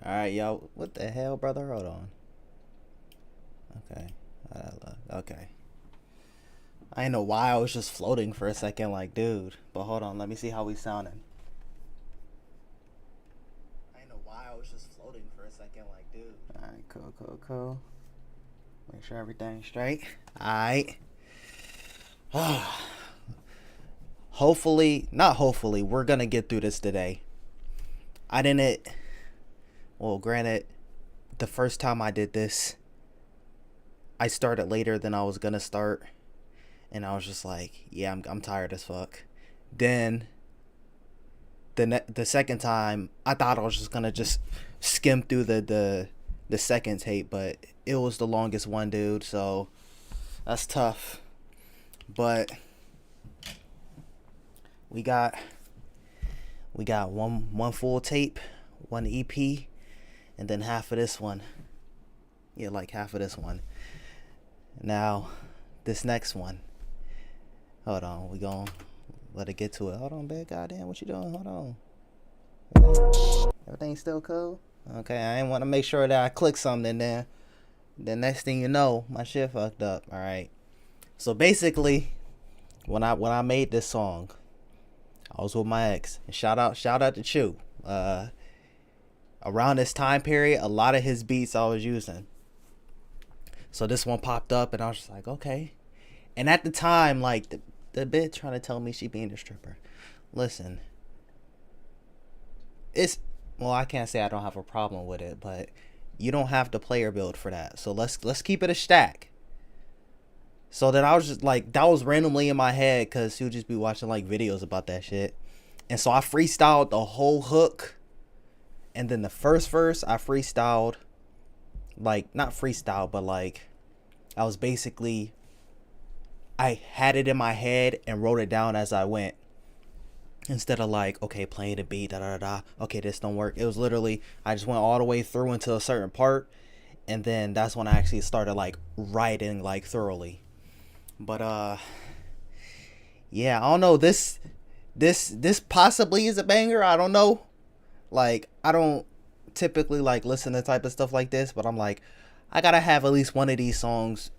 Alright, yo. What the hell, brother? Hold on. Okay. Okay. I didn't know why I was just floating for a second, like, dude. But hold on, let me see how we sounding. I didn't know why I was just floating for a second, like, dude. Alright, cool. Make sure everything's straight. Alright. Hopefully, we're gonna get through this today. Well, granted, the first time I did this, I started later than I was gonna start. And I was just like, yeah, I'm tired as fuck. Then, the second time, I thought I was just gonna skim through the second tape, but it was the longest one, dude. So that's tough. But we got one full tape, one EP, and then half of this one. Yeah, like half of this one. Now, this next one. Hold on, we gonna let it get to it. Hold on, babe. Goddamn, what you doing? Hold on. Everything still cool? Okay, I ain't want to make sure that I click something and then the next thing you know, my shit fucked up. All right. So basically, when I made this song, I was with my ex. And shout out to Chew. Around this time period, a lot of his beats I was using. So this one popped up, and I was just like, okay. And at the time, like the bitch trying to tell me she being a stripper. Listen, I can't say I don't have a problem with it, but you don't have the player build for that. So let's keep it a stack. So then I was just like, that was randomly in my head because he would just be watching like videos about that shit. And so I freestyled the whole hook. And then the first verse I freestyled, like, not freestyle, but like, I had it in my head and wrote it down as I went. Instead of like, okay, playing the beat, okay, this don't work. It was literally, I just went all the way through into a certain part. And then that's when I actually started like writing like thoroughly. But yeah, I don't know. This possibly is a banger. I don't know. Like, I don't typically like listen to type of stuff like this, but I'm like, I gotta have at least one of these songs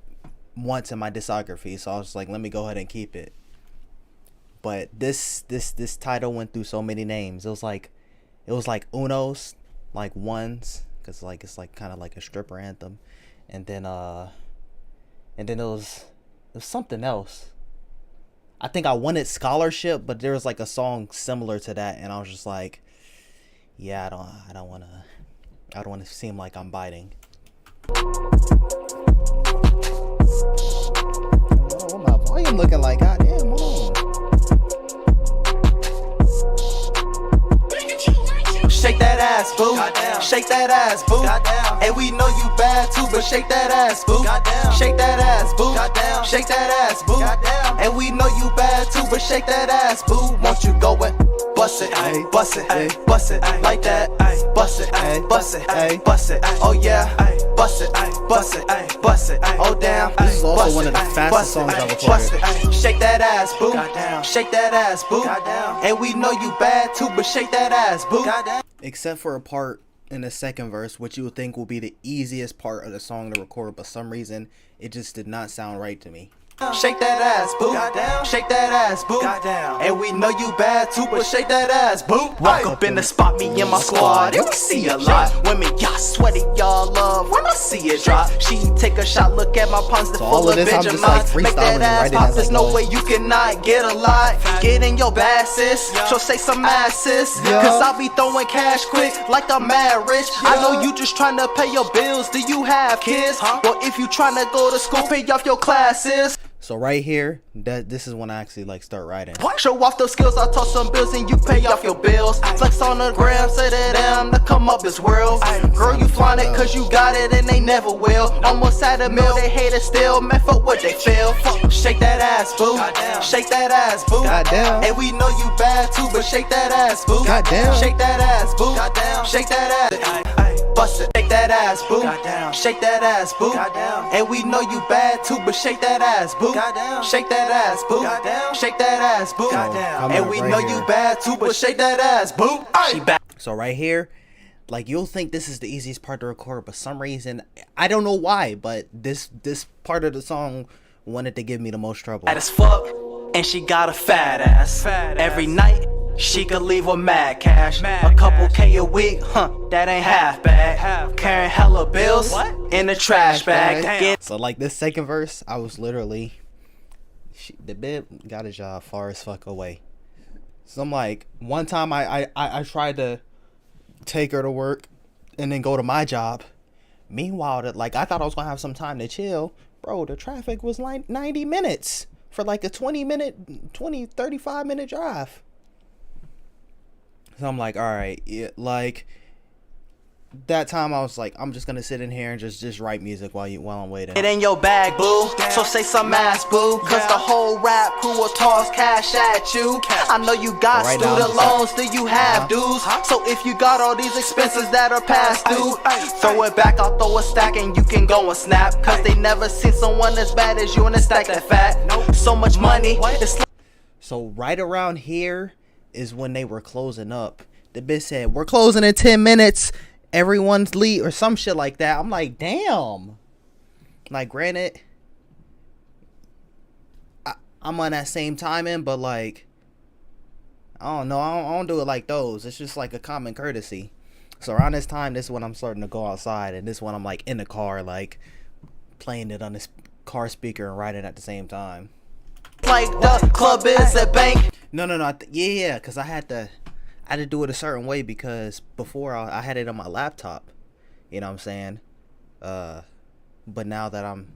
once in my discography. So I was like, let me go ahead and keep it. But this title went through so many names. It was like unos, like ones, because like it's like kind of like a stripper anthem, and then it was something else. I think I wanted scholarship, but there was like a song similar to that, and I was just like, yeah, I don't want to seem like I'm biting. What my volume looking like? Goddamn, hold on. Shake that ass, boo. Goddamn. Shake that ass, boo. Goddamn. And we know you bad too, but shake that ass, boo. Goddamn. Shake that ass, boo. Goddamn. Shake that ass, boo. Goddamn. And we know you bad too, but shake that ass, boo. Won't you go and bust it, bust it, bust it like that, bust it, bust it, bust it. Oh yeah, bust it, bust it, bust it. Oh damn, this is also one of the fastest songs I've recorded. Shake that ass, boo. Shake that ass, boo. And we know you bad too, but shake that ass, boo. Except for a part in the second verse, which you would think will be the easiest part of the song to record, but for some reason it just did not sound right to me. Shake that ass, boo. Goddamn. Shake that ass, boo. Goddamn. And we know you bad too, but shake that ass, boo. Walk up in the spot, me and my squad, and we see a lot. Women, y'all sweaty, y'all love when I see it drop. She take a shot, look at my palms, the full of Benjamin. Like make that ass pop, there's no way you cannot get a lot. Get in your bad sis, she'll say some asses. Cause I'll be throwing cash quick like I'm mad rich. I know you just trying to pay your bills. Do you have kids? Well, if you trying to go to school, pay off your classes. So right here, this is when I actually like start writing. Show off those skills, I toss some bills and you pay off your bills. Flex on the gram, say that I'm to come up this world. Girl, you flying it cause you got it and they never will. Almost had a meal, they hate it still, man, fuck what they feel. Shake that ass, boo. Shake that ass, boo. Goddamn. And we know you bad too, but shake that ass, boo. Goddamn. Shake that ass, boo. Shake that ass. Bust it. Shake that ass, boo. Shake that ass, boo. And we know you bad too, but shake that ass, boo. Shake that ass, boo. Shake that ass, boo. And we know you bad too, but shake that ass, boo. So right here, like you'll think this is the easiest part to record, but some reason I don't know why, but this part of the song wanted to give me the most trouble. Fat as fuck, and she got a fat ass. Every night she could leave with mad cash. A couple K a week, that ain't half bad. Carrying hella bills in a trash bag. So like this second verse, I was literally, the bit got a job far as fuck away. So I'm like, one time I tried to take her to work and then go to my job. Meanwhile, like I thought I was gonna have some time to chill. Bro, the traffic was like 90 minutes for like a 35 minute drive. So I'm like, all right, yeah, like that time I was like, I'm just gonna sit in here and just write music while I'm waiting. It in your bag, boo, so say some ass, boo. Cause the whole rap crew will toss cash at you. I know you got student loans, do you have dues? So if you got all these expenses that are past due, throw it back, I'll throw a stack and you can go and snap. Cause they never seen someone as bad as you in a stack that fat. So much money, it's like. So right around here is when they were closing up. The bitch said, we're closing in 10 minutes. Everyone's leave or some shit like that. I'm like, damn. Like, granted, I'm on that same timing, but like, I don't know. I don't do it like those. It's just like a common courtesy. So around this time, this is when I'm starting to go outside, and this one I'm like in the car, like playing it on this car speaker and writing at the same time. Like the club is a bank. No. Yeah, because I had to do it a certain way because before I had it on my laptop. You know what I'm saying? But now that well,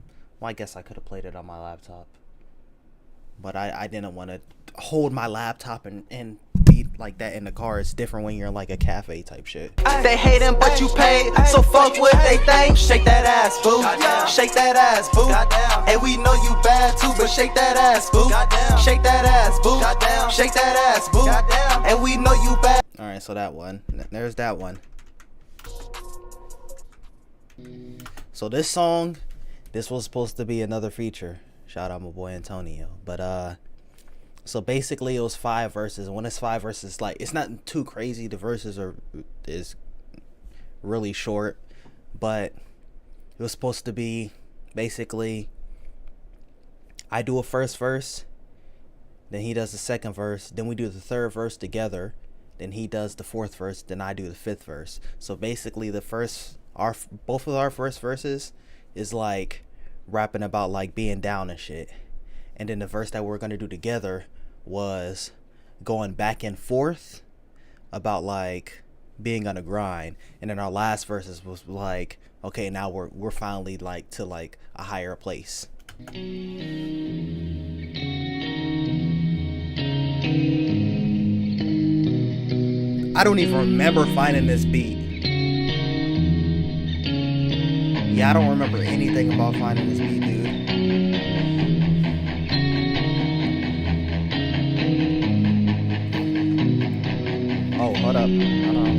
I guess I could have played it on my laptop. But I didn't want to hold my laptop and be like that in the car. It's different when you're in like a cafe type shit. They hating but you paid, so fuck what they think. Shake that ass, boo. Shake that ass, boo. And we know you bad too, but shake that ass, boo. Shake that ass, boo. Shake that ass, boo. And we know you bad. Alright, so that one. There's that one. So this song, this was supposed to be another feature. Shout out my boy Antonio. But so basically it was 5 verses. And when it's 5 verses, like it's not too crazy. The verses is really short. But it was supposed to be basically I do a first verse, then he does the second verse, then we do the third verse together, then he does the fourth verse, then I do the fifth verse. So basically both of our first verses is like rapping about like being down and shit, and then the verse that we're gonna do together was going back and forth about like being on a grind, and then our last verses was like, okay, now we're finally like to like a higher place. I don't even remember finding this beat. Yeah, I don't remember anything about finding this beat, dude. Oh, hold up. Hold on.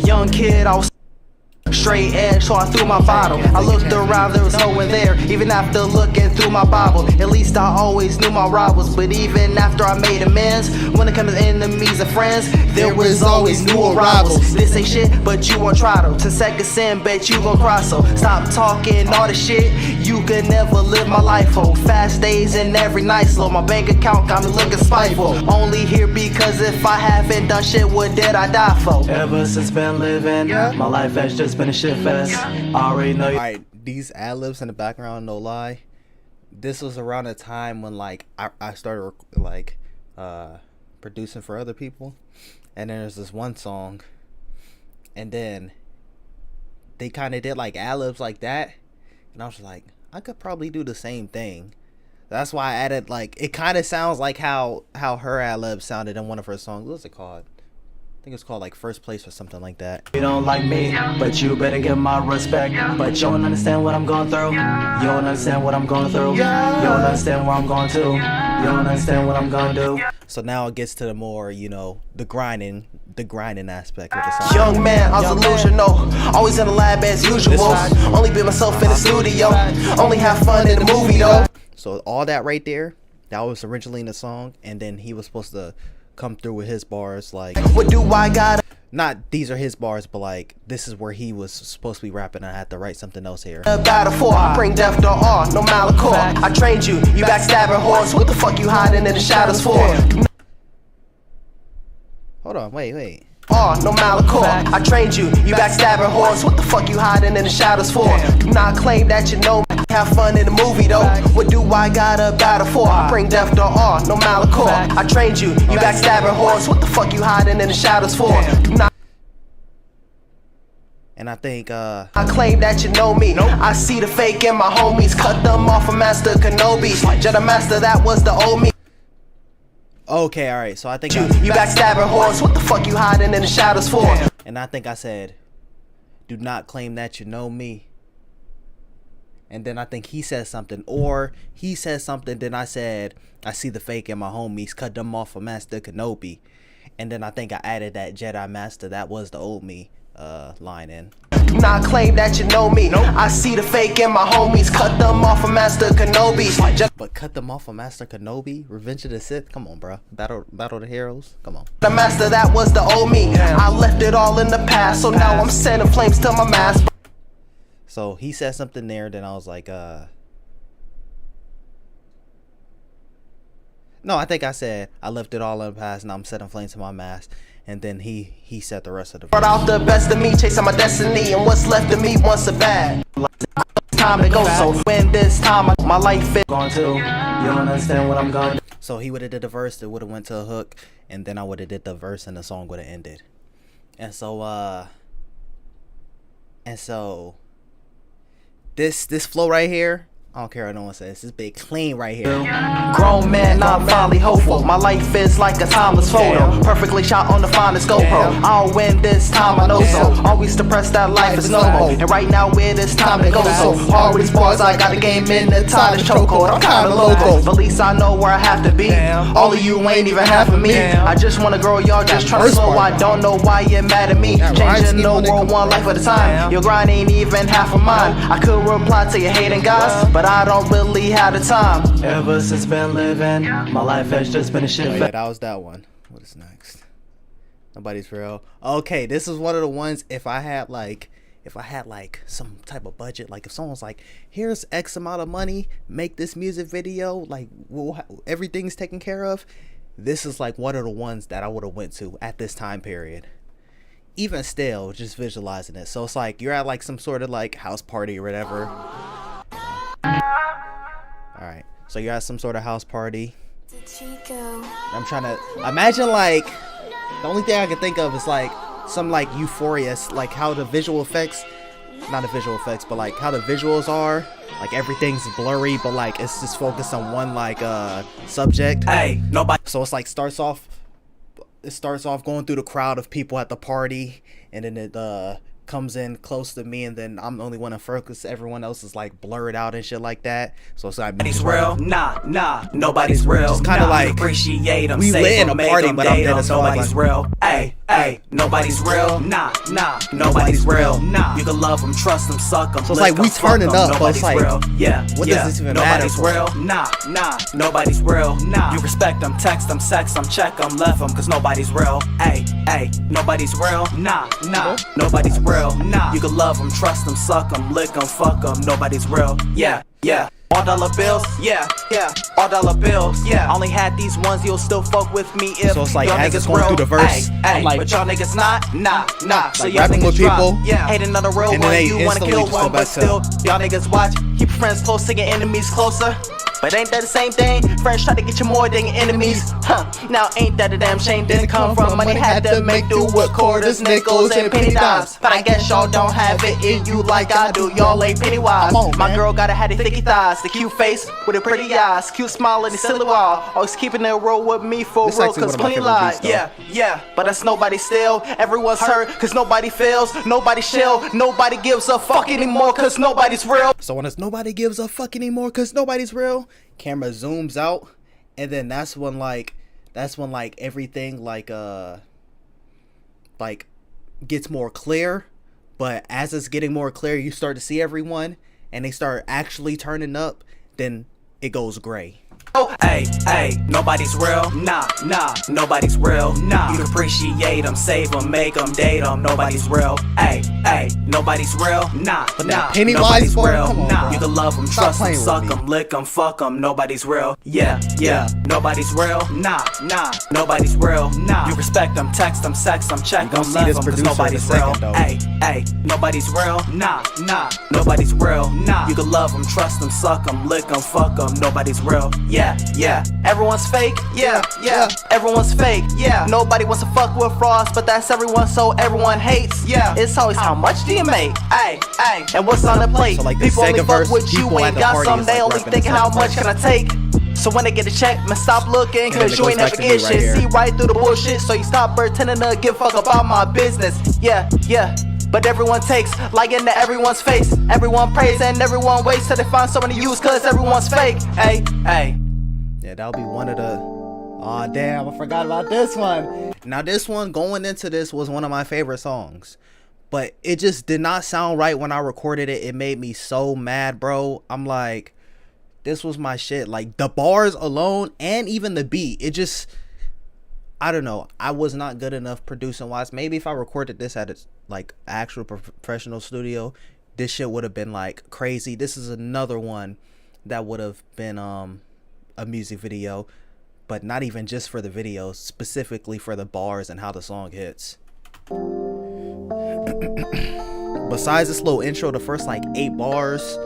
Young kid, I was straight edge, so I threw my bottle. I looked around, there was no one there. Even after looking through my Bible, at least I always knew my rivals. But even after I made amends, when it comes to enemies and friends, there was always new arrivals. This ain't shit, but you won't try to. 10 seconds sin, bet you gon' cry. So stop talking all the shit. You could never live my life whole. Fast days and every night slow. My bank account got me looking spiteful. Only here because if I haven't done shit, what did I die for? Ever since been living, my life has just been a shit fest. I already know you. Alright, these ad-libs in the background, no lie. This was around the time when like I started like producing for other people. And then there's this one song, and then they kind of did like ad-libs like that, and I was like, I could probably do the same thing. That's why I added like, it kind of sounds like how her ad-lib sounded in one of her songs. What's it called? I think it's called like First Place or something like that. You don't like me, but you better get my respect. But you don't understand what I'm going through. You don't understand what I'm going through. You don't understand where I'm going to. You don't understand what I'm gonna do. So now it gets to the more, you know, the grinding aspect of the song. Young man, I'm delusional. Always in the lab as usual. Only be myself in the studio. Only have fun in the movie though. So all that right there, that was originally in the song, and then he was supposed to come through with his bars. Like, what do I got? Not these are his bars, but like this is where he was supposed to be rapping. And I had to write something else here. A battle for, I bring death to all, no malachor. I trained you, you backstabbing horse. What the fuck you hiding in the shadows for? Hold on, wait. Oh, no malachor. I trained you, you backstabbing horse. What the fuck you hiding in the shadows for? Do not claim that you know me. Have fun in the movie though. What do I got a battle for? I bring death to all, no malachor. I trained you, you backstabbing horse. What the fuck you hiding in the shadows for? Do not And I think I claim that you know me. I see the fake in my homies. Cut them off of Master Kenobi. Jedi Master, that was the old me. okay, all right. So I think You backstabbing horse. What the fuck you hiding in the shadows for? and I think I said, "Do not claim that you know me." And then I think he said something, or he said something. Then I said, "I see the fake in my homies. Cut them off of Master Kenobi." And then I think I added that Jedi Master, that was the old me line in. Do not claim that you know me. I see the fake in my homies. Cut them off of Master Kenobi. But cut them off of Master Kenobi? Revenge of the Sith? Come on, bro. Battle of the Heroes? Come on. The Master, that was the old me. I left it all in the past, so now I'm sending flames to my mask. So he said something there, then I was like, no, I think I said, I left it all in the past, now I'm setting flames to my mask. And then he said the rest of the Brought out the best of me, chasing my destiny, and what's left of me once a bad. Time to go, so when this time my life is going to, you don't understand what I'm going to. So he would have did the verse, it would have went to a hook, and then I would have did the verse and the song would have ended. And so this flow right here, I don't care what no one says, this big clean right here. Grown man, I'm finally hopeful. My life is like a timeless photo, perfectly shot on the finest GoPro. I'll win this time, I know so. Always depressed that life is no more, and right now it is time to go. So hard with these bars, I got the game in the tightest chokehold. I'm kinda loco, but at least I know where I have to be. All of you ain't even half of me. I just wanna grow, y'all just tryna slow. I don't know why you're mad at me. Changing the world one life at a time. Your grind ain't even half of mine. I could reply to your hating guys, but I don't really have the time. Ever since been living, my life has just been a shit. Oh, yeah, that was that one. What is next? Nobody's real. Okay, this is one of the ones, if I had like some type of budget, like if someone's like, here's X amount of money, make this music video, like everything's taken care of, this is like one of the ones that I would have went to at this time period. Even still, just visualizing it. So it's like you're at like some sort of like house party or whatever. Alright, so you're at some sort of house party. I'm trying to imagine, like, the only thing I can think of is like some like Euphoria, like how the visual effects, not the visual effects, but like how the visuals are, like everything's blurry, but like it's just focused on one like subject. Hey, nobody. So it's like starts off going through the crowd of people at the party, and then it comes in close to me, and then I'm the only one in focus. Everyone else is like blurred out and shit like that. So it's like nobody's real, nah, nobody's real. It's kind of like appreciate them. We lit in a party, but I'm dead as fuck. Nobody's real. Hey, nobody's real. Nah, nobody's real. Nah, you can love them, trust them, suck them. So it's like we turning up, but it's like, yeah, what does this even matter? Nobody's real. Nah, nobody's real. Nah, you respect them, text them, sex them, check them, left them, cause nobody's real. Hey, nobody's real. Nah, nobody's real. Nah, you can love them, trust them, suck them, lick them, fuck them. Nobody's real. Yeah. All dollar bills, yeah. All dollar bills, yeah. I only had these ones, you'll still fuck with me if so it's like y'all as niggas it's going real. through the verse, Ay, like, but y'all niggas nah. So like y'all rapping niggas with drop. people, Yeah, hating on a real and then one, they you wanna instantly kill just go one, but back to- still, y'all niggas watch. Keep your friends close to your enemies closer. But ain't that the same thing? Friends try to get you more than your enemies. Now ain't that a damn shame? Didn't come from money, had to make do with quarters, nickels, and penny dimes. But I guess y'all don't have it in you like I do. Y'all ain't penny wise. My girl gotta have the thicky thighs, the cute face with the pretty eyes, cute smile and the silly wall. Always keeping it real with me for This real, actually cause one of my plenty favorite lies. beats, Yeah, but that's nobody still. Everyone's hurt, cause nobody feels, nobody chill, nobody gives a fuck anymore, cause nobody's real. So when it's nobody gives a fuck anymore because nobody's real, camera zooms out, and then that's when like everything like gets more clear. But as it's getting more clear, you start to see everyone, and they start actually turning up. Then it goes gray. Hey, hey, nobody's real, nah, nobody's real, nah. You can appreciate them, save them, make them, date them, nobody's real. Hey, hey, nobody's real, nah, nobody's real, nah. You can love them, trust them, suck them, lick them, fuck them, nobody's real. Yeah, nobody's real, nah, nobody's real, nah. You respect them, text them, sex them, check them, love them, cause nobody's real. Hey, hey, nobody's real, nah, nobody's real, nah. You can love them, trust them, suck them, lick them, fuck them, nobody's real. Yeah, everyone's fake, yeah, everyone's fake, yeah. Nobody wants to fuck with frauds, but that's everyone, so everyone hates, yeah. It's always how much do you make, ay, and what's on the plate. So like people only fuck verse, with you ain't got some, they only thinking how much can I take. So when they get a check, man, stop looking, cause you ain't never get shit. See right through the bullshit, so you stop pretending to give a fuck about my business, yeah. But everyone takes, like into everyone's face. Everyone prays and everyone waits till they find someone to use, cause everyone's fake. Hey. Yeah, that'll be one of the... Aw, damn, I forgot about this one. Now, this one, going into this, was one of my favorite songs. But it just did not sound right when I recorded it. It made me so mad, bro. I'm like, this was my shit. Like, the bars alone and even the beat, it just... I don't know. I was not good enough producing wise. Maybe if I recorded this at a like actual professional studio, this shit would have been like crazy. This is another one that would have been a music video, but not even just for the video, specifically for the bars and how the song hits. Besides this little intro, the first like 8 bars,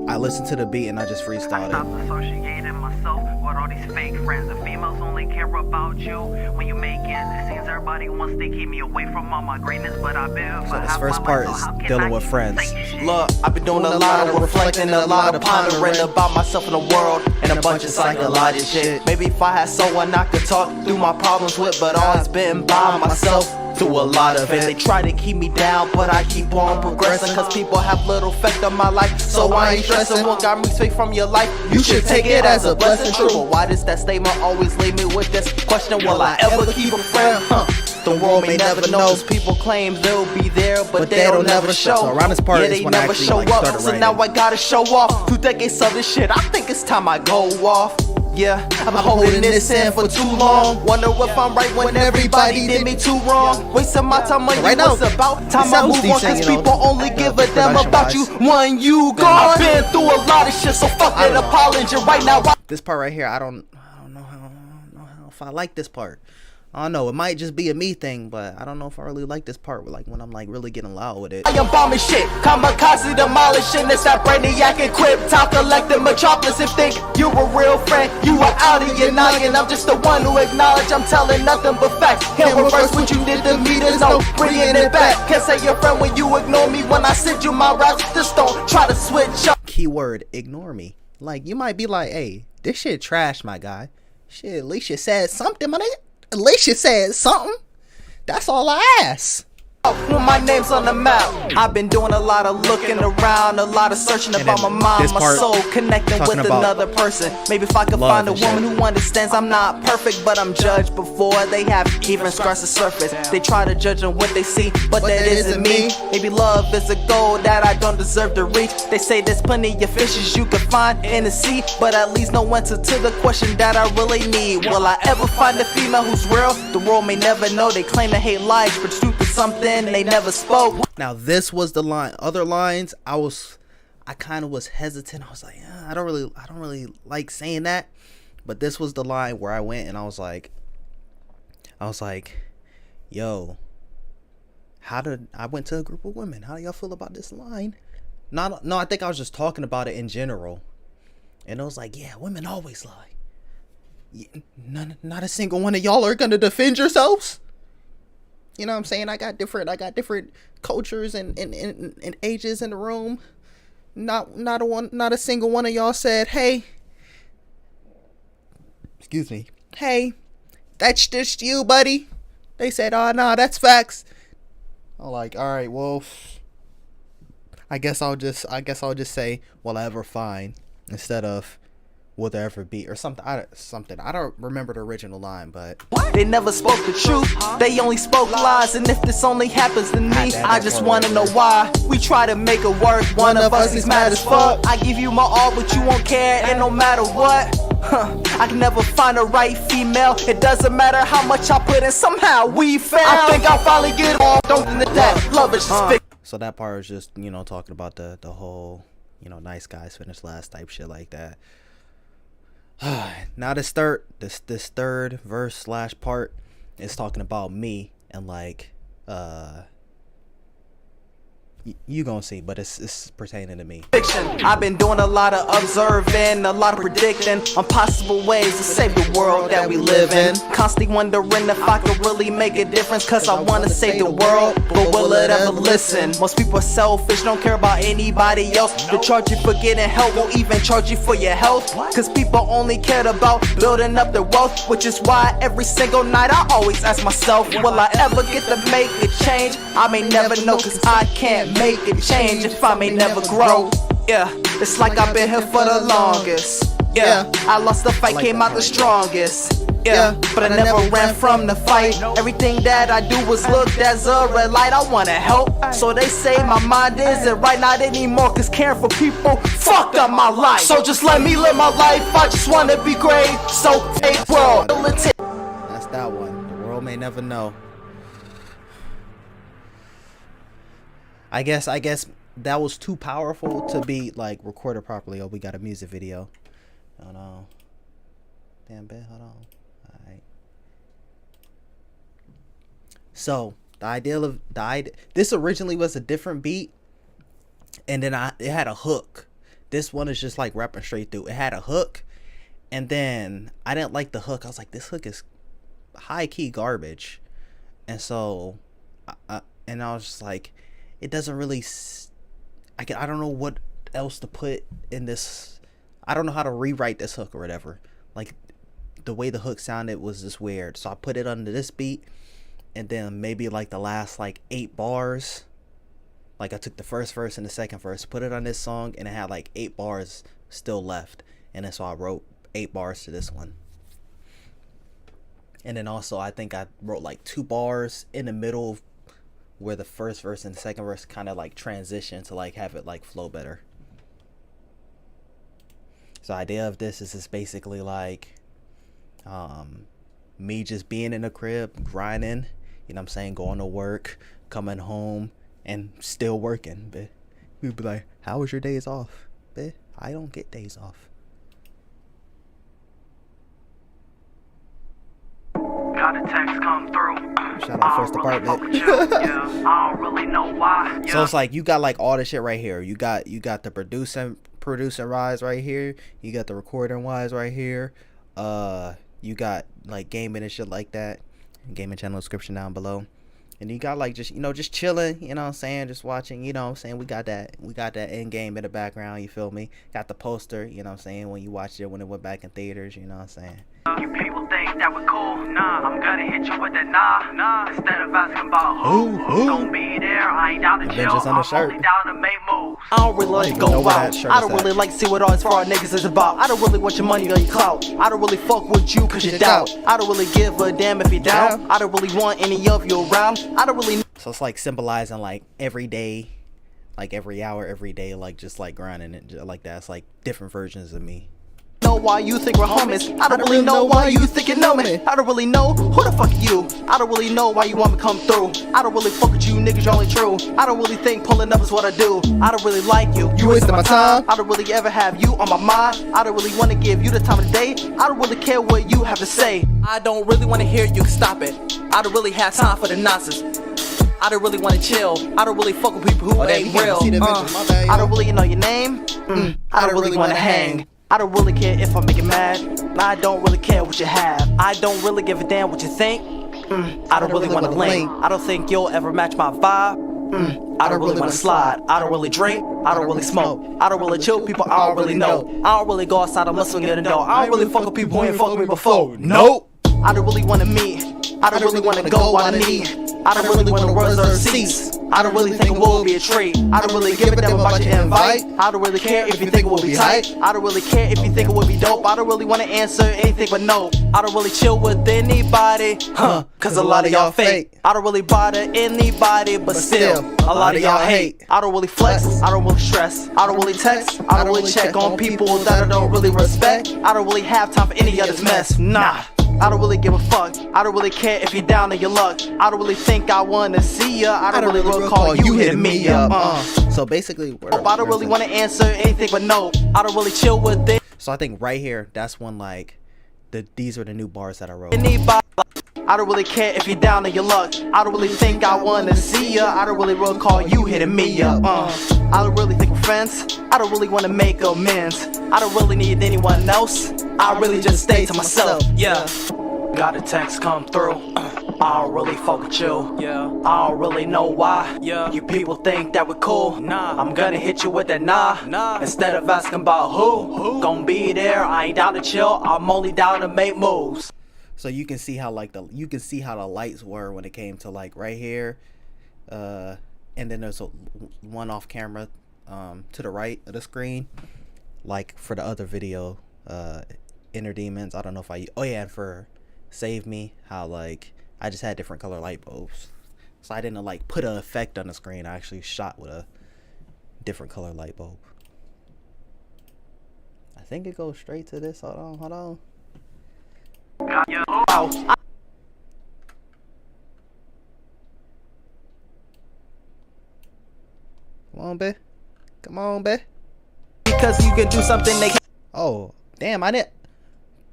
I listened to the beat and I just freestyled it. Associating myself with all these fake friends. The females only care about you when you make it. It seems everybody wants to keep me away from all my greatness, but I've been. So this first part is dealing with friends. Look, I've been doing a lot of reflecting, a lot of pondering about myself in the world, and a bunch of psychological shit. Maybe if I had someone I could talk through my problems with, but always been by myself. Through a lot of it, they try to keep me down, but I keep on progressing, cause people have little effect on my life, so I ain't stressing. What got me straight from your life, you should take it as a blessing. True, but why does that statement always leave me with this question? Will I ever keep a friend? The world may never know, cause people claim they'll be there, but they don't never show. So around this part yeah, they never show up, so now I gotta show off. 2 decades of this shit, I think it's time I go off. Yeah, I've been holding this in for too long. Wonder if I'm right when everybody did me too wrong. Wasting my time on you, it's about time I move on, cause people only give a damn about you when you gone. I've been through a lot of shit, so fuck an apology right now. This part right here, I don't know how if I like this part. I don't know, it might just be a me thing, but I don't know if I really like this part, like when I'm like really getting loud with it. I am bombing shit, kamikaze demolishing, it's that brainiac equipped, top collecting metropolis. If think you a real friend, you are out of your noggin. I'm just the one who acknowledge I'm telling nothing but facts. Can't reverse what you did to me, there's no bringing it back. Can't say your friend when you ignore me when I send you my raps. Just don't try to switch up. Keyword, ignore me. Like, you might be like, hey, this shit trash, my guy. Shit, at least you said something, my nigga. At least you said something. That's all I ask. When my name's on the map, I've been doing a lot of looking around, a lot of searching about my mind, my soul, connecting with another person. Maybe if I could find a woman who understands I'm not perfect, but I'm judged before they have even scratched the surface. They try to judge on what they see, but that isn't me. Maybe love is a goal that I don't deserve to reach. They say there's plenty of fishes you can find in the sea, but at least no answer to the question that I really need. Will I ever find a female who's real? The world may never know. They claim to hate lies, but truth is something they never spoke. Now this was the line. Other lines, I kind of was hesitant. I was like, I don't really like saying that. But this was the line where I went and I was like, yo, I went to a group of women. How do y'all feel about this line? No, I think I was just talking about it in general. And it was like, yeah, women always lie. Not a single one of y'all are gonna defend yourselves. You know what I'm saying? I got different cultures and ages in the room. Not a single one of y'all said, hey, excuse me, hey, that's just you, buddy. They said, oh no, that's facts. I'm like, all right, well, I guess I'll just say, well, ever fine, instead of will there ever be, or something. I don't remember the original line, but They never spoke the truth, they only spoke lies. And if this only happens to me, I just wanna know why. We try to make it work, one of us is mad as fuck. I give you my all, but you won't care, and no matter what, I can never find a right female. It doesn't matter how much I put in, somehow we fail. I think I'll finally get on, don't think that love is just fake. so that part was just, you know, talking about the whole, you know, nice guys finish last type shit like that. Now this third verse / part is talking about me, and like you gonna see, but it's pertaining to me. I've been doing a lot of observing, a lot of predicting on possible ways to save the world that we live in. Constantly wondering if I could really make a difference, cause I wanna save the world, but will it ever listen? Most people are selfish, don't care about anybody else. They charge you for getting help, won't even charge you for your health, cause people only cared about building up their wealth. Which is why every single night I always ask myself, will I ever get to make a change? I may never know, cause I can't make a change if I may never grow. Yeah, it's like I've been here for the longest. Yeah, I lost the fight, came out the strongest. Yeah, but I never ran from the fight. Everything that I do was looked as a red light. I wanna help, so they say my mind isn't right, not anymore, cause caring for people fucked up my life. So just let me live my life, I just wanna be great. So hey world, That's that one. The world may never know. I guess that was too powerful to be like recorded properly. Oh, we got a music video. Hold on. Damn bit, hold on. Alright. So the idea of this originally was a different beat, and then it had a hook. This one is just like rapping straight through. It had a hook, and then I didn't like the hook. I was like, this hook is high key garbage, and so I was just like, it doesn't really. I don't know what else to put in this. I don't know how to rewrite this hook or whatever. Like the way the hook sounded was just weird. So I put it under this beat, and then maybe like the last like 8 bars. Like I took the first verse and the second verse, put it on this song, and it had like 8 bars still left. And then so I wrote 8 bars to this one. And then also I think I wrote like 2 bars in the middle where the first verse and the second verse kind of like transition to like have it like flow better. So the idea of this is just basically like me just being in the crib, grinding, you know what I'm saying, going to work, coming home, and still working. But we'd be like, how was your days off? But I don't get days off. Got a text come through. Shout out First Department. Yeah, I don't really know why. So it's like you got like all this shit right here. You got the producing wise right here. You got the recording wise right here. You got like gaming and shit like that. Gaming channel description down below. And you got like just, you know, just chilling, you know what I'm saying, just watching, you know what I'm saying. We got that end game in the background, you feel me? Got the poster, you know what I'm saying, when you watched it when it went back in theaters, you know what I'm saying. You people think that we're cool? Nah, I'm gonna hit you with that nah. Instead of asking about who's gonna be there, I ain't down to chill. Just on the shirt. I'm only down to make moves. I don't really like to go out. I don't really like to see what all this for our niggas is about. I don't really want your money or your clout. I don't really fuck with you cause you doubt. I don't really give a damn if you down. I don't really want any of you around. I don't really. So it's like symbolizing like every day, like every hour, every day, like just like grinding it like that. It's like different versions of me. Know why you think we're homies. I don't really know why you think you know me. I don't really know who the fuck are you. I don't really know why you want me to come through. I don't really fuck with you niggas, you're only true. I don't really think pulling up is what I do. I don't really like you. You wasting my time. I don't really ever have you on my mind. I don't really want to give you the time of the day. I don't really care what you have to say. I don't really want to hear you, stop it. I don't really have time for the nonsense. I don't really want to chill. I don't really fuck with people who ain't real. I don't really know your name. I don't really want to hang. I don't really care if I make you mad. I don't really care what you have. I don't really give a damn what you think. I don't really want to blink. I don't think you'll ever match my vibe. I don't really want to slide. I don't really drink. I don't really smoke. I don't really chill people I don't really know. I don't really go outside unless I'm getting dough. I don't really fuck with people who ain't fucked with me before. Nope. I don't really want to meet. I don't really want to go what I need. I don't really wanna reserve seats. I don't really think it will be a treat. I don't really give a damn about your invite. I don't really care if you think it will be tight. I don't really care if you think it would be dope. I don't really wanna answer anything but no. I don't really chill with anybody, cause a lot of y'all fake. I don't really bother anybody, but still, a lot of y'all hate. I don't really flex, I don't really stress. I don't really text, I don't really check on people that I don't really respect. I don't really have time for any of this mess, nah. I don't really give a fuck. I don't really care if you're down on your luck. I don't really think I wanna see ya. I don't really recall you hitting me up. So basically, I don't really wanna answer anything but no. I don't really chill with it. So I think right here, that's when like these are the new bars that I wrote. I don't really care if you're down on your luck. I don't really think I wanna see ya. I don't really recall you hitting me up. I don't really think we're friends. I don't really wanna make amends. I don't really need anyone else. I really just stay to myself. Yeah. Got a text come through. I don't really fuck with you. Yeah. I don't really know why. Yeah. You people think that we're cool. Nah. I'm gonna hit you with that nah. Instead of asking about who. Gonna be there. I ain't down to chill. I'm only down to make moves. So you can see how like the lights were when it came to like right here, and then there's one off camera to the right of the screen, like for the other video, Inner Demons. I don't know if and for Save Me, how like I just had different color light bulbs, so I didn't like put an effect on the screen. I actually shot with a different color light bulb. I think it goes straight to this. Hold on. Come on, bae. Because you can do something they. Oh, damn!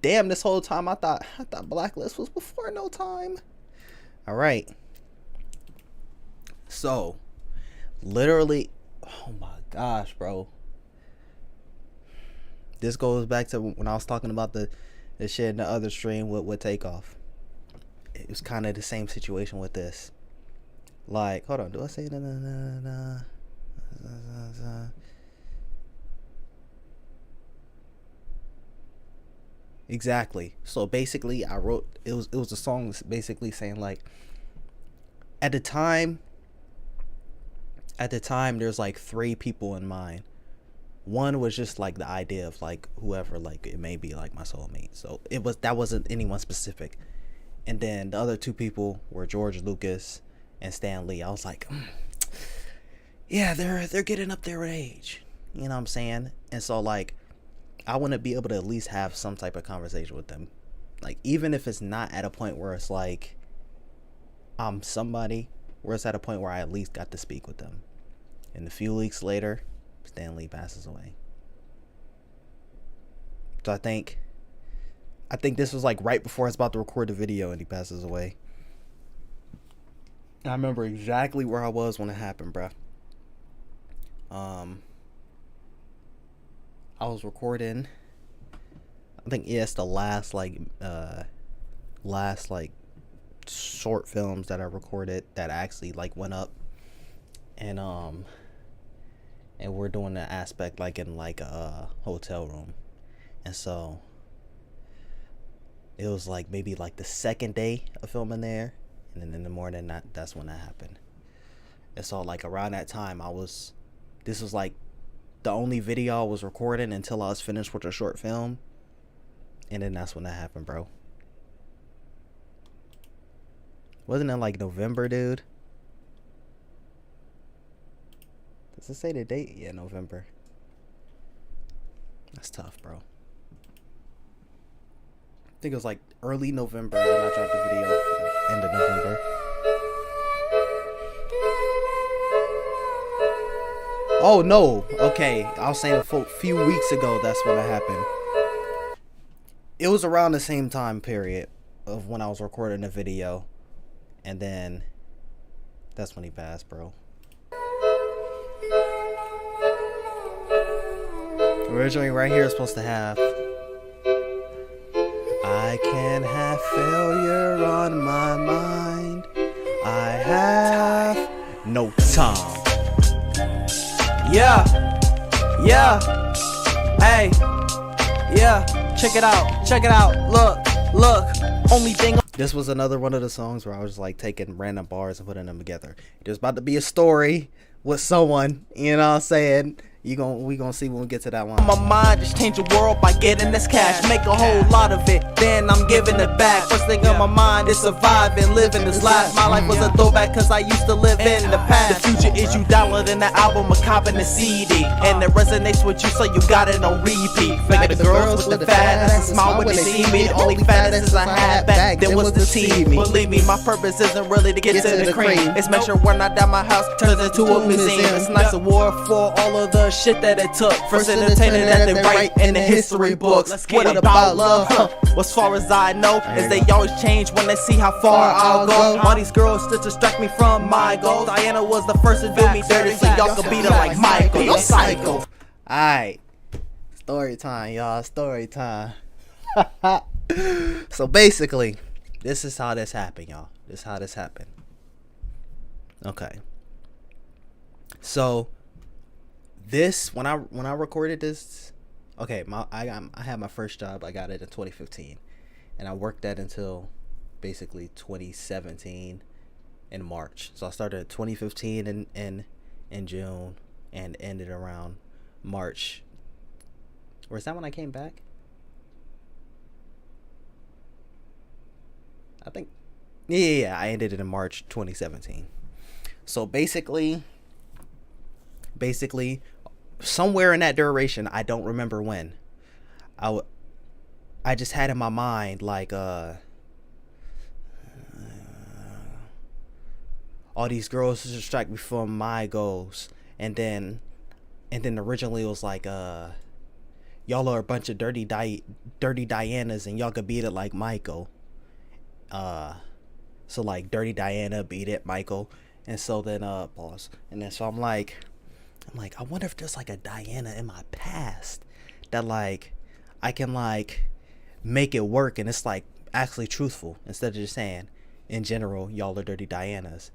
Damn! This whole time I thought Blacklist was before no time. All right. So, literally, oh my gosh, bro. This goes back to when I was talking about the shit in the other stream with Takeoff. It was kind of the same situation with this. Like, hold on, do I say exactly? So basically, I wrote it was a song basically saying like, at the time, there's like 3 people in mind. One was just like the idea of like whoever, like it may be like my soulmate. So that wasn't anyone specific. And then the other 2 people were George Lucas and Stan Lee. I was like, yeah, they're getting up there with age. You know what I'm saying? And so like, I want to be able to at least have some type of conversation with them. Like, even if it's not at a point where it's like I'm somebody, where it's at a point where I at least got to speak with them. And a few weeks later, Stan Lee passes away. So I think this was like right before I was about to record the video and he passes away. I remember exactly where I was when it happened, bruh. I was recording, I think it's the last short films that I recorded that actually like went up, and we're doing the aspect like in like a hotel room, and so it was like maybe like the second day of filming there, and then in the morning that's when that happened. And so like around that time this was like the only video I was recording until I was finished with the short film, and then that's when that happened, bro. Wasn't it like November, dude? Does it say the date? Yeah, November. That's tough, bro. I think it was like early November when I dropped the video. End of November. Oh no, okay, I was saying a few weeks ago that's when it happened. It was around the same time period of when I was recording the video, and then that's when he passed, bro. Originally right here is supposed to have I can have failure on my mind, I have no time. Yeah, hey, yeah, check it out, look, only thing. This was another one of the songs where I was like taking random bars and putting them together. There's about to be a story with someone, you know what I'm saying? We gonna see when we get to that one. My mind just change the world by getting this cash. Make a whole lot of it, then I'm giving it back. First thing on my mind is surviving, living this life. My life was a throwback cause I used to live in the past. The future is you downloading the album or copping the CD, and it resonates with you so you got it on repeat. Make the girls with the fat ass smile when they see me. The only fat asses I had back then was the TV. Believe me, my purpose isn't really to get to the cream. It's make sure when I die my house turns into a museum. It's nice award for all of the shit that it took. First entertaining that they write in the history books. What about love? Well, as far as I know, is they always change when they see how far I'll go. All these girls to distract me from my goals. Diana was the first to do me dirty, so y'all could beat her like Michael. Yo, psycho. Alright. Story time, y'all. Story time. So basically, this is how this happened, y'all. This is how this happened. Okay. So this when I recorded this, okay, I had my first job. I got it in 2015, and I worked that until basically 2017 in March. So I started 2015 in June and ended around March. Or is that when I came back? I think, yeah, I ended it in March 2017. So basically, somewhere in that duration, I don't remember when, I just had in my mind like all these girls to distract me from my goals, and then originally it was like y'all are a bunch of dirty Dianas and y'all could beat it like Michael. So like Dirty Diana beat it Michael, and so then pause, and then so I'm like, I wonder if there's like a Diana in my past that like I can like make it work, and it's like actually truthful instead of just saying in general y'all are dirty Dianas.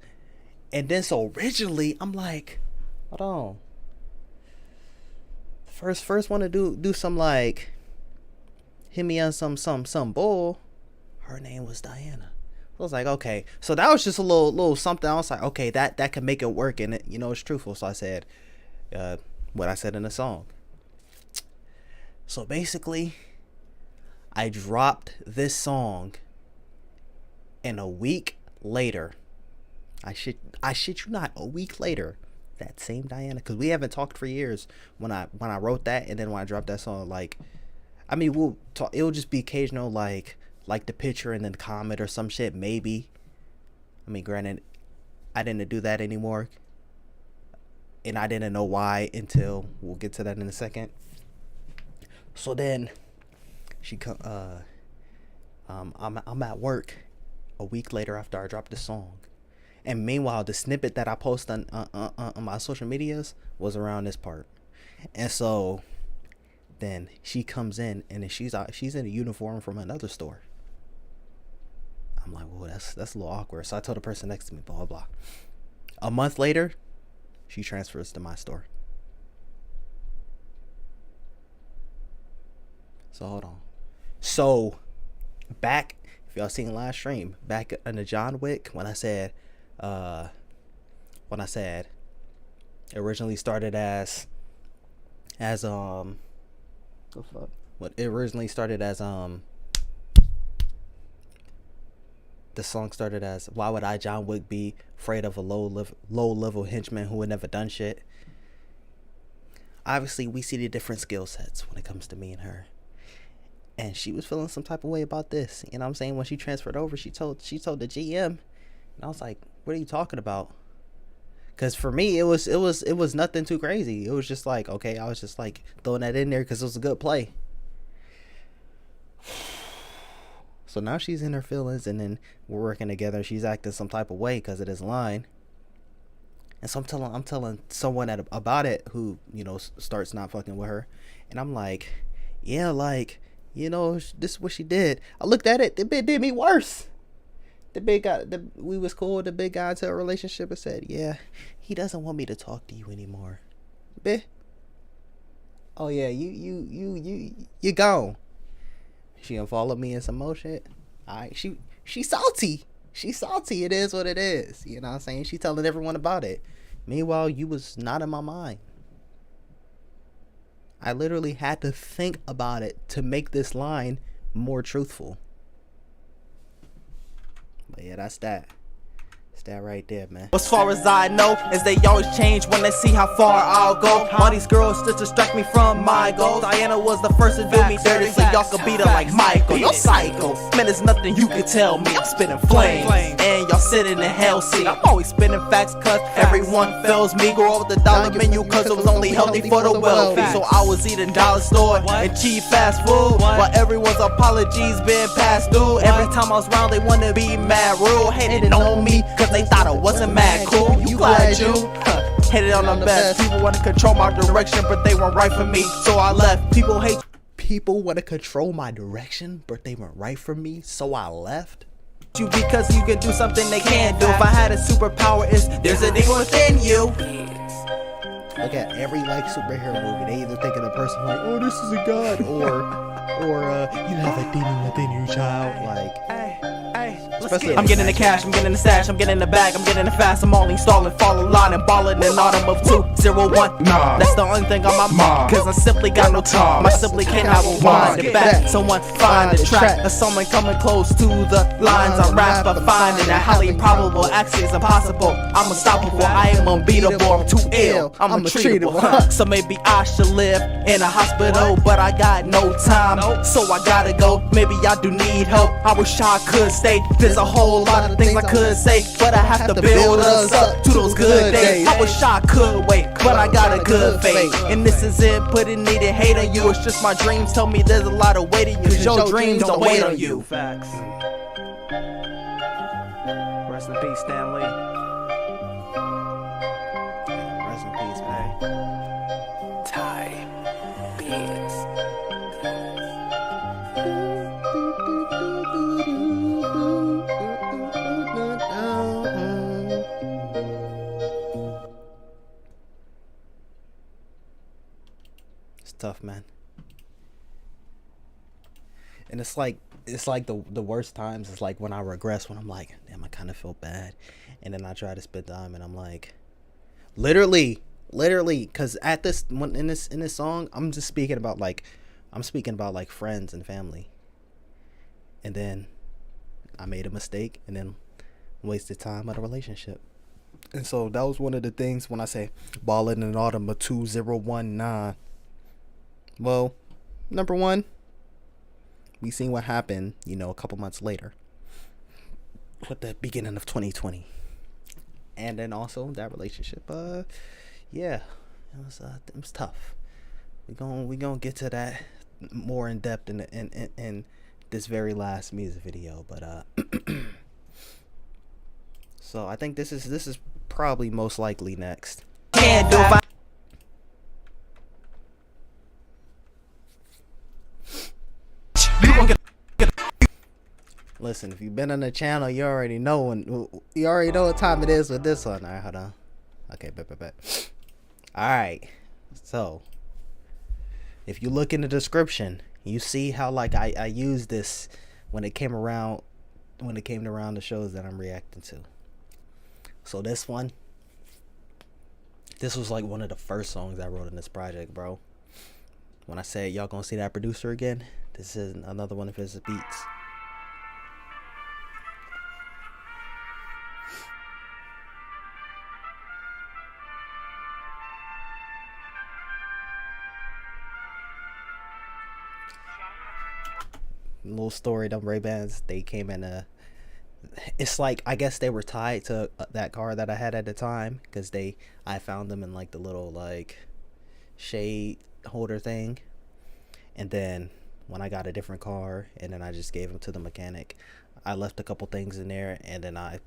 And then so originally I'm like, hold on, first want to do some like hit me on some bull. Her name was Diana. I was like, okay, so that was just a little something. I was like, okay, that can make it work, and it, you know, it's truthful. So I said what I said in the song. So basically, I dropped this song, and a week later, I shit you not, a week later, that same Diana, because we haven't talked for years, when I wrote that, and then when I dropped that song, like, I mean, we'll talk, it'll just be occasional, like the picture and then comment or some shit, maybe. I mean, granted, I didn't do that anymore, and I didn't know why until we'll get to that in a second. So then she I'm at work a week later after I dropped the song, and meanwhile the snippet that I post on my social medias was around this part. And so then she comes in, and then she's in a uniform from another store. I'm like, well, that's a little awkward. So I told the person next to me, blah, blah, blah. A month later, she transfers to my store. So hold on. So back, if y'all seen last stream, back in the John Wick, when I said it originally started as what the fuck? What it originally started as the song started as, why would I, John Wick, be afraid of a low level henchman who had never done shit? Obviously, we see the different skill sets when it comes to me and her. And she was feeling some type of way about this. You know what I'm saying? When she transferred over, she told the GM. And I was like, what are you talking about? Because for me, it was nothing too crazy. It was just like, okay, I was just like throwing that in there because it was a good play. So now she's in her feelings, and then we're working together. She's acting some type of way because of this line. And so I'm telling someone about it who, you know, starts not fucking with her. And I'm like, yeah, like, you know, this is what she did. I looked at it. The bitch did me worse. The big guy, we was cool. The big guy into a relationship and said, yeah, he doesn't want me to talk to you anymore. Bitch. Oh yeah, you gone. She unfollowed me and some more shit. Alright, she She's salty. She's salty. It is what it is. You know what I'm saying? She's telling everyone about it. Meanwhile, you was not in my mind. I literally had to think about it to make this line more truthful. But yeah, that's that. It's that right there, man. As far as I know, is they always change when they see how far I'll go. All these girls still distract me from my goals. Diana was the first to do me dirty, so y'all could beat her like Michael. You're psycho. Man, there's nothing you can tell me. I'm spitting flames, and y'all sitting in hell seat. I'm always spitting facts, cause everyone fails me. Grow up with the dollar menu, cause it was only healthy for the wealthy. So I was eating dollar store and cheap fast food, while everyone's apologies been passed through. Every time I was around, they wanna be mad rude, hating on me, cause they thought I wasn't mad cool. You glad you hated on the best. People want to control my direction, but they weren't right for me, so I left. People hate. People want to control my direction, but they weren't right for me, so I left. You because you can do something they can't do. If I had a superpower, is there's a demon within you. Look at every like superhero movie. They either think of the person like, oh, this is a god, or you have a demon within you, child. Like, I'm getting the cash, I'm getting the stash, I'm getting the bag, I'm getting the fast. I'm all installing, fall in line and ballin' in autumn of 201. Nah, that's the only thing on my mind, cause I simply got no time. I simply cannot rewind it back. Someone find the track, or someone coming close to the lines I rap. I find it a highly improbable, actually it's impossible. I'm unstoppable, I am unbeatable, I'm too ill, I'm untreatable. So maybe I should live in a hospital, but I got no time, so I gotta go. Maybe I do need help, I wish I could stay. There's a whole lot of things I could say, but I have to build us up to those good days. I wish I could wait, but I got a good faith, and this is it. Putting needed hate on you, it's just my dreams. Tell me there's a lot of weight in you, cause your dreams don't wait on you. Facts. Rest in peace, Stan Lee. rest in peace, man. Time beats. It's tough, man. And it's like the worst times. It's like when I regress, when I'm like, damn, I kind of feel bad, and then I try to spit time, and I'm like, literally, because at this one in this song, I'm speaking about like friends and family, and then I made a mistake, and then wasted time at a relationship. And so that was one of the things when I say ballin' in autumn of 2019. Well, number one, we seen what happened, a couple months later with the beginning of 2020. And then also that relationship, yeah, it was tough. We gonna get to that more in depth in this very last music video, but so I think this is probably most likely next. Can't do it. Listen, if you've been on the channel, you already know what time it is with this one. All right, hold on. Okay, bet. All right. So, if you look in the description, you see how like I used this when it came around the shows that I'm reacting to. So this was like one of the first songs I wrote in this project, bro. When I said y'all gonna see that producer again, this is another one of his beats. Little story, them Ray-Bans, they came in it's like, I guess they were tied to that car that I had at the time, because I found them in like the little like shade holder thing, and then when I got a different car and then I just gave them to the mechanic, I left a couple things in there, and then I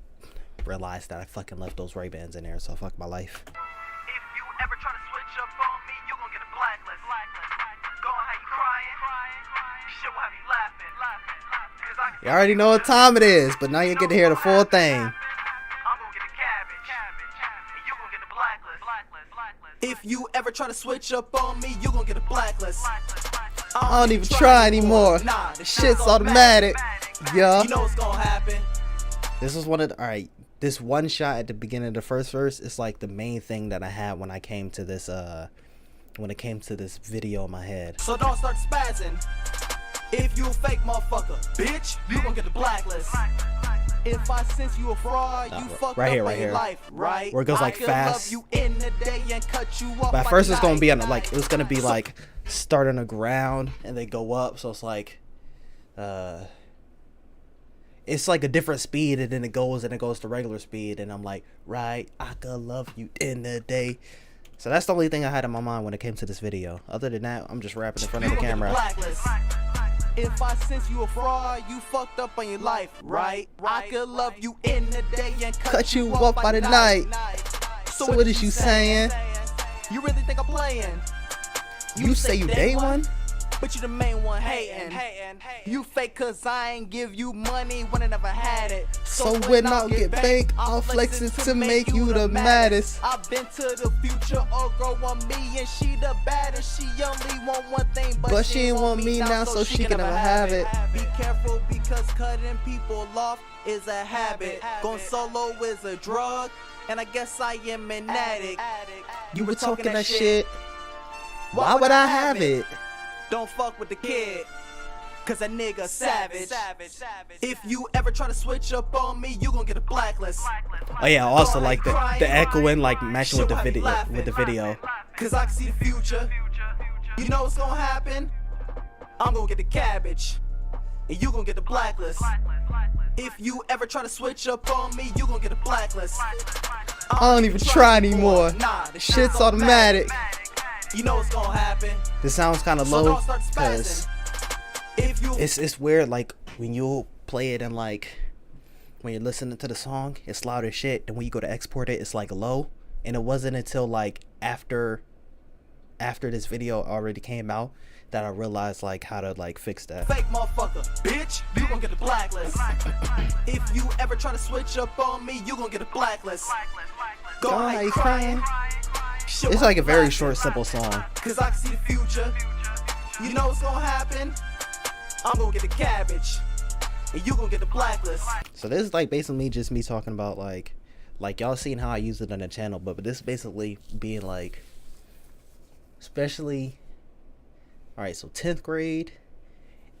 realized that I fucking left those Ray-Bans in there, so fuck my life. If you ever try to switch up on me, you gon' get a blacklist. Go on, how you crying? Shit will have you laughing. You already know what time it is, but now you get to hear the full thing. I'm gonna get a cabbage. And you gon' get a blacklist. If you ever try to switch up on me, you gon' get a blacklist. I don't even try anymore. Nah, Shit's automatic. Yeah. You know what's gonna happen. This was one of the, alright, this one shot at the beginning of the first verse is like the main thing that I had when I came to this when it came to this video in my head. So don't start spazzing. If you a fake motherfucker, bitch, you gon' get the blacklist. If I sense you a fraud, you fucked right up here, in right your here. life, right? Where it goes like I could fast. love you in the day and cut you off But at like first it's gonna be on night. like, it was gonna be like start on the ground and they go up, so it's like it's like a different speed, and then it goes to regular speed, and I'm like, right, I could love you in the day. So that's the only thing I had in my mind when it came to this video. Other than that, I'm just rapping in front of the camera. If I sense you a fraud, you fucked up on your life, right? I could love you in the day and cut you off by the night. So what is you saying? You really think I'm playing? You say you day one? But you the main one hating. You fake cause I ain't give you money when I never had it. So when I get bank, I'll flex it to make you the maddest. I've been to the future, or girl want me and she the baddest. She only want one thing, but she ain't want me now, so she can never have it. Be careful because cutting people off is a habit. Going solo is a drug, and I guess I am an addict. You were talking that shit. Why would I have it? Don't fuck with the kid, cause a nigga savage. If you ever try to switch up on me, you gon' get a blacklist. Oh yeah, also like the echoing, like matching with the video. Cause I can see the future. You know what's gonna happen? I'm gonna get the cabbage, and you gon' get the blacklist. If you ever try to switch up on me, you gon' get a blacklist. I don't even try anymore. Nah, the Shit's automatic. You know what's gonna happen. This sounds kind of low because it's weird. Like when you play it and like when you're listening to the song, it's loud as shit. And when you go to export it, it's like low. And it wasn't until like after this video already came out that I realized like how to like fix that. Fake motherfucker, bitch, you gon' get the blacklist. If you ever try to switch up on me, you gon' get a blacklist. Go ahead crying. It's like a very short, simple song. Cause I can see the future. You know what's gonna happen? I'm gonna get the cabbage, and you gonna get the blacklist. So this is like basically just me talking about like y'all seen how I use it on the channel, but this is basically being like, especially, all right, so 10th grade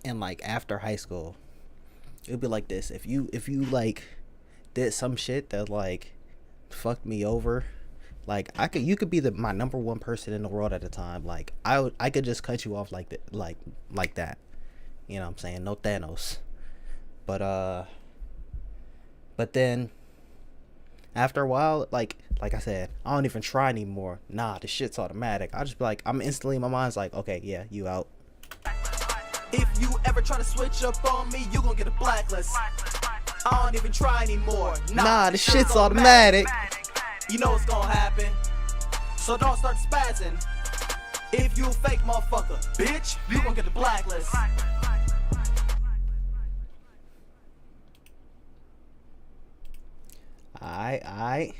and like after high school, it would be like this. If you like did some shit that like fucked me over, like you could be my number one person in the world at the time, like I could just cut you off like that, like that, you know what I'm saying? No Thanos. But then after a while, like I said, I don't even try anymore. Nah, the shit's automatic. I just be like, I'm instantly, my mind's like, okay, yeah, you out. If you ever try to switch up on me, you gonna get a blacklist. I don't even try anymore. Nah, the shit's automatic. You know what's gonna happen. So don't start spazzing. If you a fake motherfucker, bitch, you gonna get the blacklist. Alright.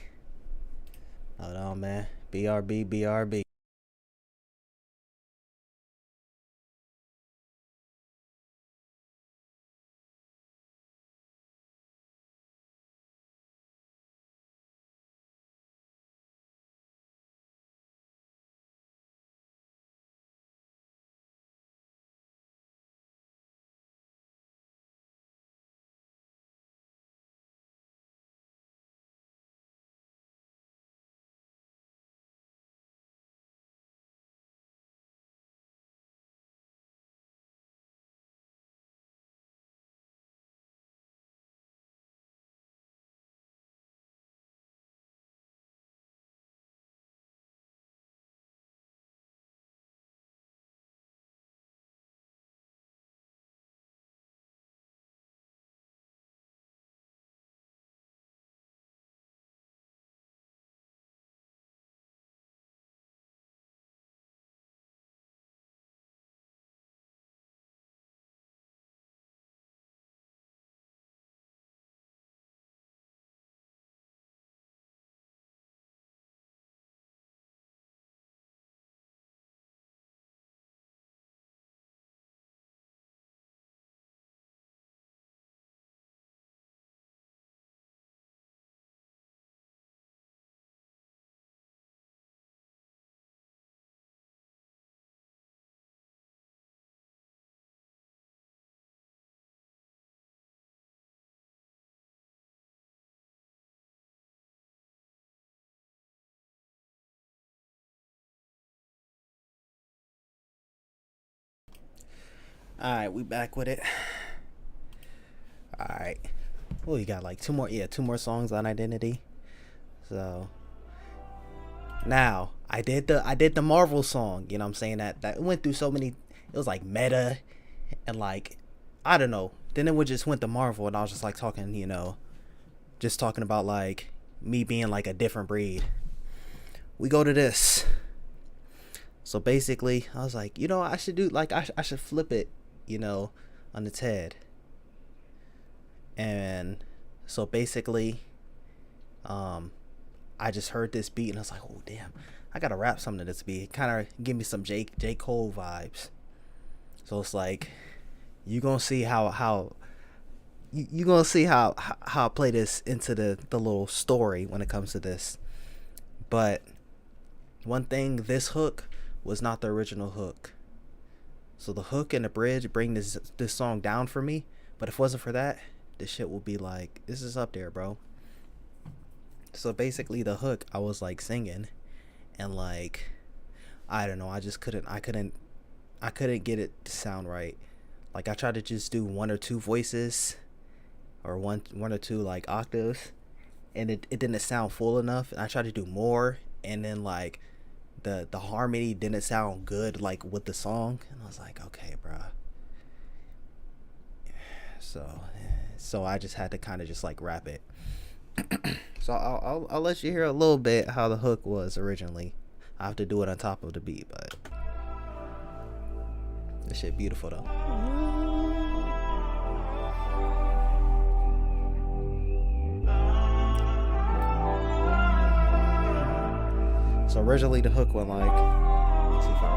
Hold on, man. BRB. Alright, we back with it. Alright. Oh, you got like two more songs on Identity. So now I did the Marvel song, you know what I'm saying? That went through so many, it was like meta and like I don't know. Then it would just went to Marvel and I was just like talking, you know, just talking about like me being like a different breed. We go to this. So basically I was like, you know, I should do like I should flip it, you know, on its head. And so basically I just heard this beat and I was like, oh damn, I gotta rap something to this beat. Kind of give me some J. Cole vibes. So it's like you gonna see how you gonna see how I play this into the little story when it comes to this. But one thing, this hook was not the original hook. So the hook and the bridge bring this song down for me. But if it wasn't for that, this shit will be like, this is up there, bro. So basically the hook, I was like singing and like I don't know, I couldn't get it to sound right. Like I tried to just do one or two voices or one or two like octaves and it didn't sound full enough, and I tried to do more and then like the harmony didn't sound good like with the song, and I was like, okay, bruh. So I just had to kind of just like rap it. So I'll let you hear a little bit how the hook was originally. I have to do it on top of the beat, but this shit beautiful though. So originally the hook went like, let's see if I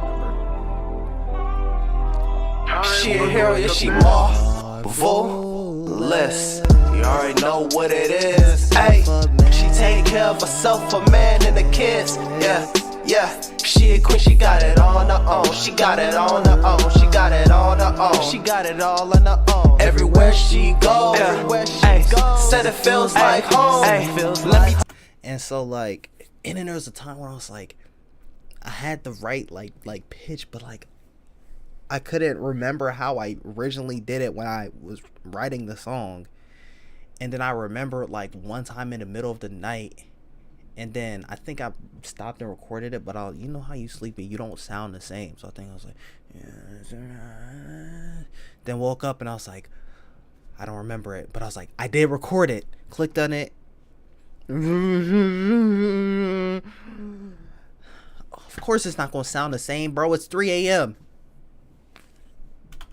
remember. She a hero, yeah, she marvelous. You already know what it is. Hey, she take care of herself, a man, and the kids. Yeah. She a queen, she got it on her own. She got it on her own. She got it on her own. She got it all on her own. Everywhere she goes, said it feels like home. Let me. And so like, and then there was a time where I was like, I had the right like pitch, but like I couldn't remember how I originally did it when I was writing the song. And then I remember like one time in the middle of the night, and then I think I stopped and recorded it, but you know how you sleep and you don't sound the same. So I think I was like, then woke up and I was like, I don't remember it, but I was like, I did record it. Clicked on it. Of course it's not gonna sound the same, bro. It's 3 a.m.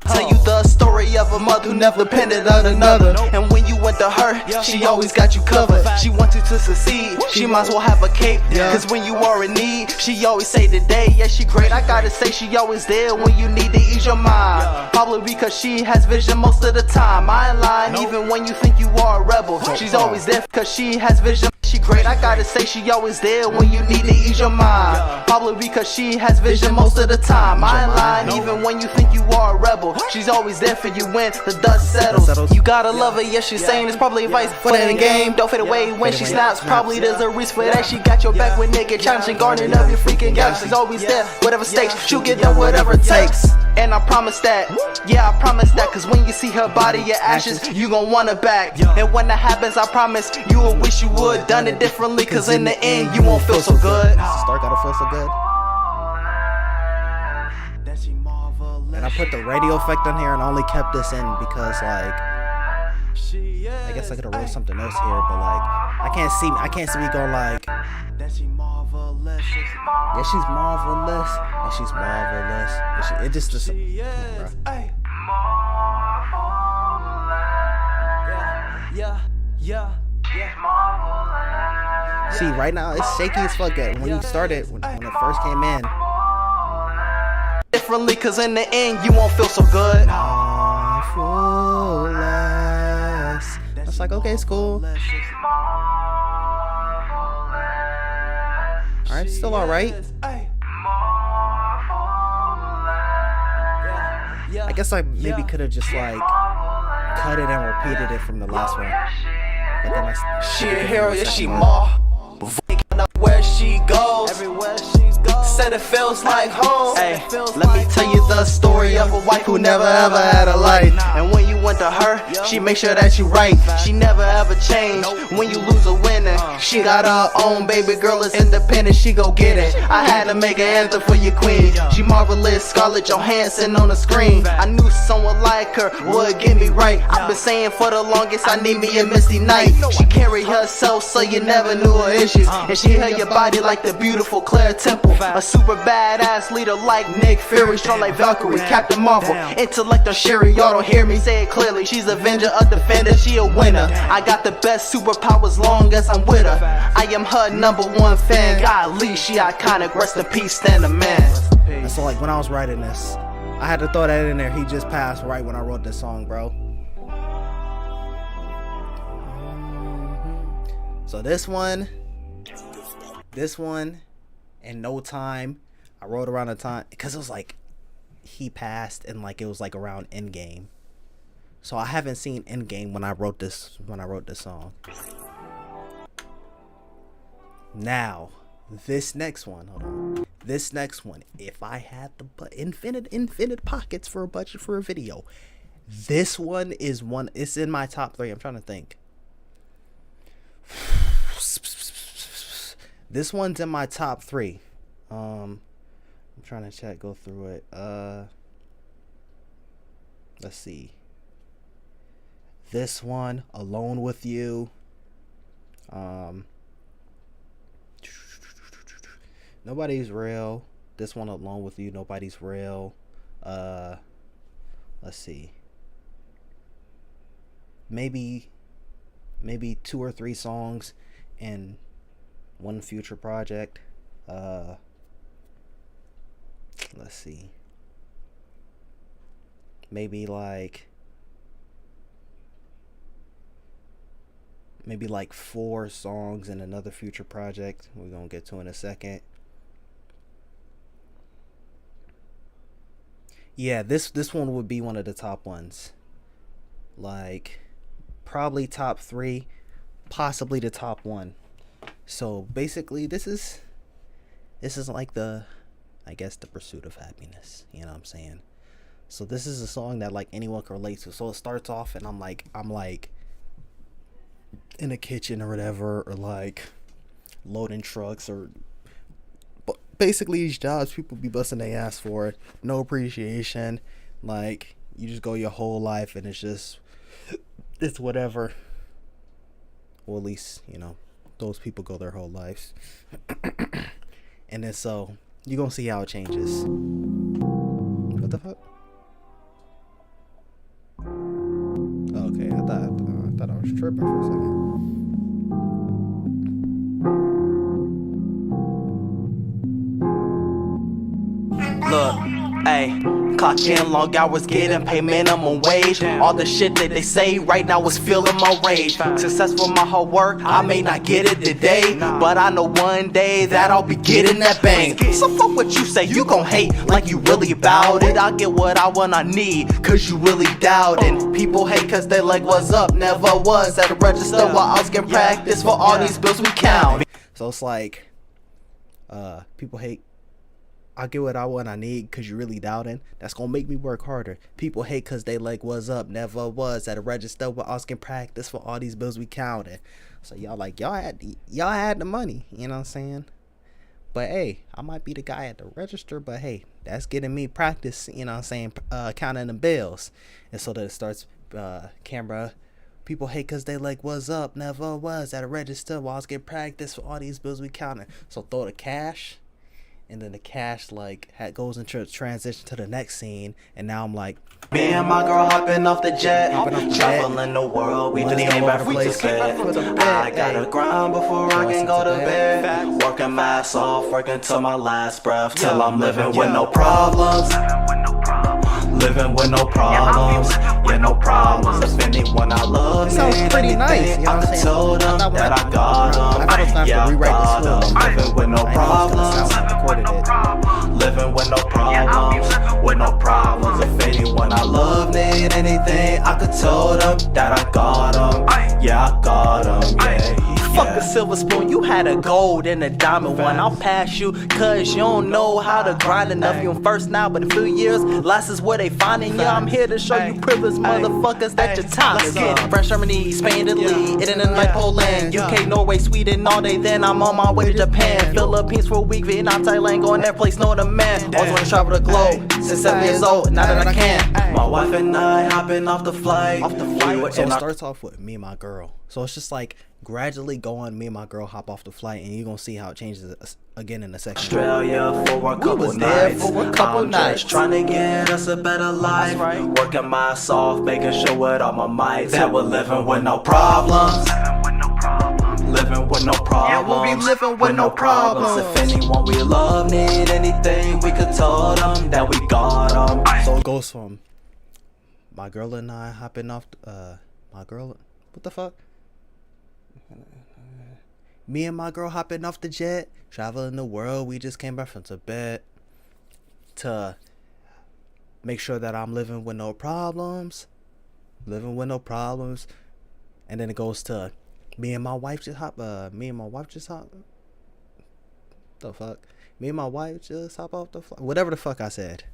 Tell you the story of a mother who never depended on another. And when you went to her, she always got you covered. She wants you to succeed, she might as well have a cape. Cause when you are in need, she always say today, yeah, she great. I gotta say she always there when you need to ease your mind. Probably because she has vision most of the time. I ain't lying, even when you think you are a rebel. She's always there cause she has vision. She great, I gotta say she always there when you need to ease your mind. Probably because she has vision most of the time. I ain't lying, even when you think you are a rebel. She's always there for you when the dust settles. You gotta love her, yes, she's saying it's probably advice for that in the game. Don't fade away when she snaps. Probably there's a reason for that. She got your back when they get challenged and guarding up your freaking gap. She's always there, whatever stakes, she'll get done whatever it takes. And I promise that, yeah, I promise that. Cause when you see her body, your ashes, you gon' want her back. And when that happens, I promise you will wish you would done it differently. Cause in the end, you won't feel so good. Start gotta feel so good. And I put the radio effect on here and only kept this in because like I guess I could have wrote something else here, but like I can't see me go like, yeah, she's marvelous and she's marvelous. And it just come on, bro. See, right now it's shaky as fuck. When you started, when it first came in. Differently, cause in the end you won't feel so good. It's like, okay, it's cool. Alright, still alright. I guess I maybe could have just like cut it and repeated it from the last one. But then she a hero, yeah, she more. Where she goes, said it feels like home. Hey, let me tell you the story of a wife who never ever had a life. And when you went to her, she make sure that you right. She never ever changed. When you lose a winner, she got her own baby girl is independent, she go get it. I had to make an anthem for your queen. She marvelous, Scarlett Johansson on the screen. I knew someone like her would get me right. I've been saying for the longest, I need me a misty night. She carry herself so you never knew her issues. And she held your body like the beautiful Claire Temple. A super badass leader like Nick Fury, strong like Valkyrie, Captain Marvel, intellect on Sherry. Y'all don't hear me say it clearly. She's Avenger, a defender, she a winner. I got the best superpowers long as I'm with her. I am her #1 fan. Golly, she iconic. Rest in peace, stand a man. And so like when I was writing this, I had to throw that in there. He just passed right when I wrote this song, bro. So this one, in no time, I wrote around the time, because it was like, he passed and like, it was like around Endgame. So I haven't seen Endgame when I wrote this song. Now, this next one, hold on. This next one, if I had the infinite pockets for a budget for a video, this one is one, it's in my top 3. I'm trying to think. This one's in my top 3. I'm trying to go through it. Let's see. This one, Alone with You. Nobody's Real. This one, Alone with You, Nobody's Real. Let's see. Maybe 2 or 3 songs in one future project. Let's see. Maybe like 4 songs in another future project we're gonna get to in a second. Yeah, this one would be one of the top ones. Like probably top 3, possibly the top 1. So basically this is like the, I guess, the pursuit of happiness, you know what I'm saying? So this is a song that like anyone can relate to. So it starts off and I'm like in a kitchen or whatever, or like loading trucks, or basically these jobs people be busting their ass for, no appreciation. Like you just go your whole life and it's whatever. Well, at least, you know, those people go their whole lives. And then so you're gonna see how it changes. What the fuck? Okay, I thought I was tripping for a second. Look, ayy, clock in, long hours, getting paid minimum wage. All the shit that they say right now is feeling my rage. Successful my hard work, I may not get it today, but I know one day that I'll be getting that bang. So fuck what you say, you gon' hate like you really about it. I get what I want, I need, cause you really doubting. People hate cause they like what's up, never was at the register while I was getting practice for all these bills we count. So it's like, people hate, I get what I want, I need, cause you really doubting. That's gonna make me work harder. People hate cause they like what's up, never was at a register where I was getting practice for all these bills we counted. So y'all like, y'all had the money, you know what I'm saying? But hey, I might be the guy at the register, but hey, that's getting me practice, you know what I'm saying, counting the bills. And so that it starts, camera, people hate cause they like what's up, never was at a register while I was getting practice for all these bills we counted. So throw the cash, and then the cash like goes into transition to the next scene, and now I'm like, me and my girl hopping off the jet, traveling the world, we just came back from bed. I gotta grind before I can go to bed. Working my ass off, working till my last breath, till I'm living with no problems. Living with no problems, yeah, no problems. If anyone I love me, sounds pretty nice, you know what I'm saying? I told them that I got them, yeah, I got them. Living with no problems, living with no problems, with no problems. If anyone I love need anything, I could tell them that I got them, yeah, I got them, yeah. Fuck a silver spoon, you had a gold and a diamond one. I'll pass you, cause you don't know how to grind enough. You on first now, but in a few years, last is where they finding you. I'm here to show you privileged motherfuckers that your time is up. French, Germany, Spain, Italy, Italy, like Poland, UK, Norway, Sweden, all day. Then I'm on my way to Japan, Philippines for a week, Vietnam, Thailand, going that place, know the man. Always wanna travel the globe, since 7 years old, now that I can. My wife and I hopping off the flight. So it starts off with me and my girl. So it's just like gradually going, me and my girl hop off the flight, and you're gonna see how it changes again in a second. Australia for a couple nights. I'm just trying to get us a better life. Working my ass off, making sure with all my might that we're living with no problems. Living with no problems. Yeah, we'll be living with no problems. If anyone we love need anything, we could tell them that we got them. So it goes from my girl and I hopping off, my girl, what the fuck? Me and my girl hopping off the jet, traveling the world. We just came back from Tibet to make sure that I'm living with no problems. Living with no problems. And then it goes to me and my wife just hop, the fuck? Me and my wife just hop off the flight. Whatever the fuck I said.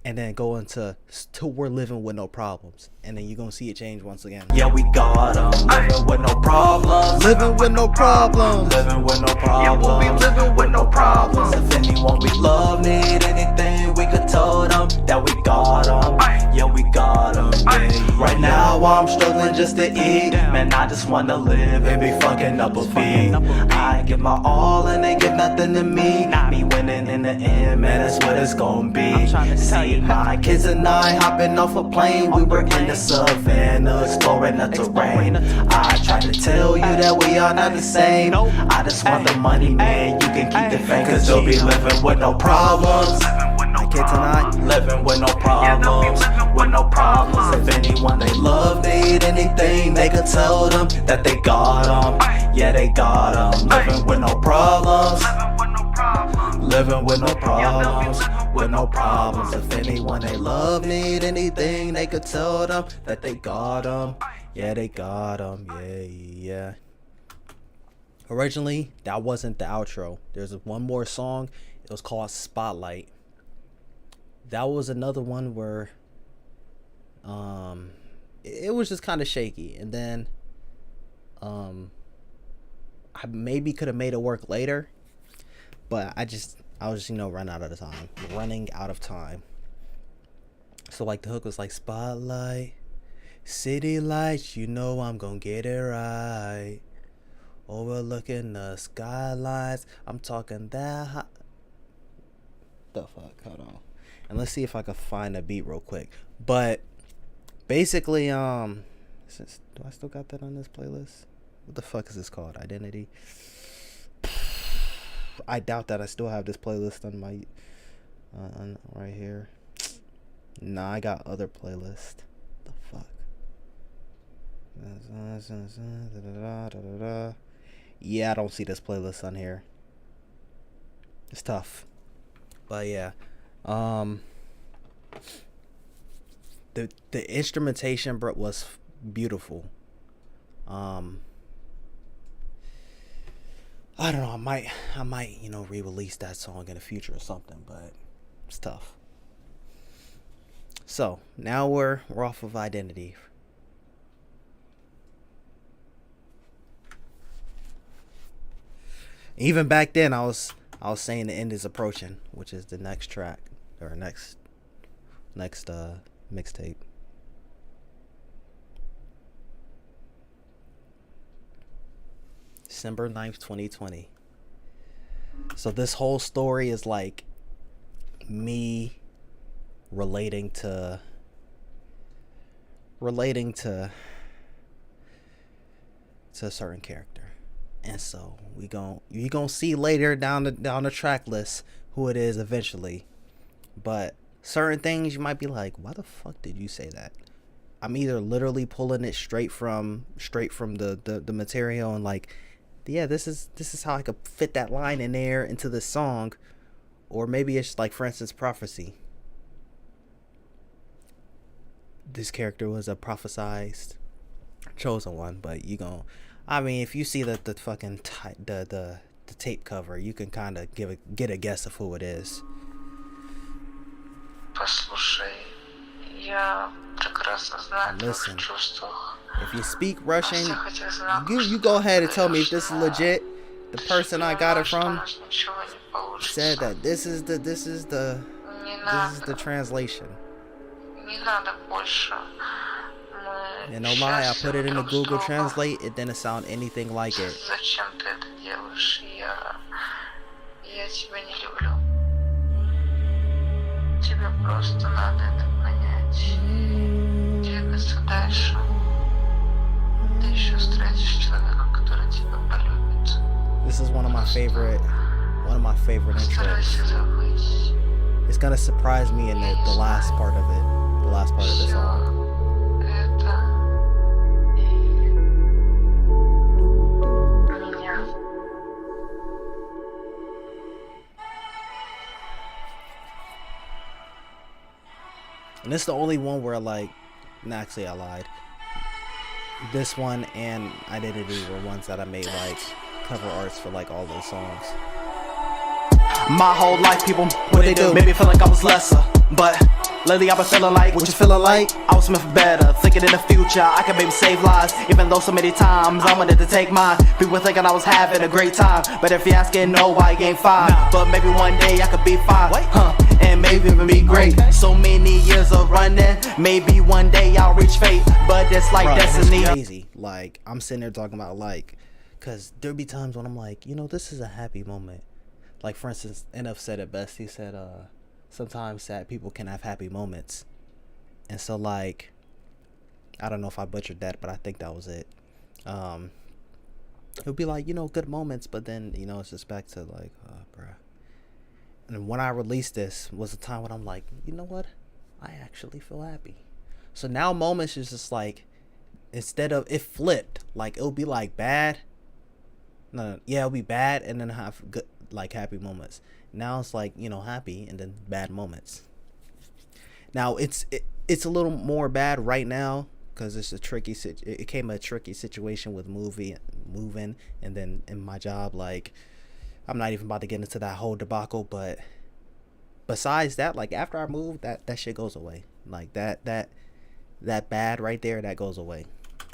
And then go into till we're living with no problems, and then you're gonna see it change once again. Yeah, we got 'em. Living with no problems. Living with no problems. Living with no problems. Yeah, we'll be living with no problems. If anyone we love need anything, we could tell them that we got 'em. Yeah, we got 'em. Yeah. Right now I'm struggling just to eat. Man, I just wanna live and be fucking up a beat. I give my all and they give nothing to me. Me winning in the end, man, that's what it's gonna be. See, my kids and I hopping off a plane. We were in the savannah, exploring the terrain. I tried to tell you that we are not the same. I just want the money, man, you can keep the fame, cause you'll be living with no problems. My kids and I living with no problems, with no problems. If anyone they love need anything, they could tell them that they got 'em. Yeah, they got 'em. Living with no problems. Living with no problems, with no problems. If anyone they love need anything, they could tell them that they got 'em. Yeah, they got 'em. Yeah. originally that wasn't the outro. There's one more song. It was called Spotlight. That was another one where it was just kind of shaky, and then I maybe could have made it work later, but I was running out of time. So like the hook was like, spotlight, city lights, I'm gonna get it right, overlooking the skylines, I'm talking that high. The fuck, hold on, and let's see if I can find a beat real quick. But basically, do I still got that on this playlist? What the fuck is this called? Identity? I doubt that I still have this playlist on my right here. Nah, I got other playlist. The fuck? Yeah, I don't see this playlist on here. It's tough. But yeah. The instrumentation, bro, was beautiful. I don't know, I might re-release that song in the future or something, but it's tough. So now we're off of Identity. Even back then I was saying the end is approaching, which is the next track or next mixtape. December 9th, 2020. So this whole story is like me relating to a certain character. And so you gonna see later down the track list who it is eventually. But certain things you might be like, why the fuck did you say that? I'm either literally pulling it straight from the material and like, yeah, this is how I could fit that line in there into the song, or maybe it's like, for instance, prophecy. This character was a prophesized chosen one, but I mean, if you see the fucking the tape cover, you can kind of get a guess of who it is. Listen, if you speak Russian, you go ahead and tell me if this is legit. The person I got it from said that this is the translation. And no lie, I put it into Google Translate, it didn't sound anything like it. This is one of my favorite intros. It's gonna surprise me in the last part of it, the last part of the song. And this is the only one where actually I lied. This one and Identity were ones that I made cover arts for all those songs. My whole life, people, what they do made me feel like I was lesser. But lately I've been feeling like, what you feeling like? I was meant for better, thinking in the future I could maybe save lives. Even though so many times I wanted to take mine. People thinking I was having a great time, but if you're asking, no, I ain't fine. But maybe one day I could be fine, and maybe even be great. So many years of running, maybe one day I'll reach fate. But it's like destiny. It's crazy. I'm sitting there talking about cause there'll be times when I'm this is a happy moment. For instance, NF said it best. He said, sometimes sad people can have happy moments. And so I don't know if I butchered that, but I think that was it. It'll be good moments, but then, it's just back to bruh. And when I released this was a time when I'm like, you know what? I actually feel happy. So now moments is just instead of, it flipped. It'll be bad. No, yeah, it'll be bad and then have good, happy moments. Now it's happy and then bad moments. Now it's a little more bad right now because it's a tricky it came a tricky situation with moving and then in my job. I'm not even about to get into that whole debacle, but besides that, after I moved, that shit goes away. That bad right there, that goes away.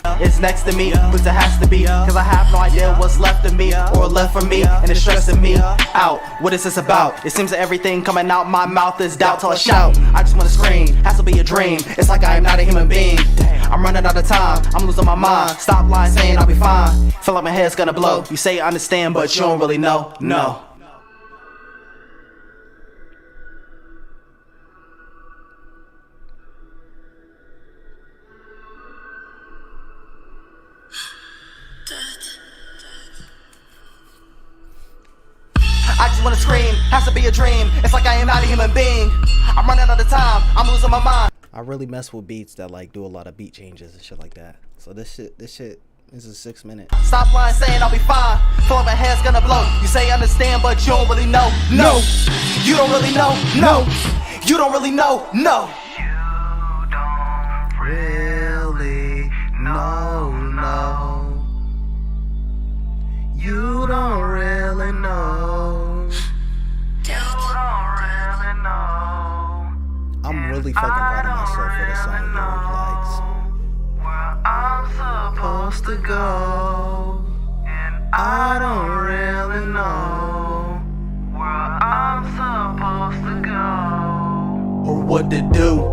It's next to me, but it has to be, cause I have no idea what's left of me or left for me, and it's stressing me out. What is this about? It seems that everything coming out my mouth is doubt till I shout. I just wanna scream, has to be a dream. It's like I am not a human being. I'm running out of time, I'm losing my mind. Stop lying, saying I'll be fine. Feel like my head's gonna blow. You say I understand, but you don't really know. No. I just wanna scream, has to be a dream. It's like I am not a human being. I'm running out of time, I'm losing my mind. I really mess with beats that do a lot of beat changes and shit like that. So this shit is a 6 minute. Stop lying, saying I'll be fine. Feel like my head's gonna blow. You say understand, but you don't really know. No, you don't really know. No, you don't really know. No, You don't really know, no. You don't really know. You don't really know. I'm really fucking proud of myself for the song, Where I'm supposed to go, and I don't really know where I'm supposed to go. or what to do.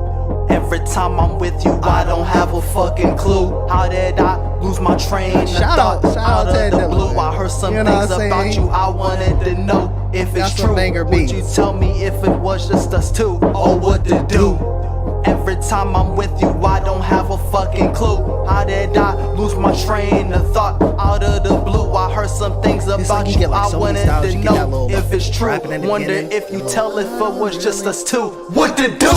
Every time I'm with you, I don't have a fucking clue. How did I lose my train of thought? Out of the blue, I heard some things about you. I wanted to know if it's true. Would you tell me if it was just us two, or what to do? Every time I'm with you, I don't have a fucking clue. How did I lose my train of thought? Out of the blue, I heard some things about you. I wanted to know if it's true. Wonder if you tell if it was just us two. What to do?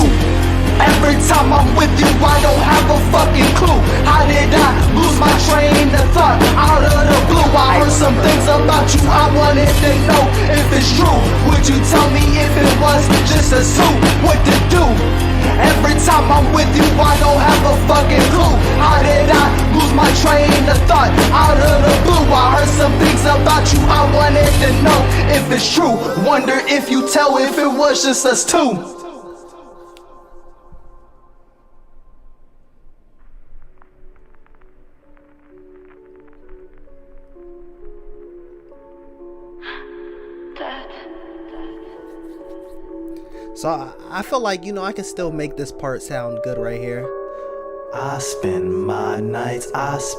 Every time I'm with you, I don't have a fucking clue. How did I lose my train of thought out of the blue? I heard some things about you, I wanted to know if it's true. Would you tell me if it was just a suit? What to do? Every time I'm with you, I don't have a fucking clue. How did I lose my train of thought out of the blue? I heard some things about you, I wanted to know if it's true. Wonder if you tell if it was just us two. So I feel like, you know, I can still make this part sound good right here. I spend my nights, There's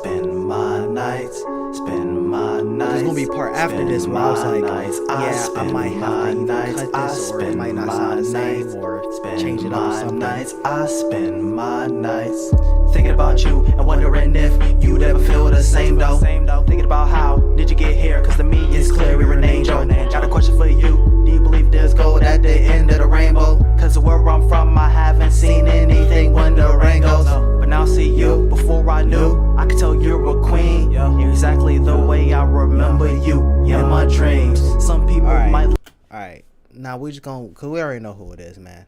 gonna be a part after this where I was like, yeah, I might have to either cut this or it might not sound the same or change it up or something. I spend my nights thinking about you and wondering if you'd ever feel the same though. Thinking about how did you get here, cause to me it's clear we were an angel. Got a question for you. Do you believe there's gold at the end of the rainbow? Cause where I'm from I haven't seen anything when the rain goes. But now I see you, before I knew I could tell you're a queen. You're exactly the way I remember you in my dreams. Some people might. Alright, now we just gonna, cause we already know who it is, man.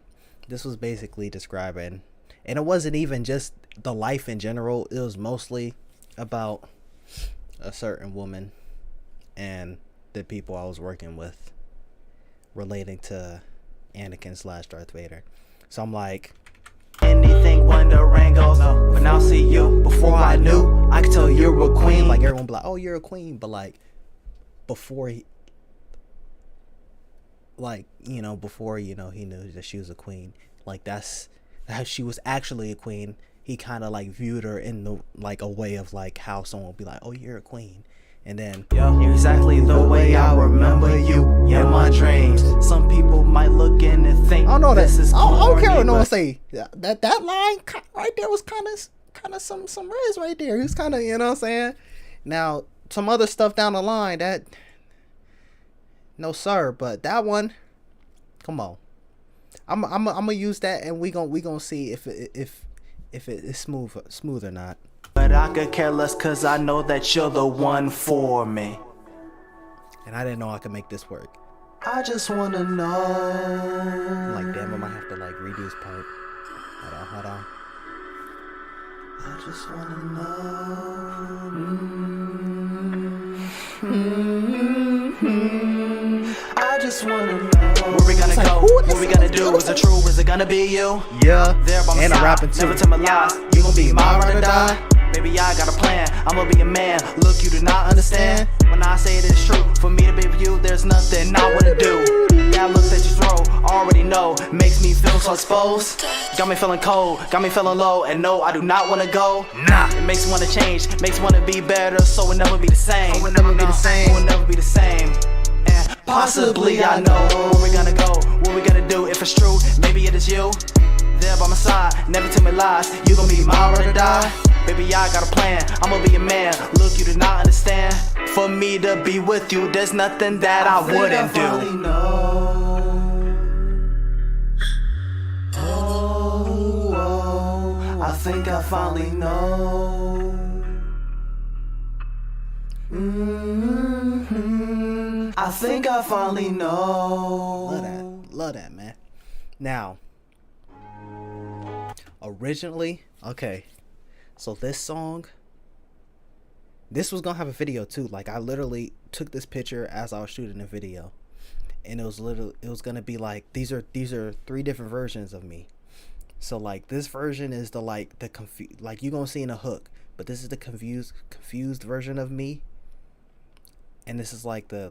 This was basically describing, and it wasn't even just the life in general, it was mostly about a certain woman and the people I was working with relating to Anakin / Darth Vader. So I'm like, anything when the rain goes, but now I see you, before I knew I could tell you're a queen. Like everyone be like, oh, you're a queen, but like before he, like, you know, before, you know, he knew that she was a queen, like that's how she was actually a queen. He kind of like viewed her in the like a way of like how someone would be like, oh, you're a queen, and then you're exactly the way I remember you in my dreams. Some people might look in and think, I don't know, this is I don't care what no one but say. That line right there was kind of some riz right there. He was kind of, you know what I'm saying. Now some other stuff down the line that, no sir, but that one, come on. I'm gonna use that, and we gonna see if it is smooth or not. But I could care less, cause I know that you're the one for me. And I didn't know I could make this work. I just wanna know. I'm like, damn, I might have to like redo this part. Hold on. I just wanna know. I just wanna know. Where we gonna go? What we gonna do? Is it true? Is it gonna be you? Yeah. There by my and side. I'm rapping too. Never tell me lies. You gon' be my ride or die. Baby, I got a plan. I'ma be a man. Look, you do not understand. When I say it is true, for me to be with you, there's nothing I wanna do. That look that you throw, already know, makes me feel so exposed. Got me feeling cold, got me feeling low, and no, I do not wanna go. Nah, it makes me wanna change, makes me wanna be better, so we'll never be the same. We'll never be the same. We'll never be the same. And possibly I know where we gonna go, what we gonna do. If it's true, maybe it is you. There by my side, never tell me lies. You gon' be my ride or die. Baby, I got a plan, I'ma be a man. Look, you do not understand. For me to be with you, there's nothing that I wouldn't do. I think I finally know. I think I finally know. Love that, man. Now, originally, okay, so this song, this was gonna have a video too. Like, I literally took this picture as I was shooting the video, and it was gonna be like, these are 3 different versions of me. So like, this version is the confused, like you gonna see in a hook, but this is the confused version of me, and this is like the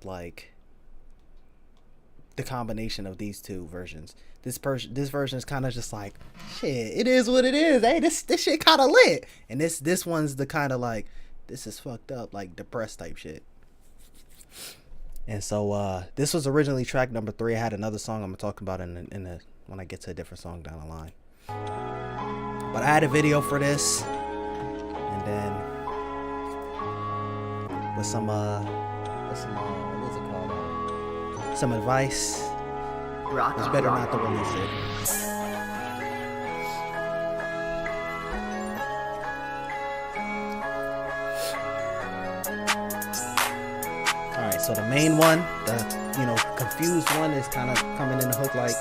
combination of these 2 versions. This version is kind of just like, shit, it is what it is. Hey, this shit kind of lit. And this one's the kind of like, this is fucked up, like depressed type shit. And so this was originally track number 3. I had another song I'm gonna talk about when I get to a different song down the line. But I had a video for this, and then with some what is it called? Some advice. It's better not to release it. so the main one, the confused one, is kind of coming in the hook like,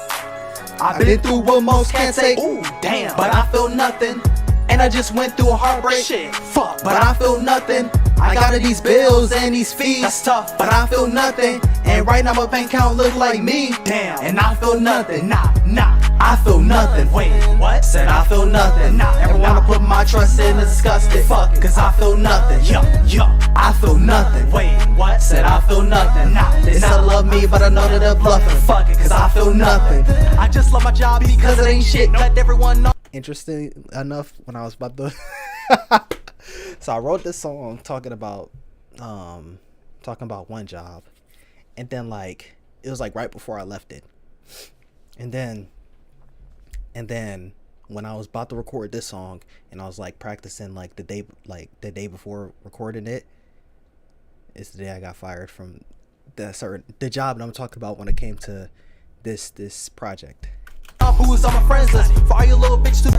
I've been through what most can't say. Ooh, damn, but I feel nothing. And I just went through a heartbreak. Shit, fuck, but I feel nothing. I got these bills and these fees. That's tough, but I feel nothing. And right now my bank account look like me. Damn, and I feel nothing. Nah, I feel nothing. Wait, what? Said I feel nothing. Nah, ever wanna put my trust in a disgusted. Fuck it, cause I feel nothing. Yo, I feel nothing. Wait, what? Said I feel nothing. Nah, they said love me, but I know that they're bluffing. Fuck it, cause I feel nothing. I just love my job because it ain't shit. Let everyone know. Interesting enough, when I was about to so I wrote this song talking about one job, and then like it was like right before I left it, and then when I was about to record this song and I was like practicing like the day before recording it, it's the day I got fired from the job that I'm talking about when it came to this project. Who's on my friends list? For all you little bitch too.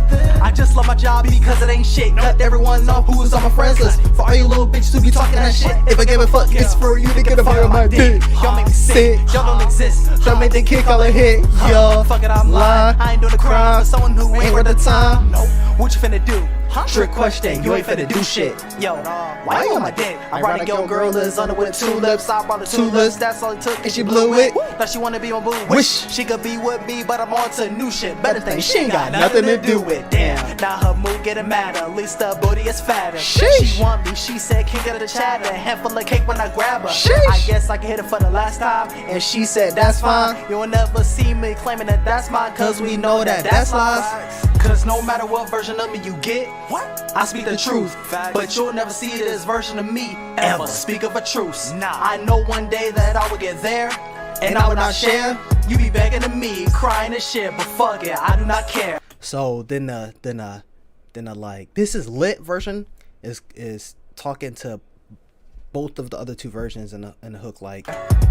I just love my job because it ain't shit. Let everyone know who's on my friends list. For all you little bitch to be talking that shit. If I give a fuck, it's for you to get a fire on my dick. Y'all make me sick. Y'all don't exist. Y'all make the kick all a hit. Yo, fuck it, I'm lying. I ain't doing a crime for someone who ain't worth the time. Nope. What you finna do? Trick question, you ain't finna do shit. Yo, why you on my dick? Ironic, your girl is under with 2 lips. I brought her 2 lips, that's all it took, and she blew it. Now she wanna be my boo. Wish she could be with me, but I'm on to new shit. Better thing, she ain't got nothing to do with. Damn, now her mood getting madder. At least the booty is fatter. Sheesh. She want me, she said, can't get her to chatter. Handful of cake when I grab her. Sheesh. I guess I can hit her for the last time, and she said that's fine. You'll never see me claiming that that's mine, cause we know that that's lies. Cause no matter what version of me you get, what? I speak the truth, but you'll never see this version of me ever. Speak of a truce. I know one day that I will get there, and I will not share. You be begging to me, crying and shit, but fuck it, I do not care. So then the like this is lit version is talking to both of the other 2 versions in the hook like,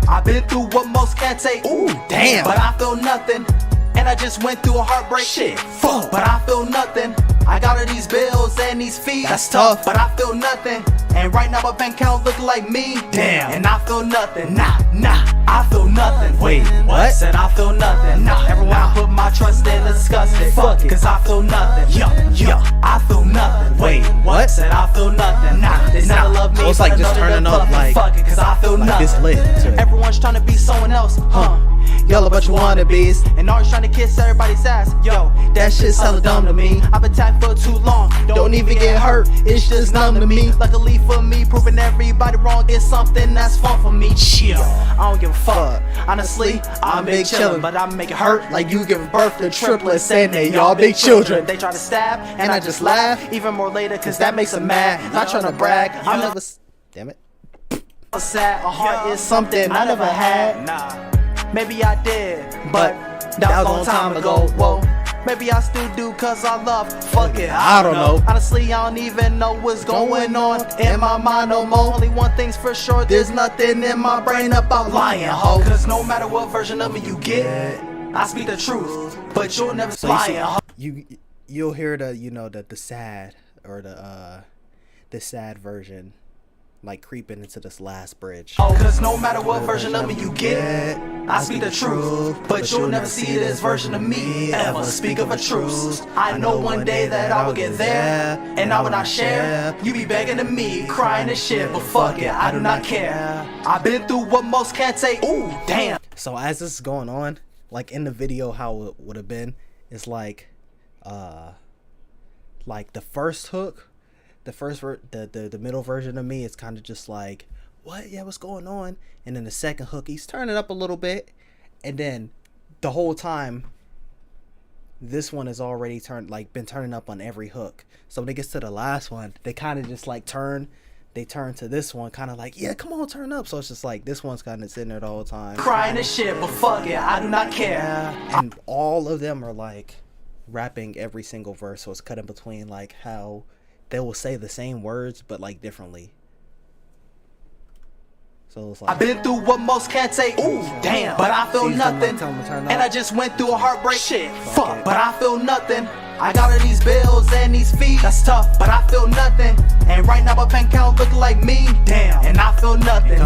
I've been through what most can't take. Ooh, damn, but I feel nothing. And I just went through a heartbreak. Shit, fuck, but I feel nothing. I got her these bills and these fees. That's tough, but I feel nothing. And right now my bank account look like me. Damn, and I feel nothing. Nah, I feel nothing. Wait, what? Said I feel nothing. Nah, everyone put my trust in a disgusting. Fuck it, cause I feel nothing. Yo, I feel nothing. Wait, what? Said I feel nothing. Nah, they said love me. So it's like just turning up like, fuck it, cause I feel like nothing. this lit. Everyone's trying to be someone else, huh? Y'all a bunch of wannabes, and always trying to kiss everybody's ass. Yo, that shit's hella dumb to me. I've been tagged for too long, don't even get hurt, it's just numb to me. Luckily for me, proving everybody wrong is something that's fun for me. Chill, I don't give a fuck. Honestly, I'm big chillin', but I make it hurt like you giving birth to triplets, saying they y'all big children. They try to stab, and I just laugh, even more later, cause that makes them mad. Not trying to brag, I'm never. Damn it. Sad, a heart is something I never had. Nah. Maybe I did, but that was a long time ago. Whoa, maybe I still do cause I love. Fuck it, I don't know. Honestly, I don't even know what's going on in my mind no more. Only one thing's for sure, there's nothing in my brain about lying, ho. Cause no matter what version of me you get, I speak the truth, but you'll never lie, ho. You'll hear the sad or the sad version like creeping into this last bridge. Oh, cause no matter what version of me you get, I speak the truth, but you'll never see this version of me ever. Speak of a truce. I know one day that I will get there, and I will not share. You be begging to me, crying and shit, but fuck it, I do not care. I've been through what most can't take. Ooh, damn. So as this is going on, like in the video, how it would have been, it's like the first hook. The middle version of me is kind of just like, what? Yeah, what's going on? And then the second hook, he's turning up a little bit, and then the whole time, this one has already been turning up on every hook. So when it gets to the last one, they kind of just like turn to this one, kind of like, yeah, come on, turn up. So it's just like this one's kind of sitting there the whole time, crying and shit, but fuck it, I do not care. And all of them are like rapping every single verse, so it's cut in between like how they will say the same words but like differently. So it's like, I've been through what most can't take. Ooh, damn, but I feel nothing. And I just went through a heartbreak. Shit, fuck, but I feel nothing. I got all these bills and these fees, that's tough, but I feel nothing. And right now my bank account look like me, damn, and I feel nothing.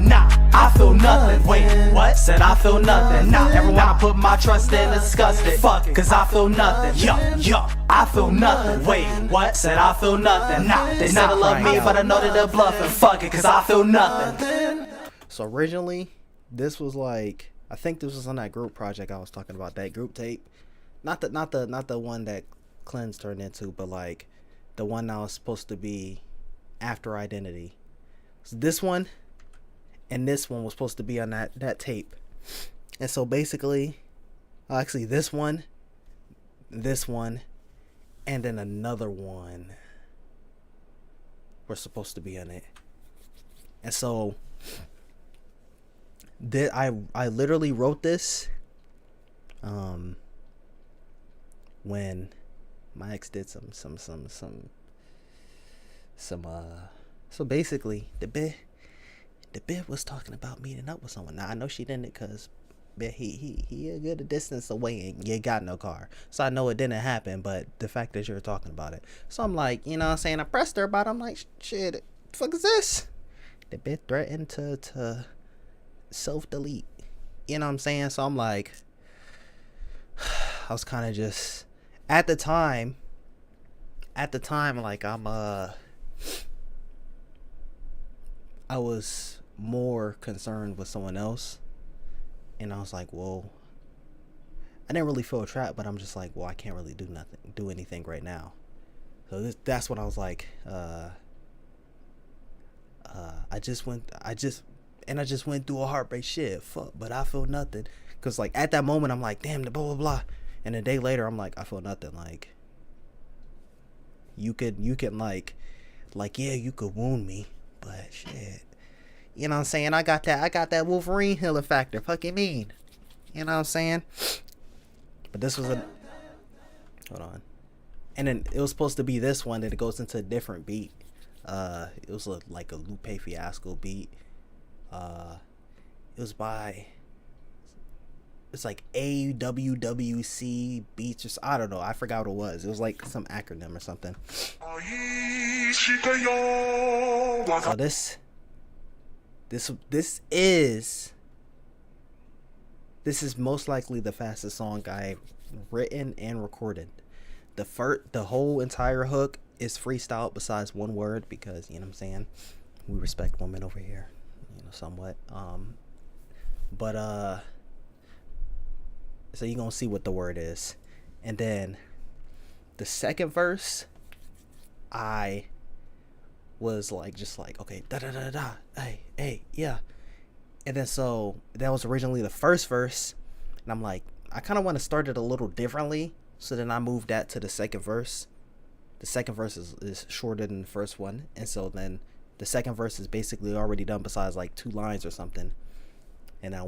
Nah, I feel nothing. Wait, what? Said I feel nothing. Nah, everyone I put my trust in is disgusted. Fuck it, cause I feel nothing. Yo, I feel nothing. Wait, what? Said I feel nothing. Nah, they said they love me, but I know that they're bluffing. Fuck it, cause I feel nothing. So originally, this was like, I think this was on that group project I was talking about, that group tape. Not the one that Cleanse turned into, but like the one that was supposed to be after Identity. So this one and this one was supposed to be on that tape. And so basically, actually this one, and then another one were supposed to be on it. And so I literally wrote this when my ex did some so basically the bit was talking about meeting up with someone. Now I know she didn't, because he a good distance away and you got no car, so I know it didn't happen. But the fact that you're talking about it, so I'm like, you know what I'm saying, I pressed her about it. I'm like, shit, the fuck is this? The bit threatened to self-delete, you know what I'm saying? So I'm like, I was kind of just at the time like I was more concerned with someone else, and I was like, well, I didn't really feel trapped, but I'm just like, well, I can't really do anything right now. So that's when I was like, I just went through a heartbreak shit, fuck, but I feel nothing. Cause like at that moment I'm like, damn, the blah blah blah, and a day later I'm like, I feel nothing. Like you can like yeah, you could wound me, but shit, you know what I'm saying, I got that Wolverine healing factor. Fucking mean, you know what I'm saying? But this was hold on, and then it was supposed to be this one, that it goes into a different beat. It was like a Lupe Fiasco beat. It was by, it's like AWWC Beats, or I don't know, I forgot what it was. It was like some acronym or something. So this is most likely the fastest song I've written and recorded. The whole entire hook is freestyle besides one word, because, you know what I'm saying, we respect women over here, you know, somewhat. So you're gonna see what the word is. And then the second verse, I was like, just like, okay, da da da da, hey, yeah. And then so that was originally the first verse, and I'm like, I kind of want to start it a little differently. So then I moved that to the second verse. The second verse is shorter than the first one, and so then the second verse is basically already done besides like 2 lines or something. And I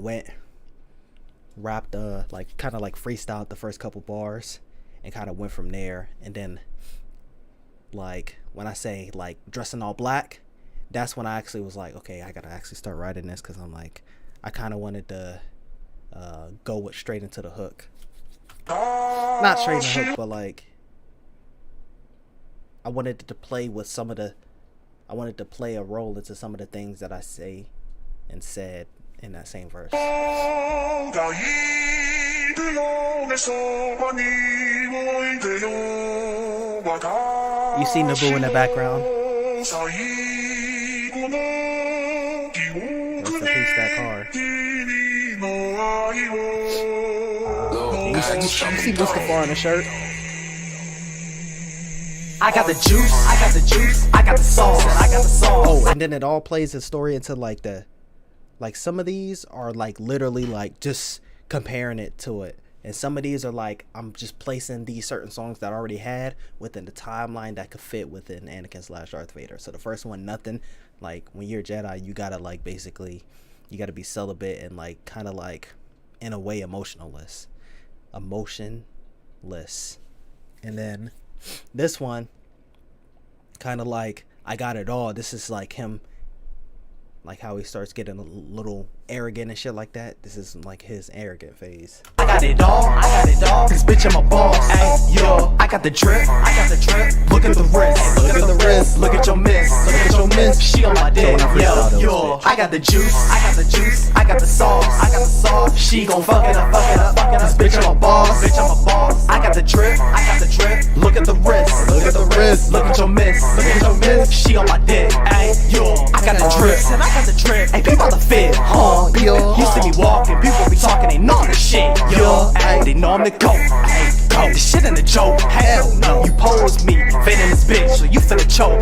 rapped like kind of like freestyled the first couple bars and kind of went from there. And then like when I say like dressing all black, that's when I actually was like, okay, I gotta actually start writing this, because I'm like, I kind of wanted to go straight into the hook. Not straight in the hook, but like I wanted to play with I wanted to play a role into some of the things that I say and said in that same verse. You see Naboo in the background? Rest in peace, that car. You see Mustafar in the shirt? I got the juice, I got the juice, I got the sauce, I got the sauce. Oh, and then it all plays the story into like some of these are like literally like just comparing it to it. And some of these are like, I'm just placing these certain songs that I already had within the timeline that could fit within Anakin / Darth Vader. So the first one, nothing. Like when you're a Jedi, you gotta like basically, you gotta be celibate and like kind of like in a way emotionless. And then this one, kind of like I got it all. This is like him, like how he starts getting a little arrogant and shit like that. This is like his arrogant phase. I got it all, cause bitch I'm a boss. Ay, yo, I got the drip, I got the drip. Look at the wrist, Look at the wrist. look at your miss, Look at your miss. She on my dick, So when I yo, freestyled, it was yo. bitch. I got the juice, I got the juice, I got the sauce, I got the sauce. She gon' fuck it up, fuck it up, fuck it up. Bitch, I'm a boss, bitch, I'm a boss. I got the drip, I got the drip. Look at the wrist, Look at the wrist. look at your miss, look at your miss. She on my dick, ayy, yo. I got the drip, and I got the drip. Ayy, people on the fit, huh? Yo. You see me walking, people be talking, they know the shit, yo. Ayy, they know I'm the GOAT, ayy, go. The shit in the joke, hell no. You pose me, fit in this bitch, so you finna choke,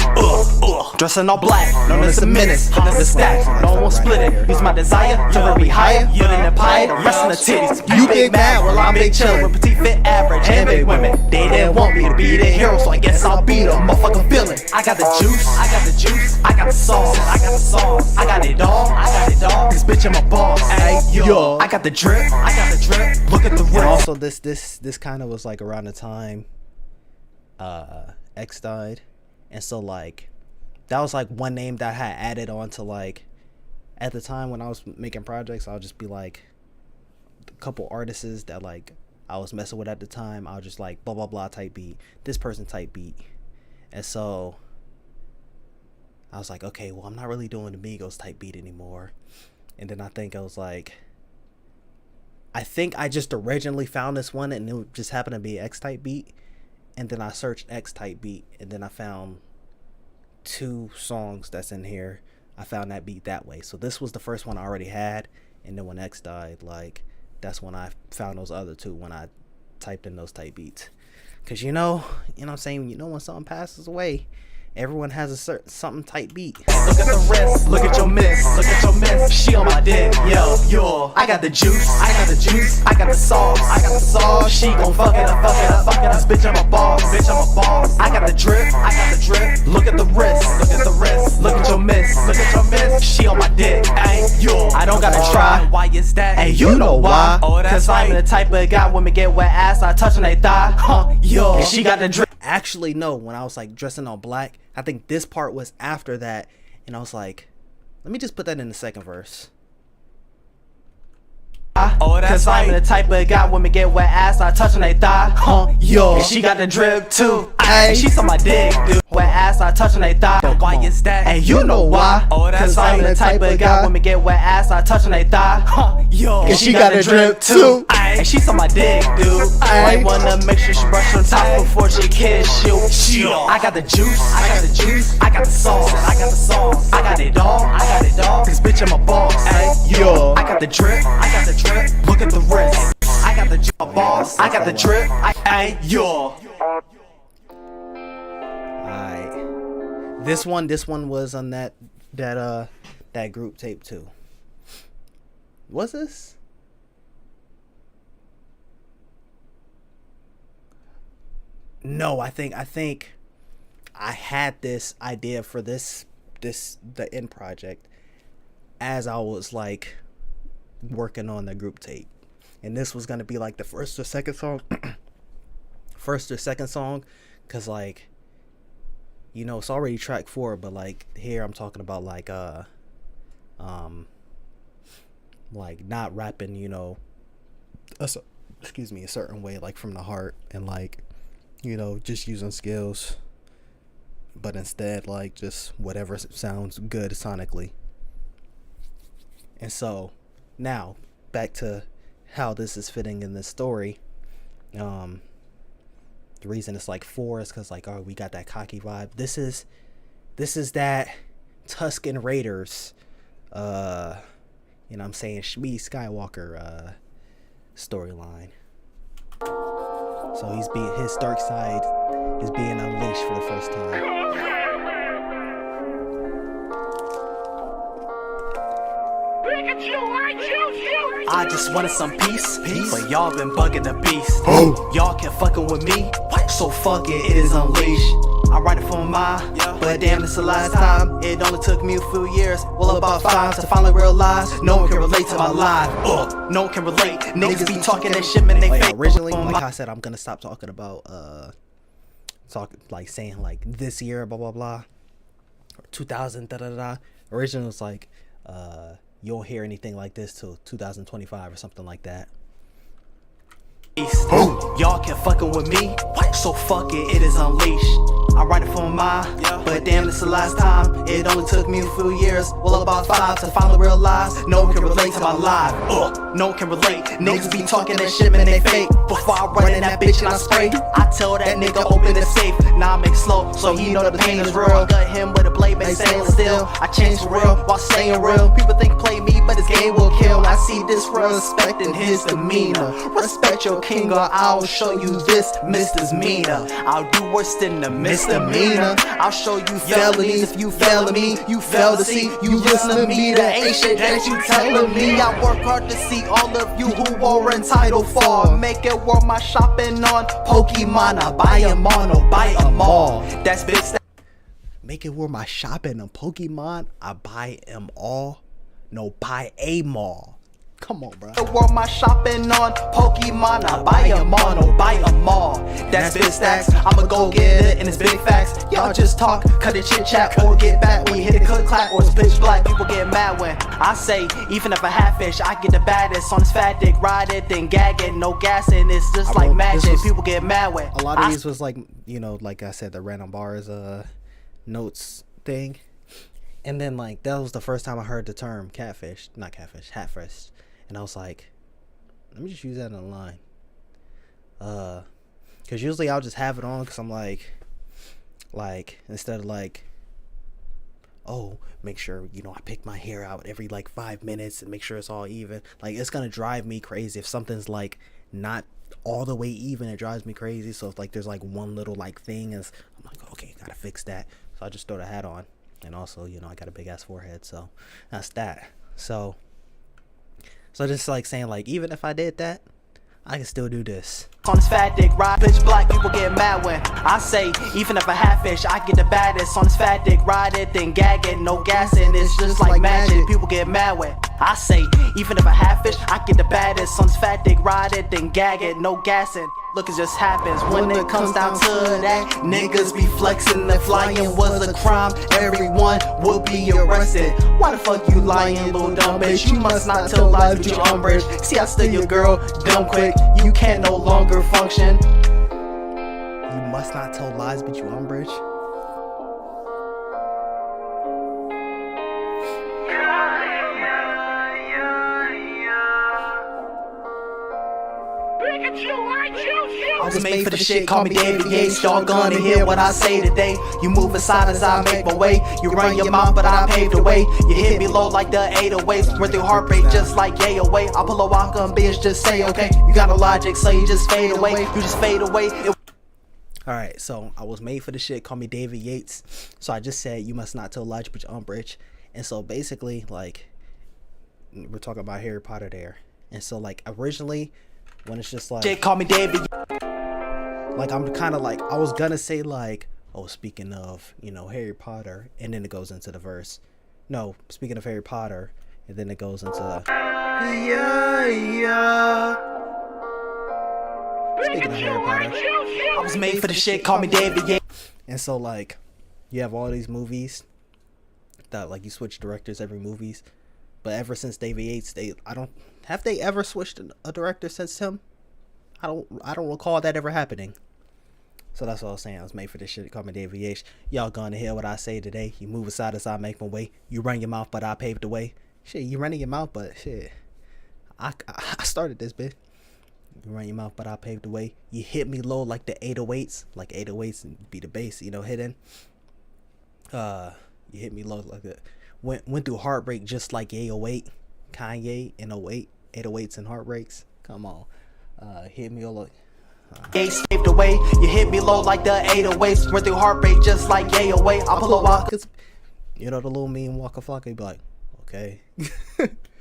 Dressing all black, known as a menace, hundreds of stacks, no one will split it. Use my desire to be higher, put in the pie, the rest of the titties. You big mad, well I'm big chillin'. With petite fit average and big women. They didn't want me to be the hero, so I guess I'll be the motherfucking villain. I got the juice, I got the juice, I got the sauce, I got the sauce. I got it all, I got it all. This bitch I'm a boss, ayy, yo. I got the drip, I got the drip. Look at the And wrist. also this kind of was like around the time X died, and so like that was like one name that I had added on to, like, at the time when I was making projects, I'll just be like a couple artists that like I was messing with at the time. I'll just like blah blah blah type beat, this person type beat, and so I was like, okay, well I'm not really doing the Migos type beat anymore. And then I think I just originally found this one and it just happened to be X type beat, and then I searched X type beat and then I found 2 songs that's in here. I found that beat that way. So this was the first one I already had, and then when X died, like, that's when I found those other 2 when I typed in those type beats. Cause you know what I'm saying, when something passes away, everyone has a certain something type beat. Look at the wrist, look at your miss, look at your miss. She on my dick, yo. I got the juice, I got the juice, I got the sauce, I got the sauce. She gon' fuck it up, fuck it up, fuck it up. Bitch, I'm a boss, bitch, I'm a boss. I got the drip, I got the drip. Look at the wrist, look at the wrist, look at your miss, look at your miss. She on my dick, ayy, yo. I don't gotta try. Why is that? Hey, you know why? Oh, that's I'm the type of guy when me get wet ass, I touch on they thigh, huh? Yo, and she got the drip. Actually, no, when I was like dressing all black, I think this part was after that, and I was like, let me just put that in the second verse. Oh, that's I'm the type of guy when me get wet ass, I touch on they thigh, huh? Yo, and she got the drip too. Ayy, she's on my dick, dude. Wet ass, I touch on they thigh. But why is that? Hey, you know why? Oh, that's I'm the type of guy when me get wet ass, I touch on they thigh, huh? Yo, and she got the drip too. Ayy, and she's on my dick, dude. I wanna make sure she brush her top before she kiss you. I got the juice, I got the juice, I got the sauce, I got the sauce. I got it all, I got it all. This bitch I'm a boss, ayy, yo. I got the drip, I got the drip. Look at the wrist. I got the drip, boss. I got the drip. Ayy, yo. Alright. This one was on that group tape too. Was this? No, I think I had this idea for the end project as I was like working on the group tape, and this was gonna be like the first or second song because like, it's already track 4, but like here I'm talking about like not rapping a certain way, like from the heart, and like just using skills, but instead like just whatever sounds good sonically. And so now back to how this is fitting in this story. The reason it's like 4 is because like, we got that cocky vibe. This is that Tusken Raiders I'm saying Shmi Skywalker storyline. So his dark side is being unleashed for the first time. I just wanted some peace, but y'all been bugging the beast. Y'all kept fucking with me, so fuck it, it is unleashed. I write it for my, but damn, it's the last time. It only took me a few years, well about 5, to finally realize no one can relate to my life. No one can relate. Niggas be talking that shit, man, they fake. Originally, like I said, I'm gonna stop talking about saying like this year, blah blah blah, or 2000, da da da. Originally, it's like you won't hear anything like this till 2025 or something like that. Y'all can fucking with me, so fuck it, it is unleashed. I'm writing for my mind, but damn, it's the last time. It only took me a few years, well about 5, to finally realize no one can relate to my life. No one can relate. Niggas be talking that shit, man, they fake. Before I run in that bitch and I spray, I tell that nigga open the safe. Now I make slow, so he know the pain is real. Gut him with a blade, but staying still. I change for real while staying real. People think play me, but this game will kill. I see this respecting his demeanor. Respect your king, or I'll show you this misdemeanor. I'll do worse than the misdemeanor. I'll show you felonies if you fail at me. You fail to see, you listen to me. That ain't shit that you telling me. I work hard to see all of you who are entitled for. Make it worth my shopping on Pokemon. I buy them on or buy them all. That's big stuff. Make it worth my shopping on Pokemon. I buy them all. No, buy a mall. Come on, bro. Worth my shopping on Pokemon. I buy them on or buy them all. That's big stacks. I'ma go get it and it's big facts. Y'all just talk, cut it chit chat or get back. When you hit the click clap or it's pitch black, people get mad when I say, even if I have fish, I get the baddest on this fat dick. Ride it, then gag it, no gassing. It's just like magic. People get mad when a lot of these was like, you know, like I said, the random bars, notes thing. And then like that was the first time I heard the term catfish, not catfish, hatfish. And I was like, let me just use that in a line. Because usually I'll just have it on because I'm like, instead of like, oh, make sure, you know, I pick my hair out every like 5 minutes and make sure it's all even. Like, it's going to drive me crazy if something's like not all the way even. It drives me crazy. So if like there's like one little like thing is, I'm like, okay, gotta fix that. So I just throw the hat on. And also, you know, I got a big ass forehead. So that's that. So just like saying like, even if I did that, I can still do this. On this fat dick, ride pitch black, people get mad when I say, even if I have fish, I get the baddest. On this fat dick, ride it, then gag it, no gassing. It's just like magic. People get mad when I say, even if I have fish, I get the baddest. On this fat dick, ride it, then gag it, no gassing. Look, it just happens when it comes down to that. Niggas be flexing that flying was a crime. Everyone will be arrested. Why the fuck you lying, little dumb bitch? You must not tell lies, but you umbrage. See, I still your girl, dumb quick. You can no longer function. You must not tell lies, but you umbrage. I was made for the shit, call me David Yates. Y'all gonna hear what I say today. You move aside as I make my way. You run your mouth, but I pave the way. You hit me low like the 808s. Went through heartbreak just like yay away. I pull a walk on bitch, just say okay. You got no logic, so you just fade away. You just fade away. Alright, so I was made for the shit, call me David Yates. So I just said, you must not tell lies, but you umbrage. And so basically, like, we're talking about Harry Potter there. And so like originally, when it's just like, shit, call me David. Like, I'm kind of like, I was gonna say like, oh, speaking of, you know, Harry Potter, and then it goes into the verse. No, speaking of Harry Potter, and then it goes into the, speaking of Harry Potter, I was made for the shit, call me David Yates. And so like, you have all these movies that like you switch directors every movies, but ever since David Yates, have they ever switched a director since him? I don't recall that ever happening. So that's what I was saying. I was made for this shit. Call me David Yates. Y'all gonna hear what I say today. You move aside as I make my way. You run your mouth, but I paved the way. Shit, you running your mouth, but shit, I started this bit. You run your mouth, but I paved the way. You hit me low like the 808s, like 808s and be the bass, you know, hidden. You hit me low like that. Went through heartbreak just like 808, Kanye in 08, 808s and heartbreaks. Come on. Hit me all like Yates paved the way. You hit me low like the 808s. Went through heartbreak just like yay away. I pull a walk. You know the little meme Waka Flocka, you be like, okay.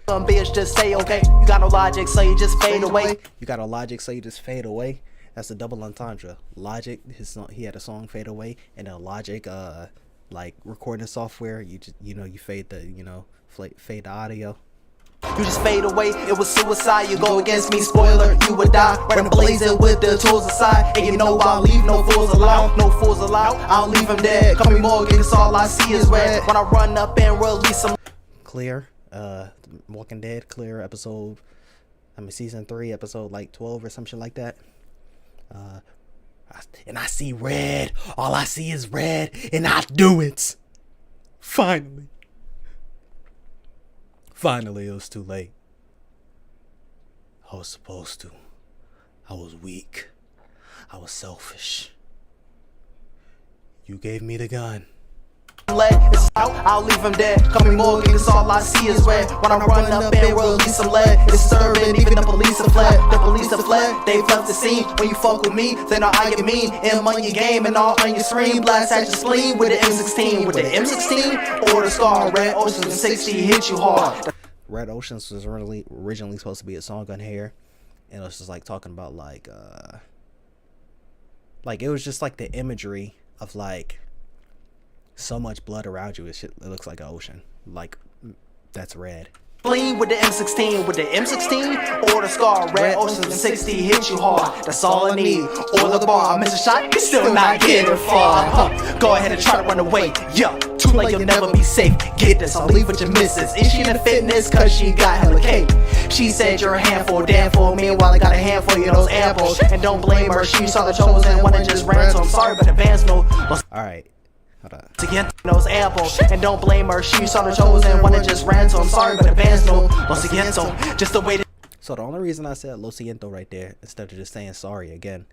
Some bitch just say okay. You got no logic, so you just fade away. You got no logic, so you just fade away. That's a double entendre. Logic, his song, he had a song Fade Away, and then Logic, like recording software, you just, you know, you fade the, you know, fade the audio. You just fade away, it was suicide. You go against me, spoiler, you would die. Right, blazing with the tools aside. And you know I'll leave no fools allowed. No fools allowed, I'll leave them dead. Call me Morgan, cause all I see is red. When I run up and release them. Clear, Walking Dead, Clear, episode I mean, season 3, episode like 12 or some shit like that. And I see red. All I see is red, and I do it. Finally, it was too late. I was supposed to. I was weak. I was selfish. You gave me the gun. I'll leave him dead. Call me Morgan, cause all I see is red. When I'm running up and release some lead, it's disturbing, even the police have fled. The police have fled, they've left the scene. When you fuck with me, they know I get mean. M on your game and all on your screen. Blast at your spleen with the M16. With the M16 or the Scar. Red Ocean 60 hit you hard. Red Oceans was originally supposed to be a song on here. And it was just like talking about like it was just like the imagery of like so much blood around you. It looks like an ocean. Like, that's red. With the M16, or the Scar. Red Ocean 60 hit you hard. That's all I need. Or the bar, I miss a shot, you're still not getting far. Go ahead and try to run away. Yeah, too late, you'll never be safe. Get this, I'll leave with your missus. Is she in the fitness? Cause she got hella cake. She said you're a handful, damn fool. Meanwhile, I got a handful of those apples. And don't blame her, she saw the chosen one and just ran. So I'm sorry, but the band's no. Alright. Hold on. Again, those apples, and don't blame her. She saw the chosen one and just ran. So I'm sorry, but the band's no. Los Siento, just the way to. So the only reason I said Lo Siento right there instead of just saying sorry again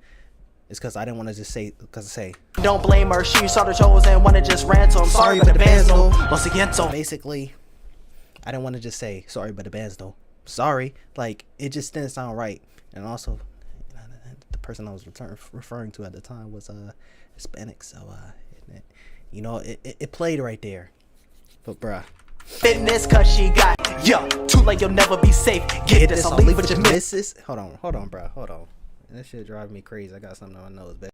is because I didn't want to just say don't blame her. She saw the chosen one and just ran. So I'm sorry, but the band's no. Los Siento. Basically, I didn't want to just say sorry, but the band's no. Sorry, like it just didn't sound right. And also, the person I was referring to at the time was Hispanic, so you know, it played right there. But bruh. Fitness cause she got, yeah, too late, you'll never be safe. Get this, I'll leave with your missus. Hold on, bro. Hold on. That shit driving me crazy. I got something on my nose, baby.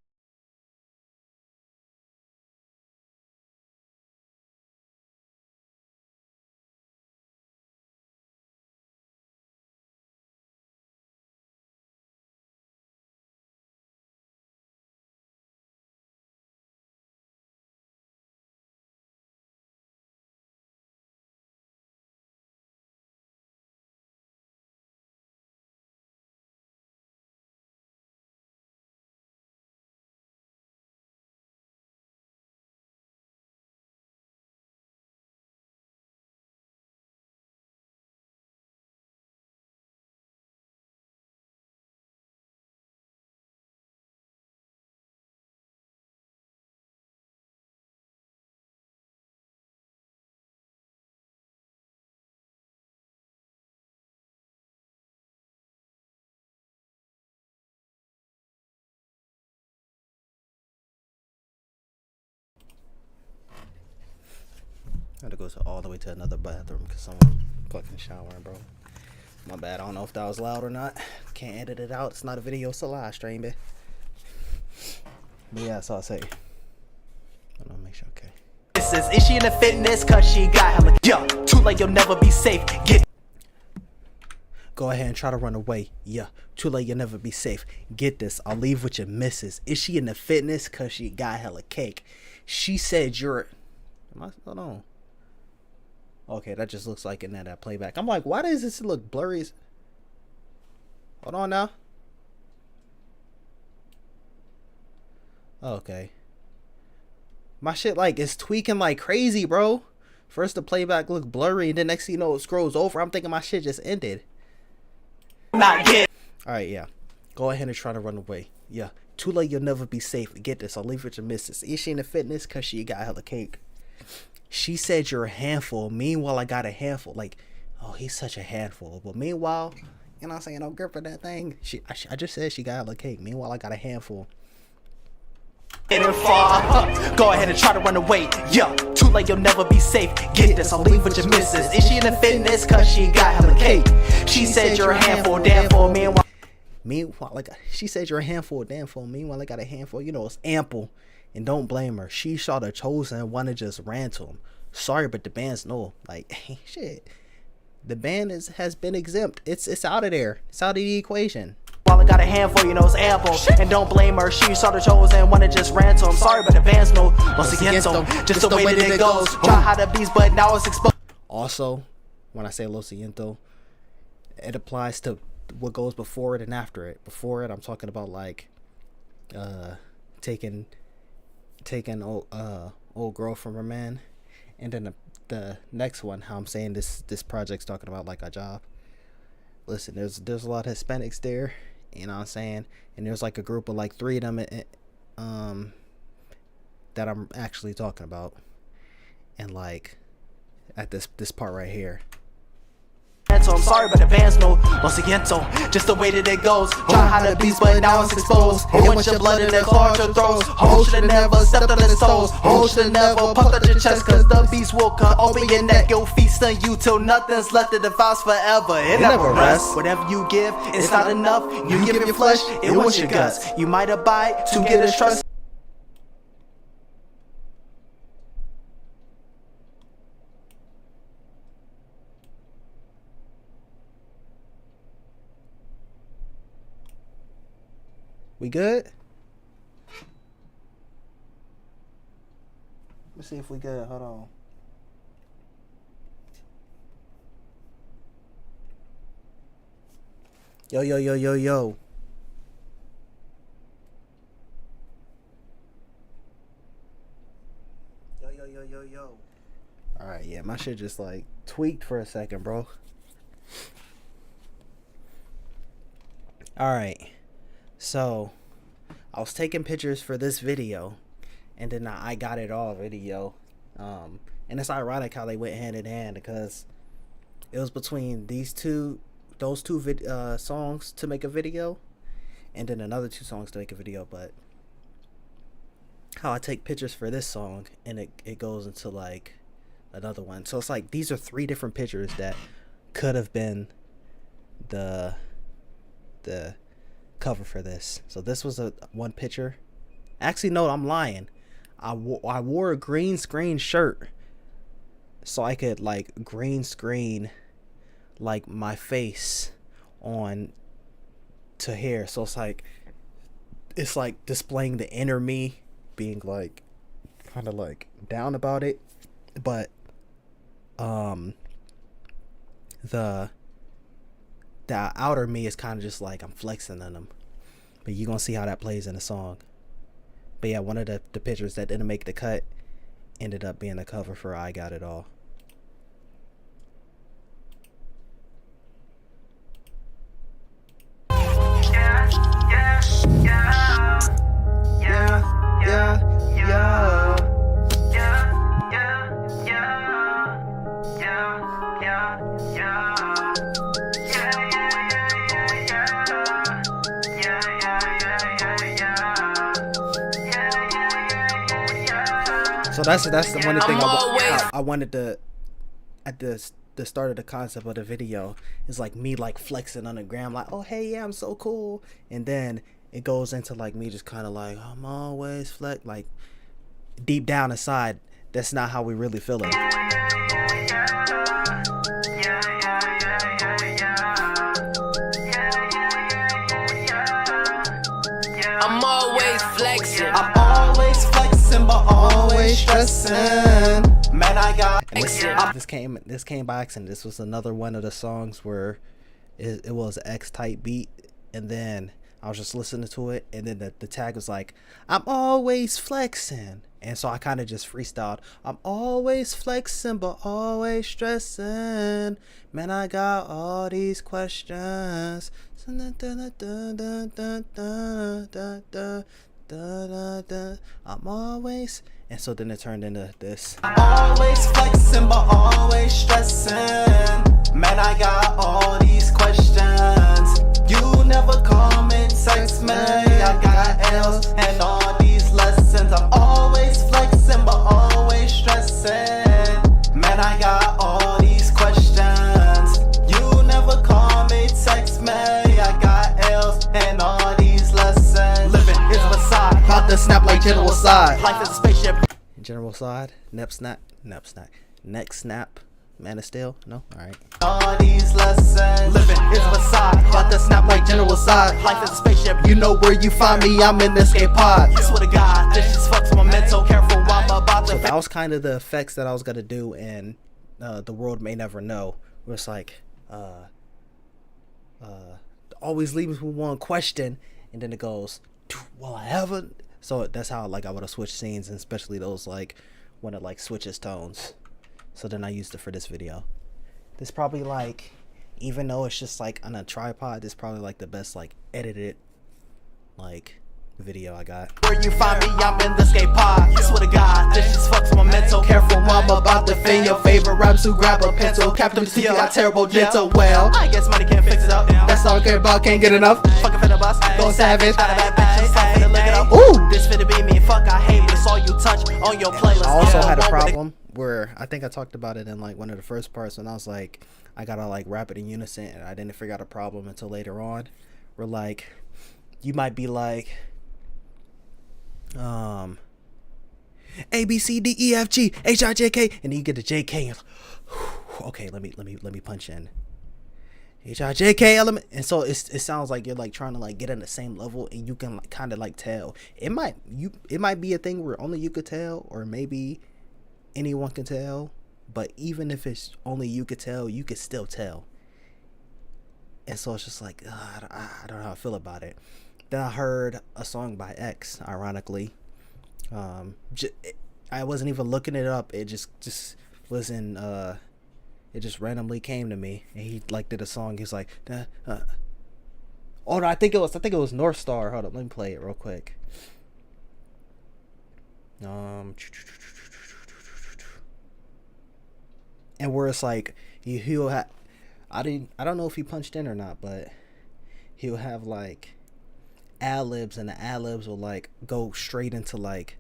I had to go all the way to another bathroom because someone fucking showering, bro. My bad. I don't know if that was loud or not. Can't edit it out. It's not a video. It's a live stream, man. But yeah, that's all I say. I want to make sure, okay. Is she in the fitness? Cause she got hella, yeah, too late, you'll never be safe. Get. Go ahead and try to run away. Yeah, too late, you'll never be safe. Get this, I'll leave with your missus. Is she in the fitness? Cause she got hella cake. She said you're. Hold on. Okay, that just looks like in that playback. I'm like, why does this look blurry? Hold on now. Okay. My shit like is tweaking like crazy, bro. First the playback looked blurry, and then next thing you know it scrolls over. I'm thinking my shit just ended. Not yet. Alright, yeah. Go ahead and try to run away. Yeah. Too late, you'll never be safe. Get this, I'll leave with your missus. Is she in the fitness? Cause she got hella cake. She said you're a handful. Meanwhile, I got a handful. Like, oh, he's such a handful. But meanwhile, you know what I'm saying? Don't grip for that thing. I just said she got hella cake. Meanwhile, I got a handful. Getting far. Go ahead and try to run away. Yeah, too late, you'll never be safe. Get this, I'll leave with your missus. Is she in the fitness? Cause she got hella cake. She said you're a handful, damn for. Meanwhile, like she said you're a handful, damn for. Meanwhile, I got a handful. You know, it's ample. And don't blame her. She saw the chosen one and just ran to him. Sorry, but the band's no. Like, shit. The band has been exempt. It's out of there. It's out of the equation. While I got a handful, you know it's ample. And don't blame her. She saw the chosen one and just ran to him. Sorry, but the band's no. Once again, just the way that it goes. Try how to beast, but now it's exposed. Also, when I say Lo Siento, it applies to what goes before it and after it. Before it, I'm talking about like taking old girl from her man, and then the next one, how I'm saying this project's talking about like a job. Listen, there's a lot of Hispanics there, you know what I'm saying, and there's like a group of like 3 of them that I'm actually talking about, and like at this part right here. So I'm sorry, but the fans know. Lo siento, just the way that it goes. Try how to beast, but now it's exposed. It went your blood in the claw your throats. Hoes should've never stepped on his toes. Hoes should've never puffed out your chest, cause the beast will cut open your neck. You'll feast on you till nothing's left of the vows forever. It never rests. Whatever you give, it's not enough. You give your flesh, it wants your guts. You might abide to get his trust. We good? Let's see if we good. Hold on. Yo. Yo. Alright, yeah, my shit just like tweaked for a second, bro. Alright. So, I was taking pictures for this video, and then I got it all video. And it's ironic how they went hand in hand, because it was between those two songs to make a video, and then another 2 songs to make a video. But how I take pictures for this song, and it goes into like another one. So it's like these are 3 different pictures that could have been the cover for this. So this was one picture. Actually, no, I'm lying. I wore a green screen shirt so I could like green screen like my face on to here. So it's like displaying the inner me, being like kind of like down about it, but the outer me is kind of just like I'm flexing on them. But you're gonna see how that plays in the song. But yeah, one of the pictures that didn't make the cut ended up being the cover for I Got It All. So that's the one thing I wanted to, at the start of the concept of the video, is like me like flexing on the gram, like, oh hey, yeah, I'm so cool, and then it goes into like me just kind of like, I'm always flex, like deep down inside that's not how we really feeling. I'm always flexing. I'm always flexing, but always stressing. Man, I got. This came by accident. This was another one of the songs where it was an X-type beat, and then I was just listening to it, and then the tag was like, I'm always flexing. And so I kind of just freestyled. I'm always flexing, but always stressing. Man, I got all these questions. I'm always. And so then it turned into this. Always flexing, but always stressing. Man, I got all these questions. You never come and text me. I got L's and all these lessons. I'm always flexing, but always stressing. Man, I got all these questions. You never come and text me. I got L's and all these lessons. Living is a facade, about to snap like General Side. Life is a spaceship. General Side, neck snap, Man of Steel, no, all right. All these lessons, living is a facade, about to snap like General Side. Life is a spaceship, you know where you find me, I'm in the escape pod. I swear to God, this just fucks my mental, careful what I'm about to. So that was kind of the effects that I was gonna do in The World May Never Know, where it's like, always leaves with one question, and then it goes, "Will I ever?" So that's how like I would have switched scenes, and especially those like when it like switches tones. So then I used it for this video. This probably like, even though it's just like on a tripod, this probably like the best like edited like video I got. Where you find me, I'm in the skate pod. I swear to God, this just fucks my mental. Careful, I'm about to offend your favorite raps who grab a pencil. Captain Steve got terrible gentle. Well, I guess money can't fix it up. That's all I care about, can't get enough. Fucking finna bust, go savage. Got a bad bitch, I'm finna lick it up. Ooh, this finna be me. Fuck, I hate it. It's all you touch on your playlist. I also had a problem where I think I talked about it in like one of the first parts when I was like, I gotta like rap it in unison, and I didn't figure out a problem until later on. Where like, you might be like, A B C D E F G H I J K, and then you get the J K, and okay, let me punch in H I J K element, and so it sounds like you're like trying to like get in the same level, and you can like kind of like tell. It might be a thing where only you could tell, or maybe anyone can tell, but even if it's only you could tell, you could still tell. And so it's just like, I don't know how I feel about it. Then I heard a song by X, ironically. I wasn't even looking it up. It just was in, it just randomly came to me, and he like did a song. He's like, oh no, I think it was North Star. Hold up, let me play it real quick. And where it's like he'll have, I don't know if he punched in or not, but he'll have like ad-libs, and the ad-libs will like go straight into like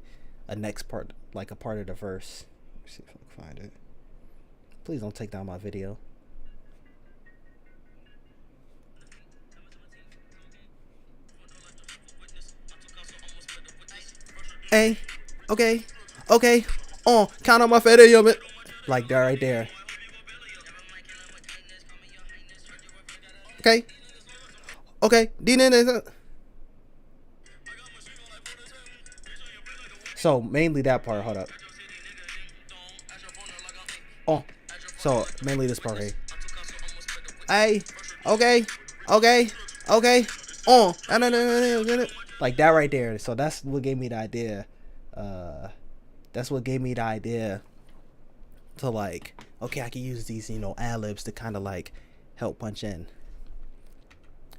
a next part, like a part of the verse. Let's see if I can find it. Please don't take down my video. Hey, okay, count on my video, man. Like that right there. Okay. So mainly that part. Hold up. So mainly this part here. Hey, okay. Like that right there. So that's what gave me the idea. To like, okay, I can use these, ad-libs to kind of like help punch in.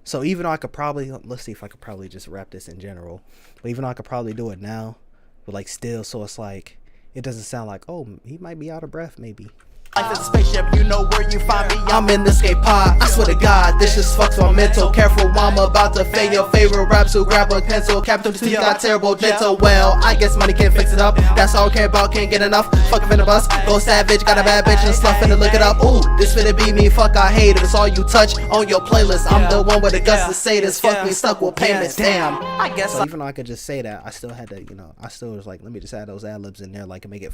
So even though I could probably, let's see if I could probably just rap this in general, but even though I could probably do it now, but like still, so it's like, it doesn't sound like, oh, he might be out of breath maybe. Life is a spaceship, you know where you find me, I'm in the skate pod. I swear to God, this just fucks my mental. Careful, I'm about to fade your favorite raps who grab a pencil. Captain Steve got terrible gentle. Well, I guess money can't fix it up. That's all I care about, can't get enough. Fucking finna bust, go savage, got a bad bitch and sluff, finna look it up. Ooh, this finna be me, fuck, I hate it. It's all you touch on your playlist. I'm the one with the guts to say this. Fuck me, stuck with payments. Damn, I guess so even though I could just say that, I still had to, I still was like, let me just add those ad-libs in there, like, and make it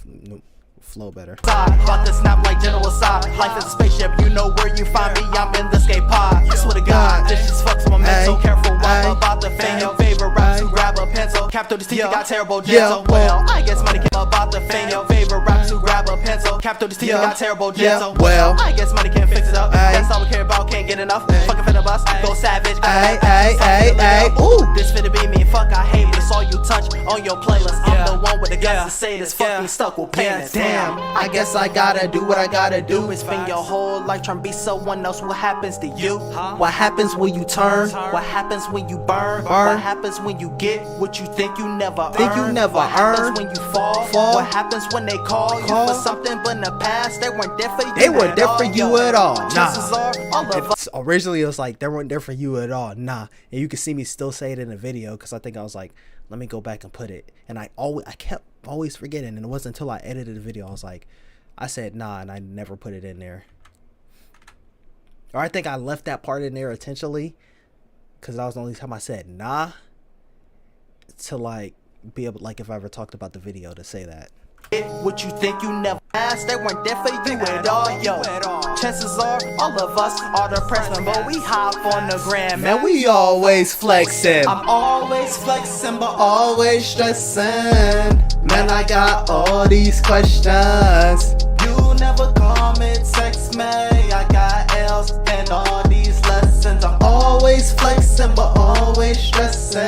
flow better. About to snap like General Side. Life is a spaceship, you know where you find me, I'm in the skate pod. I swear to God, this just fucks my mental. Careful, I'm about to fade your favorite raps who grab a pencil. Captain Steve got terrible gentle. Well, I guess money came about to fade your favorite raps who grab a pencil. Captain Steve got terrible gentle. Well, I guess money can't fix it up. That's all we care about, can't get enough. Fucking finna bust, go savage. Ooh, this finna be me, fuck, I hate it. It's all you touch on your playlist. I'm the one with the guts to say this. Fuck me, stuck with payments. Damn, I guess I gotta do what I gotta do. And spend your whole life trying to be someone else. What happens to you? What happens when you turn? What happens when you burn? What happens when you get what you think you never earned? What happens when you fall? What happens when they call you for something, but in the past they weren't there for you? They weren't there for you at all. Chances are, all of us. Originally it was like they weren't there for you at all. Nah, and you can see me still say it in the video because I think I was like, let me go back and put it, and I kept always forgetting, and it wasn't until I edited the video I was like, I said nah, and I never put it in there. Or I think I left that part in there intentionally because that was the only time I said nah, to like be able, like if I ever talked about the video, to say that. What you think you never asked, they weren't there for you at all, yo. Chances are, all of us are depressed, but we hop on the gram. Man, we always flexing. I'm always flexing, but always stressing. Man, I got all these questions. You never call me, text me. I got L's and all these lessons. I'm always flexing, but always stressing.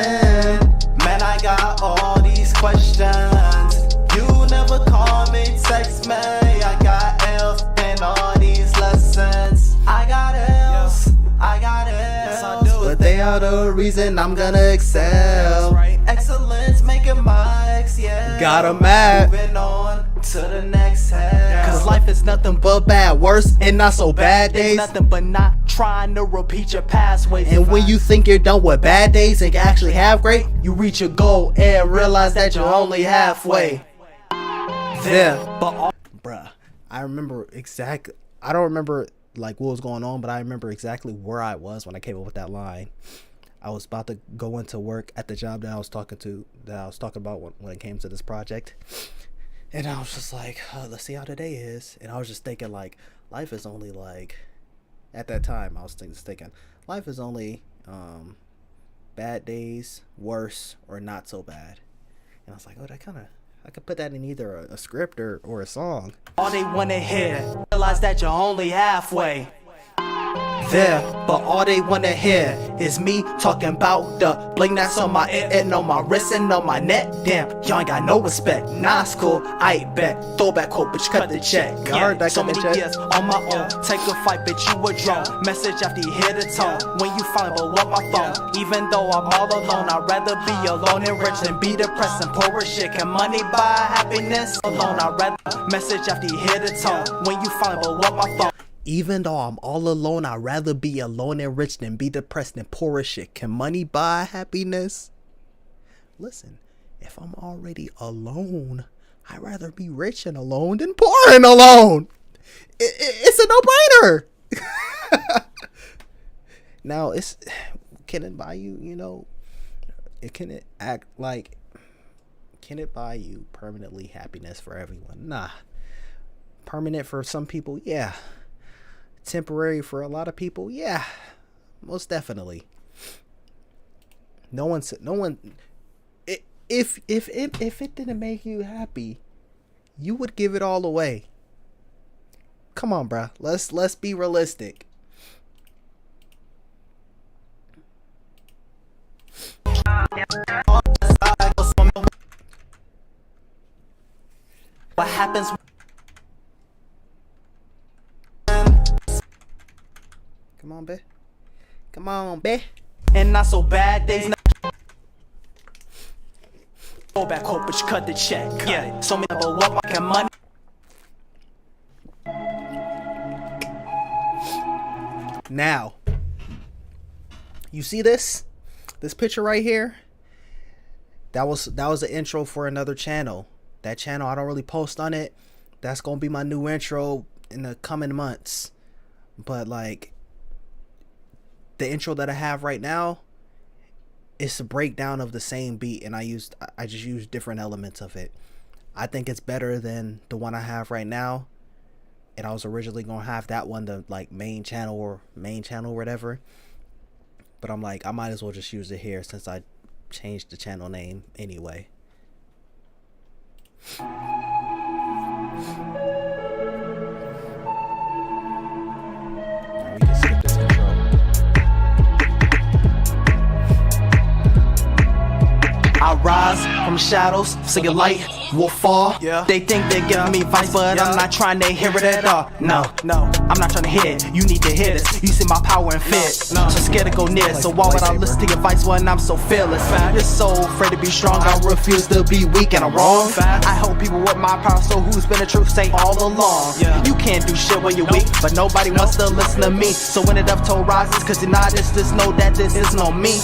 Man, I got all these questions. You never call me, text me. I got L's and all these lessons. I got L's, I got L's, but they are the reason I'm gonna excel. Excellence making my ex, yeah. Got 'em mad. Moving on to the next head. Cause life is nothing but bad, worse and not so bad days. Nothing but not trying to repeat your past ways. And when you think you're done with bad days and can actually have great, you reach your goal and realize that you're only halfway there. But Bruh, I remember exactly. I don't remember like what was going on, but I remember exactly where I was when I came up with that line. I was about to go into work at the job that I was talking about when it came to this project. And I was just like, let's see how today is. And I was just thinking, like, life is only like, at that time, I was thinking, life is only bad days, worse, or not so bad. And I was like, oh, I could put that in either a script or a song. all they wanna hear, realize that you're only halfway there. But all they wanna hear is me talking about the bling that's on my ear and on my wrist and on my neck. Damn, y'all ain't got no respect. Nah, it's cool, I bet. Throwback quote, bitch, cut the check. Yeah, so many years on my own. Take a fight, bitch, you a drone. Message after you hear the tone. When you finally blow up my phone. Even though I'm all alone, I'd rather be alone and rich than be depressed and poor as shit. Can money buy happiness? Alone, I'd rather message after you hear the tone. When you finally blow up my phone. Even though I'm all alone, I'd rather be alone and rich than be depressed and poor as shit. Can money buy happiness? Listen, if I'm already alone, I'd rather be rich and alone than poor and alone. It's a no-brainer. Now, can it buy you, can it buy you permanently happiness for everyone? Nah. Permanent for some people, yeah. Temporary for a lot of people, yeah, most definitely. If it didn't make you happy, you would give it all away. Come on, bruh. Let's be realistic. What happens? Come on, bae. Come on, bae. And not so bad days. Go back, hope, but you cut the check. Yeah, so many people what can money. Now, you see this picture right here? That was the intro for another channel. That channel, I don't really post on it. That's gonna be my new intro in the coming months. But like, the intro that I have right now is a breakdown of the same beat, and I just used different elements of it. I think it's better than the one I have right now, and I was originally gonna have that one, the like main channel or whatever, but I'm like, I might as well just use it here since I changed the channel name anyway. Now we can skip this intro. I rise from shadows, see a light will fall. They think they're giving me advice, but I'm not trying to hear it at all. No, I'm not trying to hear it. You need to hear this. You see my power and fit. So scared to go near. So why would I listen to your advice when I'm so fearless? You're so afraid to be strong. I refuse to be weak and I'm wrong. I hope people with my power, so who's been the truth say all along. You can't do shit when you're weak, but nobody wants to listen to me. So when it up toe rises, cause you're not just know that this isn't on me.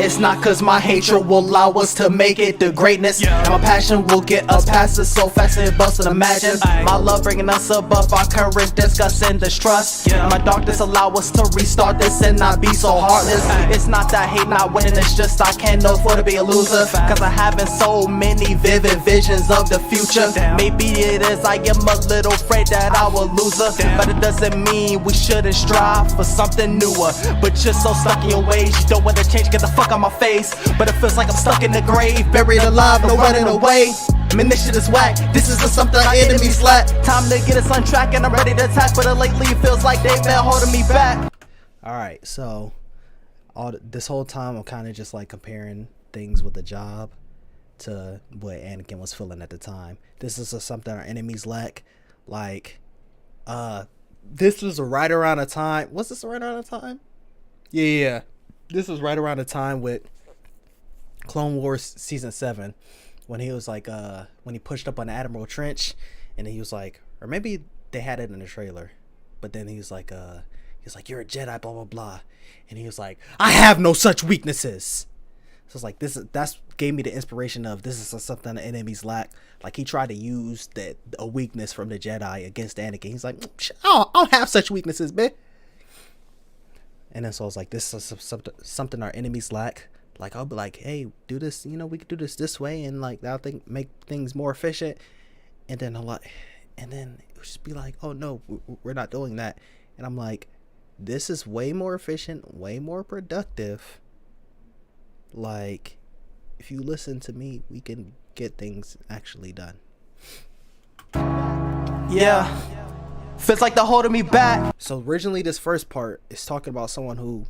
It's not cause my hatred will allow us to make it to greatness. And my passion will get us past it so fast and bustin'. Imagine my love bringing us above our courage, discussing distrust. And my darkness allow us to restart this and not be so heartless. It's not that I hate not winning, it's just I can't afford to be a loser. Cause I having so many vivid visions of the future. Maybe it is I am a little afraid that I will lose her, but it doesn't mean we shouldn't strive for something newer. But you're so stuck in your ways, you don't want to change, get the fuck out my face. But it feels like I'm stuck in the grave, buried alive, no running away. Man, this shit is whack. This is something our enemies lack. Time to get us on track and I'm ready to attack, but lately it feels like they've been holding me back. Alright, so this whole time I'm kind of just like comparing things with the job to what Anakin was feeling at the time. This is something our enemies lack. Like, this was right around the time. Was this right around the time? Yeah. This was right around the time with Clone Wars season 7, when he was like, when he pushed up on the Admiral Trench, and he was like, or maybe they had it in the trailer, but then he was like, you're a Jedi, blah blah blah, and he was like, I have no such weaknesses. So it's like that's gave me the inspiration of this is something the enemies lack. Like, he tried to use a weakness from the Jedi against Anakin. He's like, I don't have such weaknesses, man. And then so I was like, this is something our enemies lack. Like, I'll be like, hey, do this, we could do this way, and like that'll make things more efficient. And then it would just be like, oh no, we're not doing that. And I'm like, this is way more efficient, way more productive. Like, if you listen to me, we can get things actually done. Yeah. Feels like they're holding me back. So originally this first part is talking about someone who,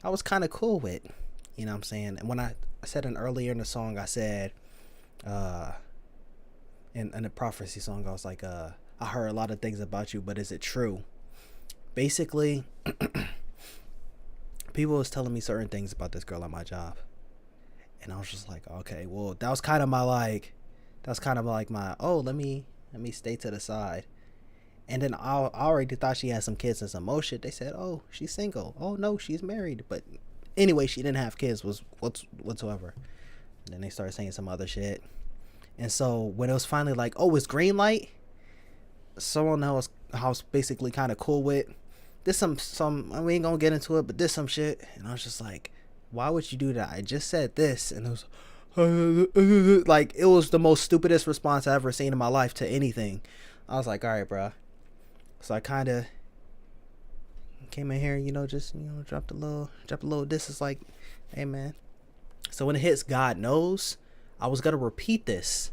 I was kind of cool with. You know what I'm saying? And when I said earlier in the song, I said, in the prophecy song, I was like, I heard a lot of things about you, but is it true? Basically, people was telling me certain things about this girl at my job. And I was just like, okay, well, that was kind of my, oh, let me stay to the side. And then I already thought she had some kids and some more shit. They said, oh, she's single. Oh, no, she's married. But anyway, she didn't have kids whatsoever. And then they started saying some other shit. And so when it was finally like, oh, it's green light, someone I was basically kind of cool with, there's some we ain't gonna get into it, but there's some shit. And I was just like, why would you do that? I just said this. And it was like, it was the most stupidest response I ever seen in my life to anything. I was like, all right, bro. So I kind of came in here, dropped a little diss. It's like, hey, man. So when it hits God Knows, I was going to repeat this.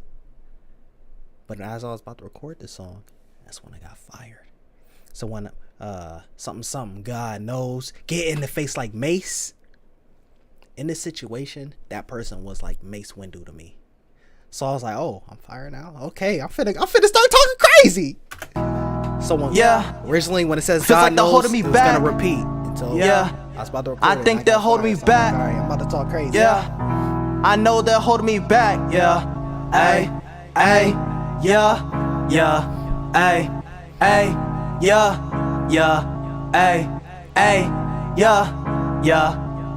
But as I was about to record this song, that's when I got fired. So when something God Knows, get in the face like Mace. In this situation, that person was like Mace Windu to me. So I was like, oh, I'm fired now? Okay, I'm finna start talking crazy. Someone, originally when it says God Knows, it was gonna repeat until I was about to record. I think they're holding me back. All right, I'm about to talk crazy. Yeah, I know they're holding me back. Yeah, ay, yeah, ay, yeah, ay, yeah,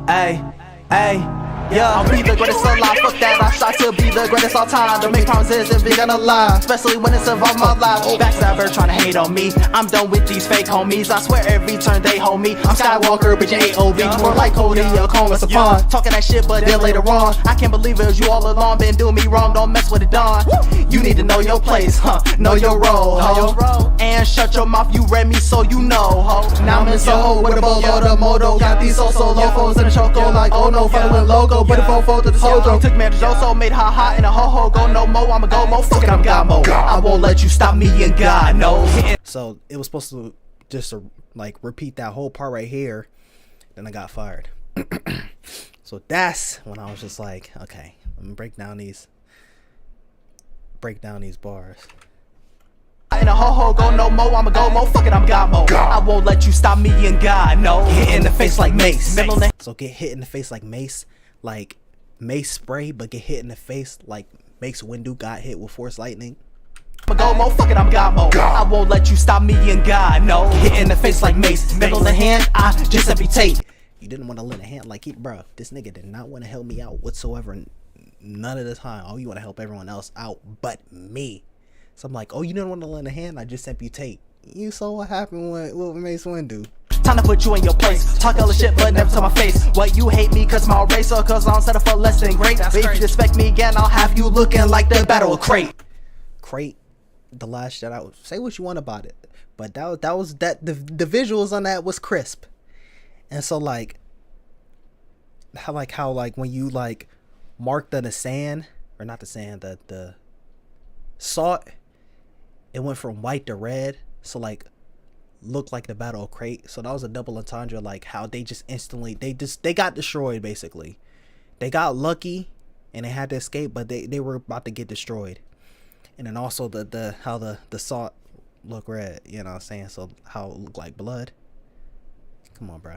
ay. Yeah, I'll be the greatest alive, fuck that, I shot to be the greatest all time. Don't make promises if you're gonna lie, especially when it's involved my life. Backstabber trying to hate on me, I'm done with these fake homies. I swear every turn they hold me. I'm Skywalker, bitch, AOV, more like Cody, a Coleman Sapon. Talking that shit, but then later on, I can't believe it was you all along, been doing me wrong, don't mess with it, Don. You need to know your place, know your role, ho. And shut your mouth, you read me so you know, ho. Now I'm in Soho with a bolo, the moto. Got these so-so lofos in a choco, like, oh no, following logo. But if I to this whole joke, took man to Joso, made ha in a ho go no mo, I'ma go mo, fuck it, I'm God mo. I won't let you stop me, and God knows. So it was supposed to just like repeat that whole part right here. Then I got fired. So that's when I was just like, okay, let me break down these bars. In a ho go no mo, I'ma go mo, fuck it, I'm God mo. I won't let you stop me, and God no. Hit in the face like Mace. So get hit in the face like Mace, like Mace spray, but get hit in the face like Mace Windu got hit with Force Lightning. I'ma go mo, fuck it, I'm God mo. I won't let you stop me, and God no. Hit in the face like Mace. Middle of the hand, I just amputate. You didn't want to lend a hand, like, bruh, this nigga did not want to help me out whatsoever. None of the time. Oh, you want to help everyone else out but me. So I'm like, oh, you didn't want to lend a hand? I just amputate. You saw what happened with Mace Windu. Time to put you in your place. Talk all the shit, but never to my face. What, you hate me cause my race, or cause I'm set up for less than great? But if you respect me again, I'll have you looking like the Battle of Crate. The Last Jedi. Say what you want about it, but that was the visuals on that was crisp. And so how when you like marked the sand, or not the sand, the salt, it went from white to red. So like looked like the Battle of Crate. So that was a double entendre, like how they just instantly they got destroyed basically. They got lucky and they had to escape, but they were about to get destroyed. And then also the how the salt look red, you know what I'm saying? So how it looked like blood. Come on, bro.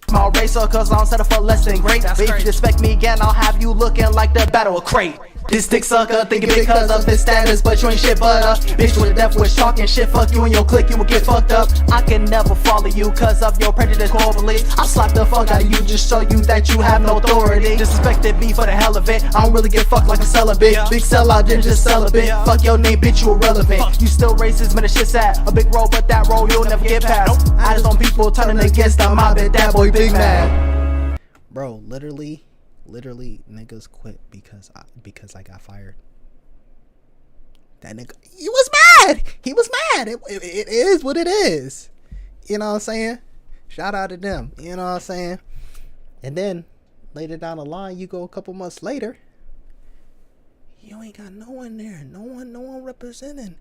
Small racer, cause I'm set up for less than great. But if you respect me again, I'll have you looking like the Battle of Crate. This dick sucker thinking because of his status, but you ain't shit but a bitch with a death wish talking shit. Fuck you and your clique, you will get fucked up. I can never follow you cause of your prejudice core beliefs. I'll slap the fuck out of you, just show you that you have no authority. Disrespected me for the hell of it. I don't really give fuck like a celibate. Big sellout, then just celibate. Fuck your name, bitch, you irrelevant. You still racist, man, the shit's sad. A big role, but that role you'll never get past. I just on people turning against them, I bet that boy big mad. Bro, literally niggas quit because I got fired. That nigga, he was mad. It is what it is. You know what I'm saying? Shout out to them. You know what I'm saying? And then later down the line, you go a couple months later, you ain't got no one there. No one representing.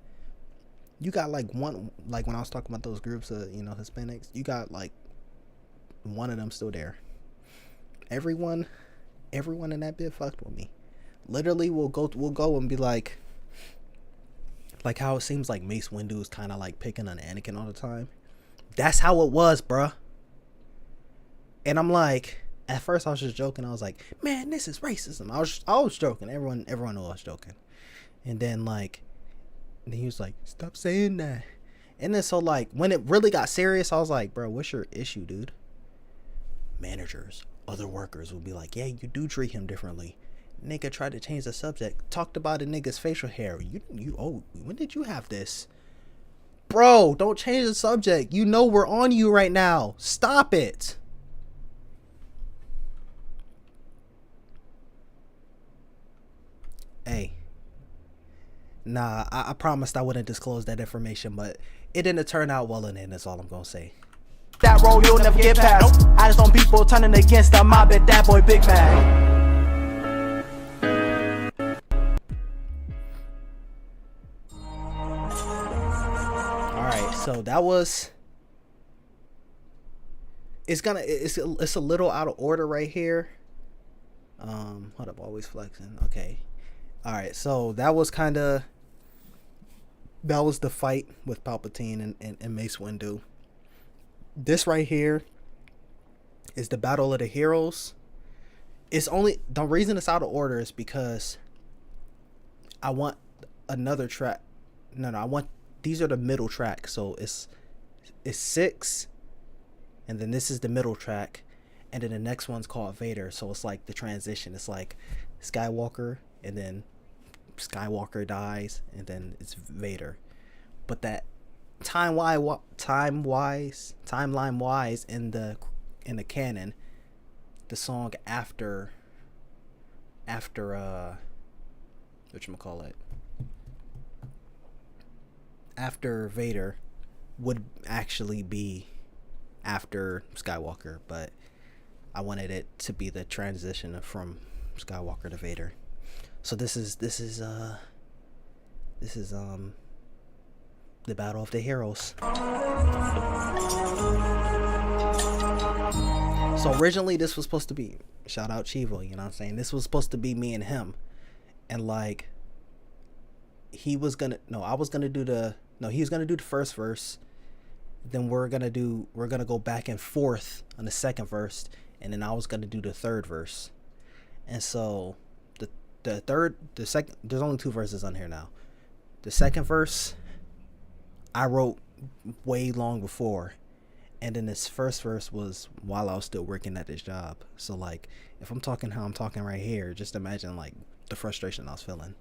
You got like one, like when I was talking about those groups of, you know, Hispanics, you got like one of them still there. Everyone in that bit fucked with me. Literally, we'll go and be like how it seems like Mace Windu is kind of like picking on Anakin all the time. That's how it was, bruh. And I'm like, at first I was just joking. I was like, man, this is racism. I was joking. Everyone knew I was joking. And then he was like, stop saying that. And then so like when it really got serious, I was like, bro, what's your issue, dude? Managers, other workers will be like, yeah, you do treat him differently. Nigga tried to change the subject, talked about a nigga's facial hair. When did you have this? Bro, don't change the subject. You know we're on you right now. Stop it. Hey. Nah, I promised I wouldn't disclose that information, but it didn't turn out well in it, that's all I'm gonna say. That role you'll never get past. I just on people turning against them, I bet that boy big mad. Alright, so that was, it's a little out of order right here. Hold up, always flexing. Okay. Alright, so that was the fight with Palpatine and Mace Windu. This right here is the Battle of the Heroes. It's only, the reason it's out of order is because I want another track. These are the middle track. So it's 6, and then this is the middle track, and then the next one's called Vader. So it's like the transition. It's like Skywalker, and then Skywalker dies, and then it's Vader. But that timeline wise in the canon, the song after after Vader would actually be after Skywalker, but I wanted it to be the transition from Skywalker to Vader. So this is the Battle of the Heroes. So originally this was supposed to be, shout out Chivo, you know what I'm saying? This was supposed to be me and him. And like, he was gonna do the first verse. Then we're gonna go back and forth on the second verse. And then I was gonna do the third verse. And so the second, there's only 2 verses on here now. The second verse I wrote way long before, and then this first verse was while I was still working at this job. So like, if I'm talking how I'm talking right here, just imagine like the frustration I was feeling.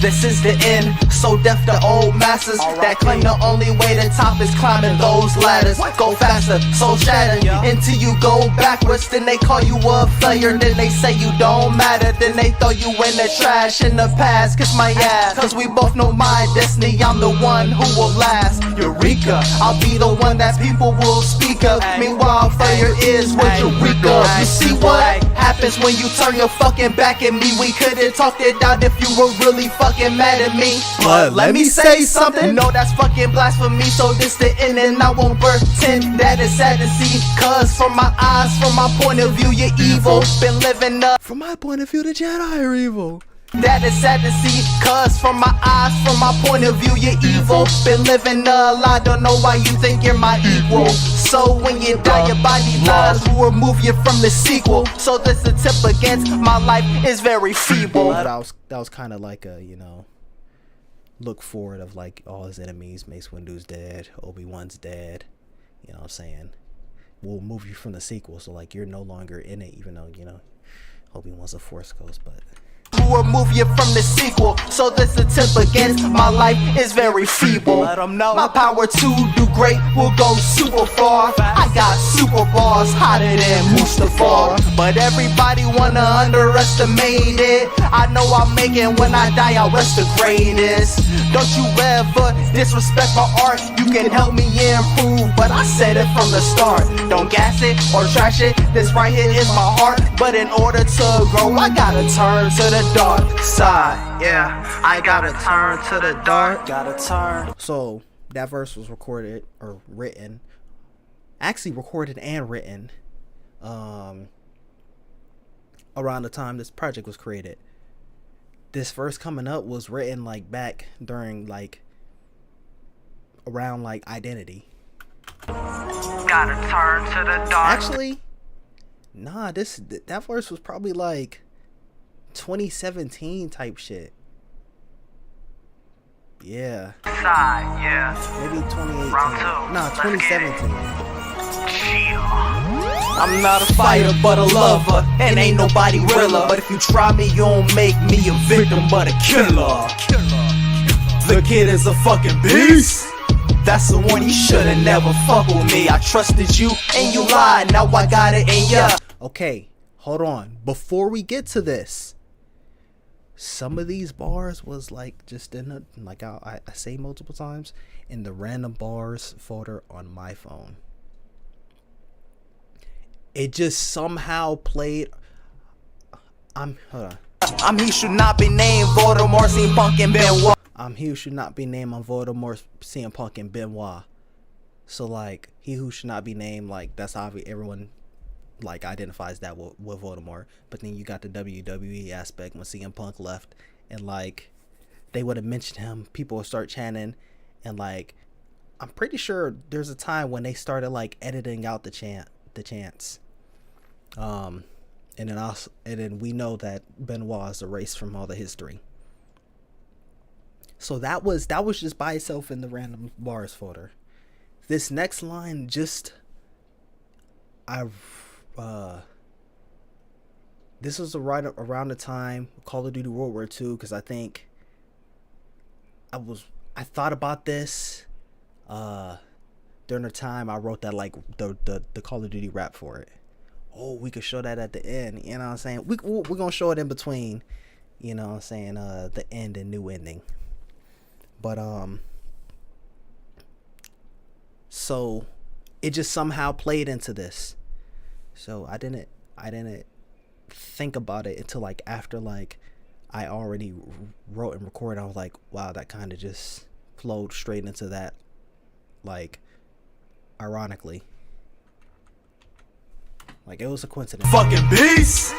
This is the end, so deaf to old masters that claim the only way to top is climbing those ladders. Go faster, so shattered, until you go backwards. Then they call you a failure, then they say you don't matter. Then they throw you in the trash in the past, kiss my ass. Cause we both know my destiny, I'm the one who will last. Eureka, I'll be the one that people will speak of. Meanwhile, failure is what Eureka. You see what happens when you turn your fucking back at me. We could've talked it out if you were really fucking mad at me. But let me say something. No, that's fucking blasphemy. So this the end and I won't pretend that it's sad to see. Cause from my eyes, from my point of view, you're evil. Been living up. From my point of view, the Jedi are evil. That is sad to see, cause from my eyes, from my point of view, you're evil. Been living a lie, don't know why you think you're my equal. So when you die, your body dies, will remove you from the sequel. So this attempt against my life is very feeble. That was kind of like a, you know, look forward of like all his enemies. Mace Windu's dead, Obi-Wan's dead. You know what I'm saying? We'll move you from the sequel, so like you're no longer in it, even though, you know, Obi-Wan's a Force ghost, but will remove you from the sequel. So this attempt against my life is very feeble. Let them know my power to do great will go super far. I got super bars hotter than Mustafar. But everybody wanna underestimate it. I know I'm making when I die I'll rest the greatest. Don't you ever disrespect my art. You can help me improve, but I said it from the start. Don't gas it or trash it. This right here is my heart. But in order to grow I gotta turn to the dark side. Yeah, I gotta turn to the dark. Gotta turn. So that verse was recorded or written, actually recorded and written around the time this project was created. This verse coming up was written like back during like around like Identity. Gotta turn to the dark. Actually, nah, that verse was probably like 2017 type shit. Yeah. Side, yeah. Maybe 2018. Round two. Nah, Let's 2017. I'm not a fighter but a lover, and ain't nobody realer. But if you try me, you don't make me a victim but a killer. The kid is a fucking beast. That's the one you should've never fuck with me. I trusted you and you lied, now I got it and yeah. Okay, hold on. Before we get to this, some of these bars was like just in the, like I say multiple times, in the random bars folder on my phone. It just somehow played. Hold on. He should not be named Voldemort, seen Punk and Benoit. He who should not be named on Voldemort, CM Punk and Benoit. So like he who should not be named, like that's obvious. Everyone like identifies that with Voldemort. But then you got the WWE aspect when CM Punk left, and like they would have mentioned him, people would start chanting, and like I'm pretty sure there's a time when they started like editing out the chants. And then we know that Benoit is erased from all the history. So that was just by itself in the random bars folder. This next line just this was right around the time Call of Duty World War II, because I think I thought about this during the time I wrote that like the Call of Duty rap for it. Oh, we could show that at the end, you know what I'm saying? We're gonna show it in between, you know what I'm saying, the end and new ending. But so it just somehow played into this. So I didn't think about it until like after like I already wrote and recorded. I was like, wow, that kind of just flowed straight into that, like ironically. Like it was a coincidence. Fucking beast.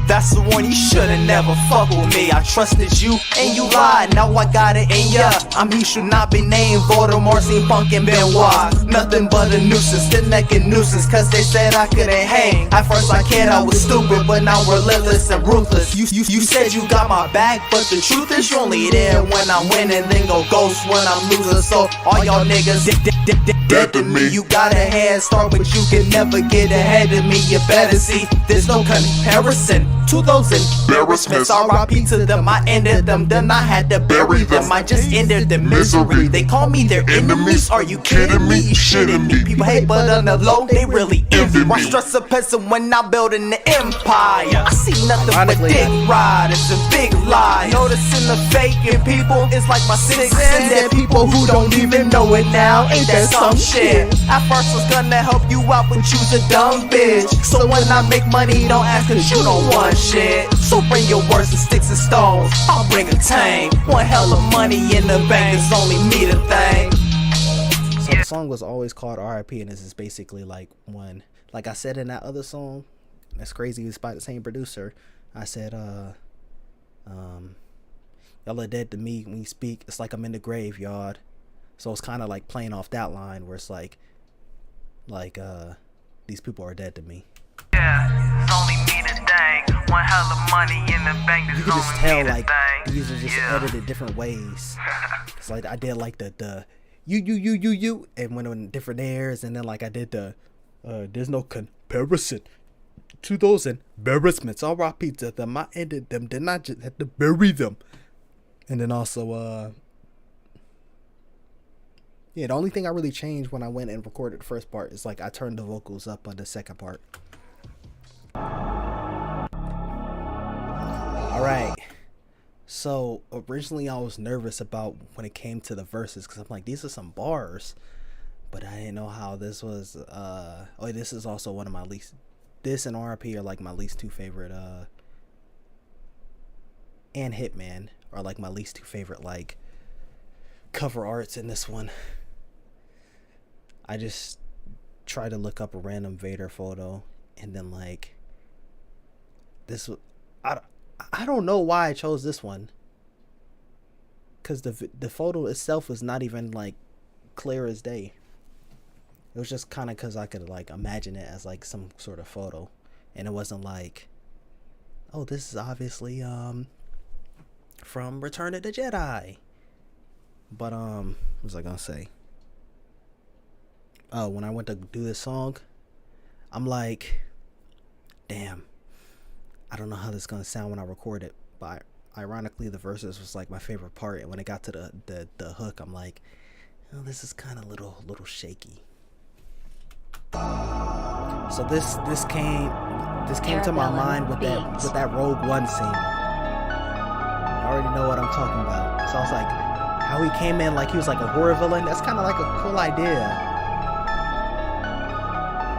That's the one you should've never fuck with me. I trusted you and you lied, now I got it and yeah. He should not be named Voldemort, seen Punk and Benoit. Nothing but a nuisance, the naked nuisance, cause they said I couldn't hang. At first I cared, I was stupid, but now relentless and ruthless. You said you got my back, but the truth is you only there when I'm winning, then go ghost when I'm losing. So all y'all niggas dead to me. You got a head start, but you can never get ahead of me. You better see, there's no comparison to those embarrassments. R.I.P. to them, I ended them, then I had to bury them. I just ended the misery. They call me their enemies. Are you kidding me? You shitting me. People hate, but on the low, they really envy me. Why stress a person when I'm building the empire? I see nothing but dick riders and big lies. Noticing the faking people is like my sixth sense. That people who don't even know it now, ain't that some shit? At first I was gonna help you out, but you's a dumb bitch. So when I make money, don't ask cause you don't want shit. So bring your words and sticks and stones, I'll bring a tank. One hell of money in the bank, it's only me to thank. So the song was always called R.I.P. and this is basically like one, like I said in that other song, that's crazy, it's by the same producer. I said, y'all are dead to me when you speak, it's like I'm in the graveyard. So it's kind of like playing off that line where it's like these people are dead to me. Yeah, it's only me to thank. One hell of money in the bank. You can just tell like these are just edited different ways. It's like I did like the you and went on different airs, and then like I did the there's no comparison to those embarrassments. I'll repeat to them. I ended them, then I just had to bury them. And then also yeah, the only thing I really changed when I went and recorded the first part is like I turned the vocals up on the second part. Alright, so originally I was nervous about when it came to the verses because I'm like, these are some bars, but I didn't know how this was. This is also one of my least, this and RP are like my least two favorite, and Hitman are like my least two favorite like cover arts in this one. I just try to look up a random Vader photo and then like this, I don't know why I chose this one, because the photo itself was not even like clear as day. It was just kind of because I could like imagine it as like some sort of photo, and it wasn't like, oh, this is obviously from Return of the Jedi. But what was I gonna say? Oh, when I went to do this song, I'm like, damn, I don't know how this is gonna sound when I record it. But ironically, the verses was like my favorite part, and when it got to the hook, I'm like, oh, this is kind of little shaky. So this came to my mind with that Rogue One scene. I already know what I'm talking about. So I was like, how he came in like he was like a horror villain. That's kind of like a cool idea.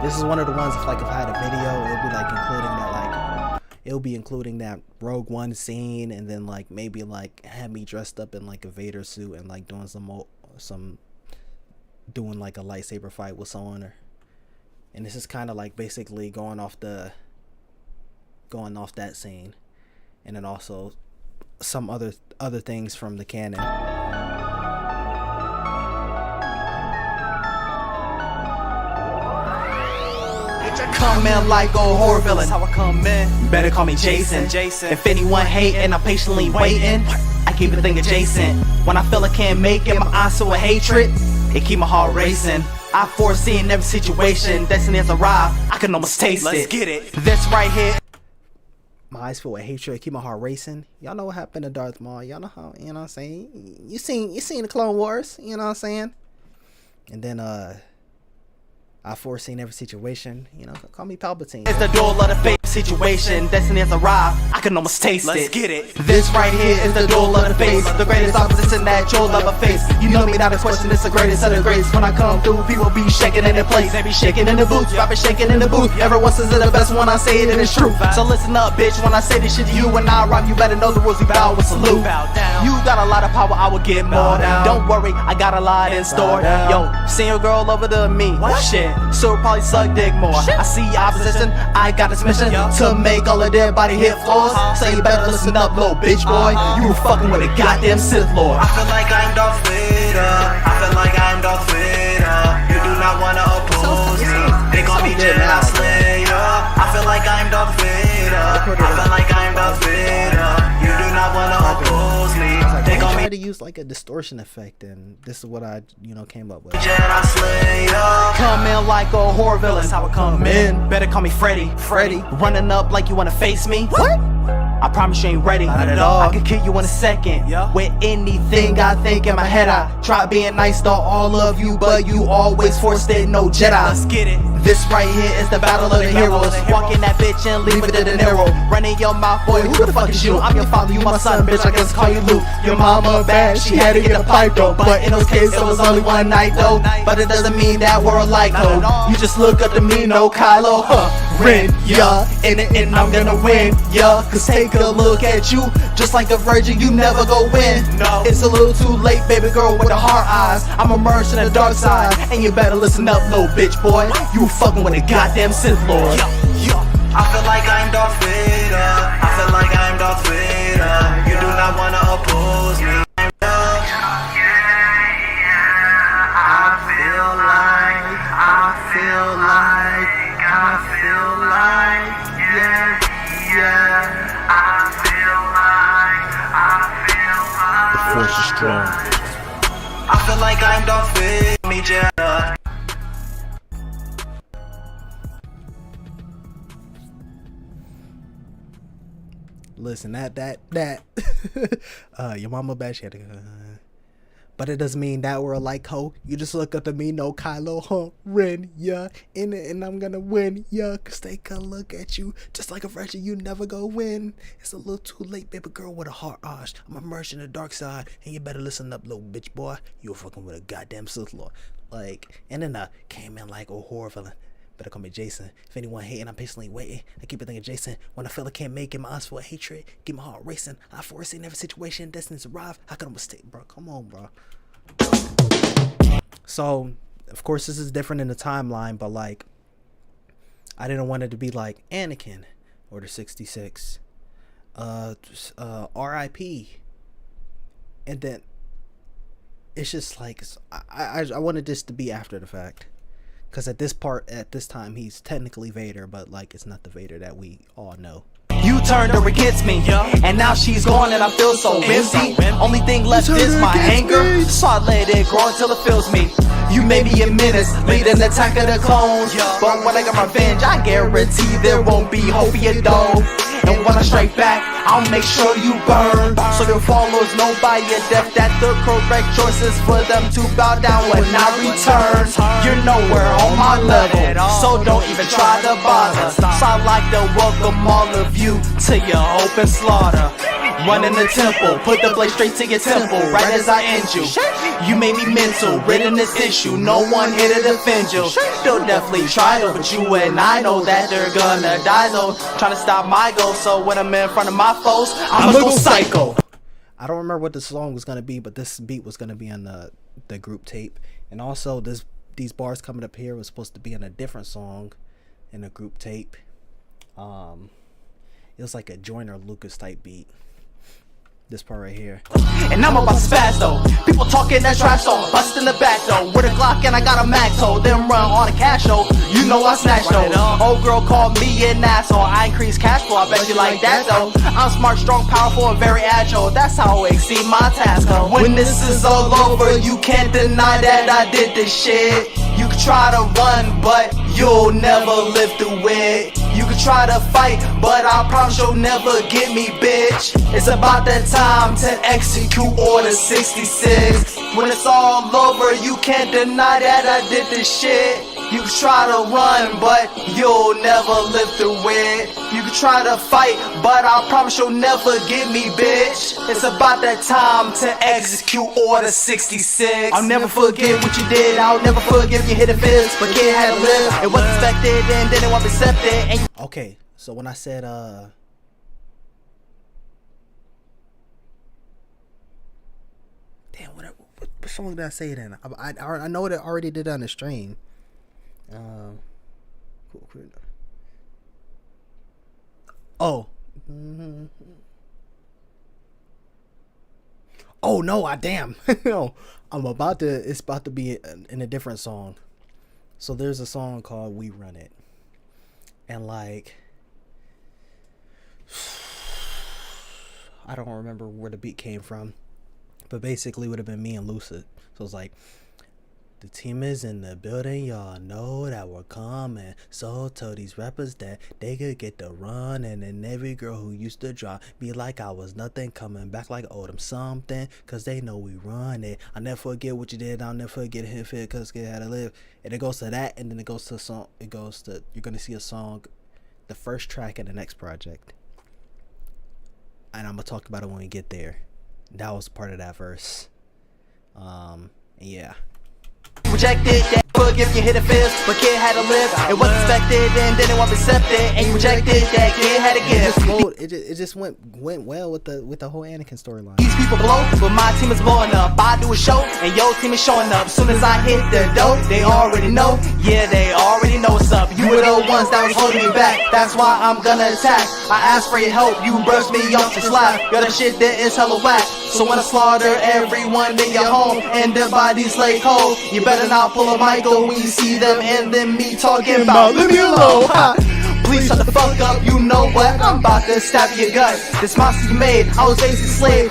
This is one of the ones if I had a video, it'll be like including that it'll be including that Rogue One scene, and then like maybe like have me dressed up in like a Vader suit and like doing doing like a lightsaber fight with someone, and this is kind of like basically going off that scene, and then also some other things from the canon. Come in like a horror villain, how I come in. Better call me Jason. If anyone hating, I'm patiently waiting. I keep it thing adjacent. When I feel I can't make it, my eyes full with hatred. It keep my heart racing. I foreseen every situation. Destiny has arrived, I can almost taste it. Let's get it. This right here. My eyes filled with hatred, it keep my heart racing. Y'all know what happened to Darth Maul. Y'all know how, you know what I'm saying? You seen the Clone Wars, you know what I'm saying? And then I foreseen every situation, you know, call me Palpatine. It's the door of the fate situation, destiny has arrived, I can almost taste it. Let's get it. This right here is the door of the face, the greatest opposition that you'll ever face. You know me, not a question, it's the greatest of the greatest. When I come through, people be shaking in their place. They be shaking in the booth, I be shaking in the booth. Everyone says it's the best when I say it and it's true. So listen up, bitch, when I say this shit to you and I rhyme, you better know the rules, we bow with salute. You got a lot of power, I will get more. Don't worry, I got a lot in store. Yo, seen your girl over to me. What? Shit, so probably suck dick more. I see opposition, I got this mission to make all of their body hit floors. So you better listen up, little bitch boy. You were fucking with a goddamn Sith Lord. I feel like I'm Darth Vader. I feel like I'm Darth Vader. You do not wanna oppose me. They call me Jedi Slayer. I feel like I'm Darth Vader. I feel like I'm Darth Vader. You do not wanna oppose me. They call me to use like a distortion effect, and this is what I came up with. Jedi Slayer. Come in like a horror villain, that's how I come in. Better call me Freddy. Running up like you wanna face me. What? I promise you ain't ready. Not at all. I could kill you in a second. With anything I think in my head. I try being nice to all of you, but you always forced it, no Jedi. Let's get it. This right here is the battle of the heroes. Walking that bitch and leave with the dinero. Running your mouth, boy, who the fuck is you? I'm your father, you my son, bitch, I guess call you Luke. Your mama bad, she had to get a pipe though. But in those cases, it was only one night though. But it doesn't mean that we're like ho. You just look up to me, no Kylo, Ren, yeah, in the end I'm gonna win, yeah. Cause take a look at you, just like a virgin, you never go win. No, it's a little too late, baby girl with the hard eyes. I'm immersed in the dark side, and you better listen up, little bitch boy. You fucking with a goddamn Sith Lord. I feel like I'm Darth Vader. I feel like I'm Darth Vader. You do not wanna oppose me. The force is strong. I feel like I'm Darth Vader. Me, Jedi. Listen, that your mama bad, she had to but it doesn't mean that we're like ho. You just look up to me, no Kylo, Ren, yeah, in it, and I'm gonna win, yeah. Cause take a look at you, just like a virgin, you never go win. It's a little too late, baby girl with a hard ash. I'm immersed in the dark side, and you better listen up, little bitch boy. You're fucking with a goddamn Sith Lord. Like, and then came in like a horror villain. Better call me Jason. If anyone hating, I'm patiently waiting. I keep it thinking Jason. When a fella can't make it, my eyes full of hatred. Get my heart racing. I foresee in every situation. Destiny's arrive. How could I mistake, bro? Come on, bro. So, of course, this is different in the timeline, but like, I didn't want it to be like Anakin, Order 66, R.I.P. And then it's just like I wanted this to be after the fact. Because at this time, he's technically Vader, but like it's not the Vader that we all know. You turned her against me, and now she's gone and I feel so empty. Only thing left is my anger, so I let it grow until it fills me. You may be a menace, lead an attack of the clones, but when I get revenge, I guarantee there won't be hope for your dog. And when I strike back, I'll make sure you burn. So there follows no by your death, that the correct choice is for them to bow down when I return. You're nowhere on my level, so don't even try to bother. So I like to welcome all of you to your open slaughter. Run in the temple, put the blade straight to your temple, right as I end you. You made me mental, ridden this issue, no one here to defend you. They'll definitely try to, but you and I know that they're gonna die though. Trying to stop my goal, so when I'm in front of my foes, I'm gonna go psycho. I don't remember what the song was gonna be, but this beat was gonna be on the group tape. And also these bars coming up here was supposed to be on a different song in the group tape. It was like a Joyner Lucas type beat. This part right here. And I'm about to spaz though. People talking that trash though. Bust in the back though. With a Glock and I got a Mac toe. Then run on a cash though. You know I snatched though. Old girl called me an asshole. I increase cash flow. I bet you like that though. I'm smart, strong, powerful, and very agile. That's how I exceed my task though. When this is all over, you can't deny that I did this shit. You can try to run, but you'll never live through it. You can try to fight, but I promise you'll never get me, bitch. It's about that time to execute Order 66. When it's all over, you can't deny that I did this shit. You can try to run, but you'll never live through it. You can try to fight, but I promise you'll never get me, bitch. It's about that time to execute Order 66. I'll never forget what you did, I'll never forgive you hit a fist, but kid had to live. It wasn't expected and didn't want to accept it. And okay, so when I said damn, what song did I say then? I know that I already did on the stream. Cool. Oh. Oh no, damn. No, it's about to be in a different song. So there's a song called We Run It. And like, I don't remember where the beat came from, but basically it would have been me and Lucid. So it's like, The team is in the building, y'all know that we're coming. So tell these rappers that they could get the run. And then every girl who used to drop me like I was nothing, coming back like I owed them something. Cause they know we run it. I'll never forget what you did, I'll never forget him fit, cause it had to live. And it goes to that, and then it goes to a song, it goes to, you're gonna see a song, the first track in the next project. And I'm gonna talk about it when we get there. That was part of that verse. Yeah. Rejected that book if you hit a fist, but kid had to live. It was expected and then it wasn't accepted, and you rejected that kid had to give. It just went well with the whole Anakin storyline. These people blow, but my team is blowing up. I do a show and your team is showing up. Soon as I hit the dope, they already know. Yeah, they already know what's up. You were the ones that was holding me back. That's why I'm gonna attack. I asked for your help, you brushed me off the slab. Got a shit that is hella whack. So when I slaughter everyone in your home and their bodies lay cold, you better not pull a Michael when you see them and then me talking about leave me alone. Please shut the fuck up, you know what? I'm about to stab your gut. This monster you made, I was basically slave,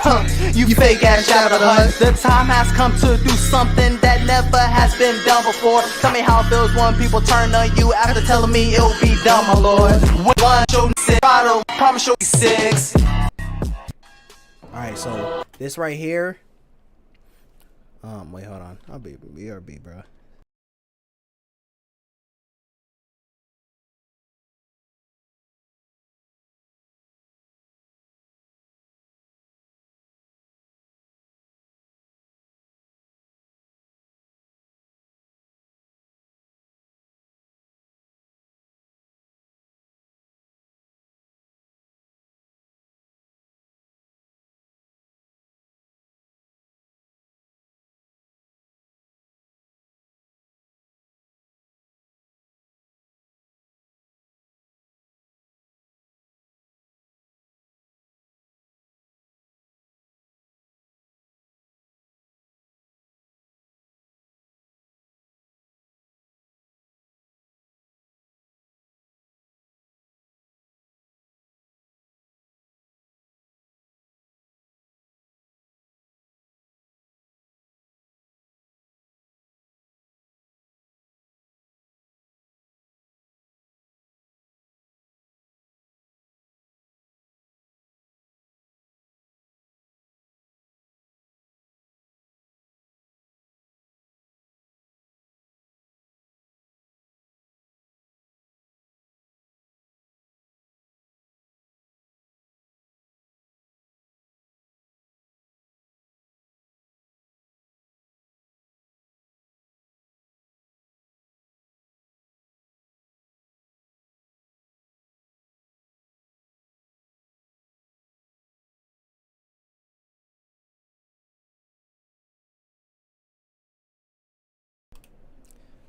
you fake ass Jabba the Hutt. The time has come to do something that never has been done before. Tell me how it feels when people turn on you after telling me it'll be done, my lord. One show six, I don't promise you 6. Alright, so this right here. Wait, hold on. I'll be BRB, bro.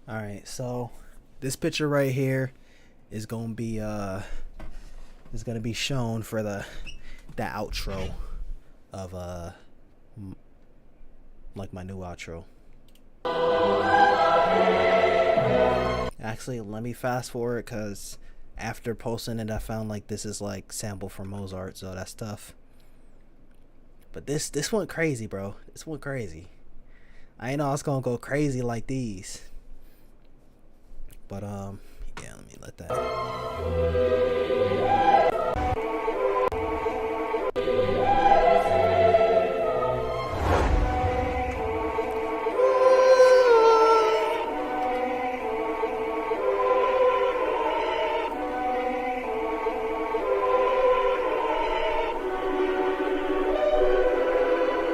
Alright, so this picture right here is gonna be shown for the outro of like my new outro. Actually, let me fast forward, because after posting it I found like this is like sample from Mozart, so that's tough. But this went crazy, bro. This went crazy. I ain't know I was gonna go crazy like these. But yeah, let me let that.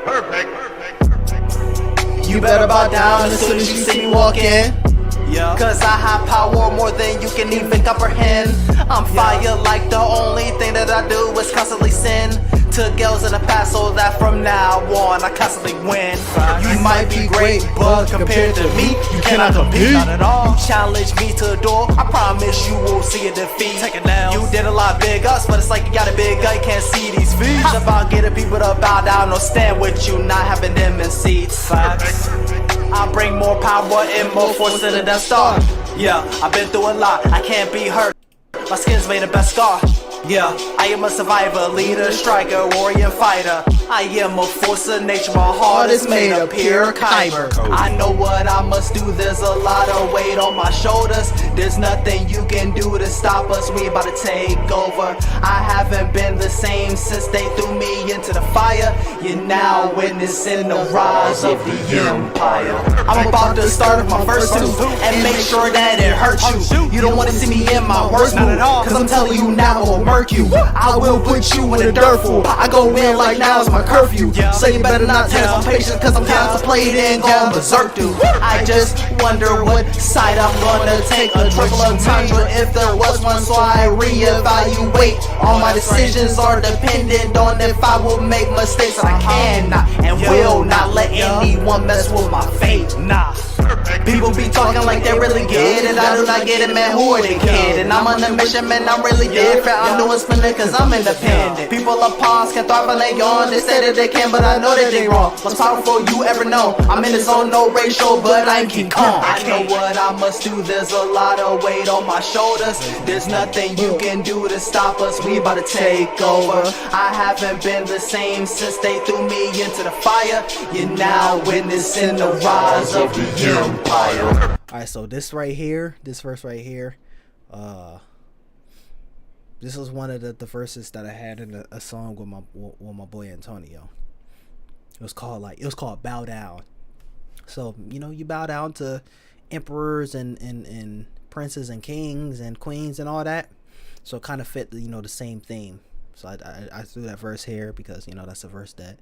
Perfect. You better bow down as soon as you see me walk in. Cause I have power more than you can even comprehend. I'm fire like the only thing that I do is constantly sin to girls in the past, so that from now on I constantly win. You might be great, but compared to me, you cannot compete. Not at all. You challenge me to a door, I promise you will see a defeat. Take it down. You did a lot big ups, but it's like you got a big gut, you can't see these feet. It's about getting people to bow down or stand with you, not having them in seats. Facts. I bring more power and more force than a Death Star. Yeah, I've been through a lot, I can't be hurt. My skin's made a best scar. Yeah, I am a survivor, leader, striker, warrior, fighter. I am a force of nature, my heart is made of pure kyber. I know what I must do, there's a lot of weight on my shoulders. There's nothing you can do to stop us, we about to take over. I haven't been the same since they threw me into the fire. You're now witnessing the rise of the empire. I'm about to start with my first two and make sure that it hurts you. You don't want to see me in my worst mood, cause I'm telling you now I'll murk you. I will put you in a dirt fool. I go in like now is my curfew. So you better not test my patience, cause I'm contemplating going berserk, dude. I just wonder what side I'm gonna take. A triple entendre if there was one, so I reevaluate. All my decisions are dependent on if I will make mistakes. I cannot and will not let anyone mess with my fate. Nah. People be talking like they really get it. I do not get it, man. Who are they kidding? I'm on a mission, man. I'm really different. I'm doing spinning cause I'm independent. People of pawns can thrive on they yawn. They say that they can, but I know that they wrong. What's powerful you ever know? I'm in the zone, no ratio, but I'm King Kong. I know what I must do. There's a lot of weight on my shoulders. There's nothing you can do to stop us. We about to take over. I haven't been the same since they threw me into the fire. You're now witnessing the rise of the empire. Alright, so this right here, this verse right here, this was one of the verses that I had in a song with my boy Antonio. It was called Bow Down. So, you know, you bow down to emperors and princes and kings and queens and all that. So it kind of fit, you know, the same theme. So I threw that verse here because, you know, that's a verse that,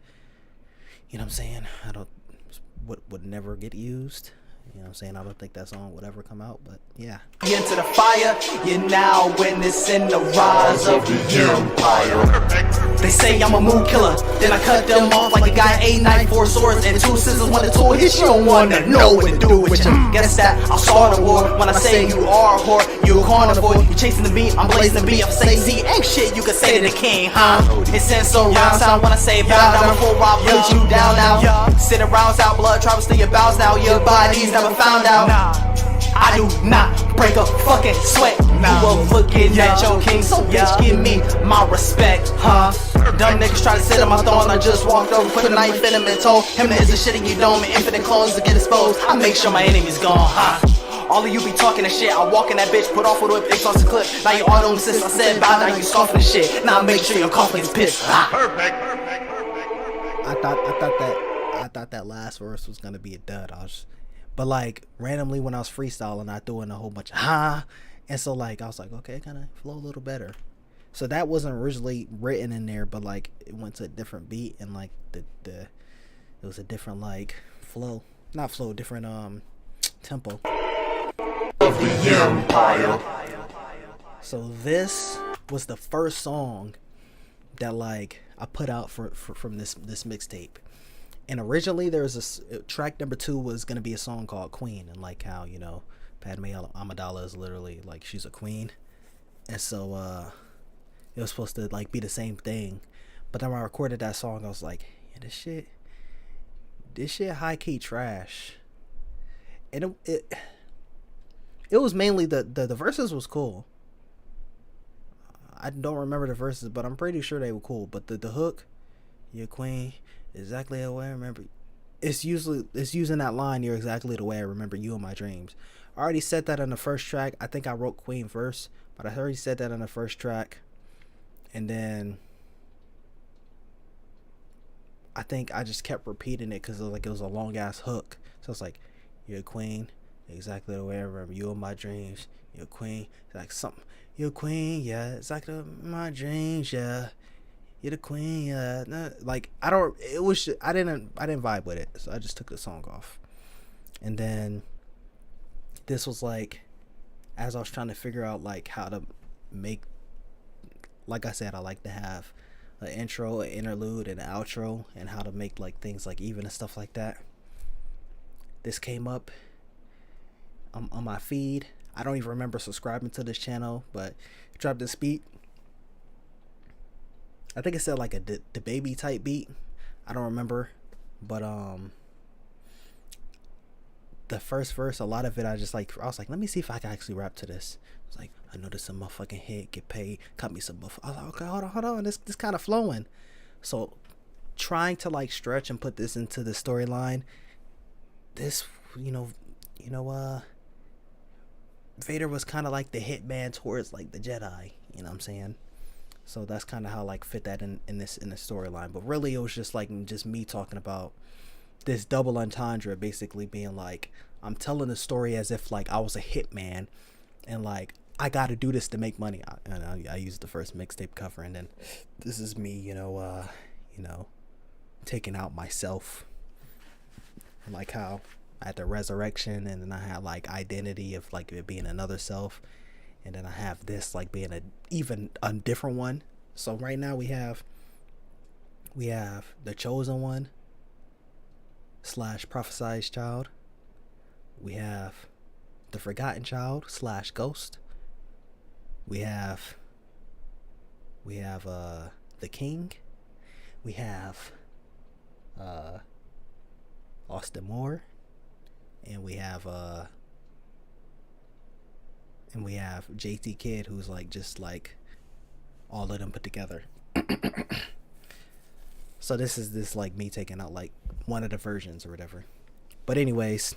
you know what I'm saying, would never get used. You know what I'm saying? I don't think that song would ever come out, but yeah. Into the fire, you're now witnessing the rise of the empire. They say I'm a mood killer, then I cut them off like a guy 894 swords and 2 scissors when the tool hits. You don't wanna know what to do with you. Guess that I'll start a war when I say you are a whore. You a carnivore, you chasing the beat, I'm blazing the beat. If I say Z ain't shit, you can say to the king, huh? It sends so round sound when I say bow down before I put you down now. Sit around out blood, travels through your bowels now. Your body's never found out. I do not break a fucking sweat. You were looking at your king, so bitch give me my respect, huh? Dumb niggas try to sit on my throne. I just walked over, put a knife in him and told him that is the shit and you don't. And infinite clones to get exposed. I make sure my enemy's gone, huh? All of you be talking and shit. I walk in that bitch, put off with a whip, exhaust the clip. Now you auto insist. I said bow down, you scoffing and shit. Now make sure your coffin is pissed. Perfect. I thought that last verse was gonna be a dud. But like randomly when I was freestyling, I threw in a whole bunch of and so like I was like, okay, kind of flow a little better. So that wasn't originally written in there, but like it went to a different beat and like the it was a different like different tempo. Of the empire. So this was the first song that like I put out from this mixtape. And originally there was track number 2 was going to be a song called Queen, and like how, you know, Padme Amidala is literally like she's a queen. And so it was supposed to like be the same thing. But then when I recorded that song, I was like, yeah, this shit high key trash. And it was mainly the verses was cool. I don't remember the verses, but I'm pretty sure they were cool. But the hook, you're queen, exactly the way I remember. It's using that line, you're exactly the way I remember you in my dreams. I already said that on the first track. I think I wrote Queen first, but I already said that on the first track. And then I think I just kept repeating it because it was a long ass hook. So it's like, you're a queen, exactly the way I remember you in my dreams. You're a queen, it's like something. You're a queen, yeah, exactly my dreams, yeah. You're the queen, yeah. No, like I didn't vibe with it, so I just took the song off. And then this was like, as I was trying to figure out like how to make, like I said, I like to have an intro, an interlude, and an outro, and how to make like things like even and stuff like that. This came up on my feed. I don't even remember subscribing to this channel, but dropped this beat. I think it said like the baby type beat. I don't remember, but the first verse, a lot of it, I was like, let me see if I can actually rap to this. I was like, I know this a motherfucking hit, get paid, cut me some buff. I was like, okay, hold on, this kind of flowing. So trying to like stretch and put this into the storyline, this, Vader was kind of like the hitman towards like the Jedi, you know what I'm saying? So that's kind of how like fit that in the storyline. But really it was just me talking about this double entendre, basically being like, I'm telling the story as if like I was a hitman and like I got to do this to make money. I used the first mixtape cover, and then this is me, taking out myself, like how at the resurrection, and then I had like identity of like it being another self, and then I have this like being a different one. So right now we have the chosen one / prophesized child. We have the forgotten child / ghost. We have the king. We have Austin Moore, and we have JT Kid, who's like just like all of them put together. So this is like me taking out like one of the versions or whatever. But it's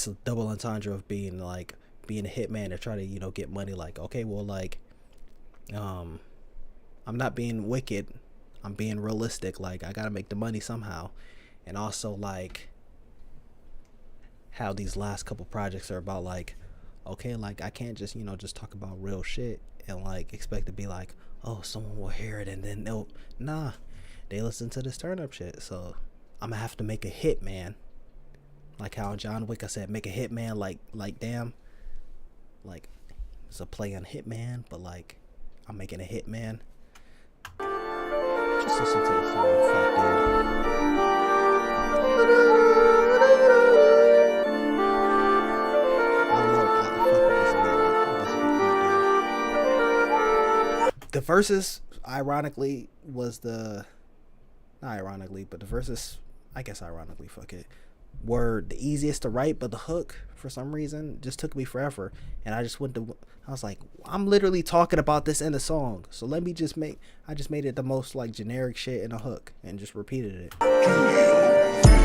a double entendre of being a hitman to try to get money. Like, okay, well, like I'm not being wicked, I'm being realistic. Like, I gotta make the money somehow. And also like how these last couple projects are about like, okay, like I can't just just talk about real shit and like expect to be like, oh, someone will hear it and then they listen to this turn up shit. So I'm gonna have to make a hit, man. Like how John Wick, I said, make a hit, man. Like damn, like it's a play on Hitman, but like I'm making a hit, man. Just listen to the song. Fuck, dude. The verses, ironically, was not ironically, but the verses, I guess ironically, fuck it, were the easiest to write, but the hook, for some reason, just took me forever. And I was like, I'm literally talking about this in the song, so let me just made it the most like generic shit in a hook and just repeated it.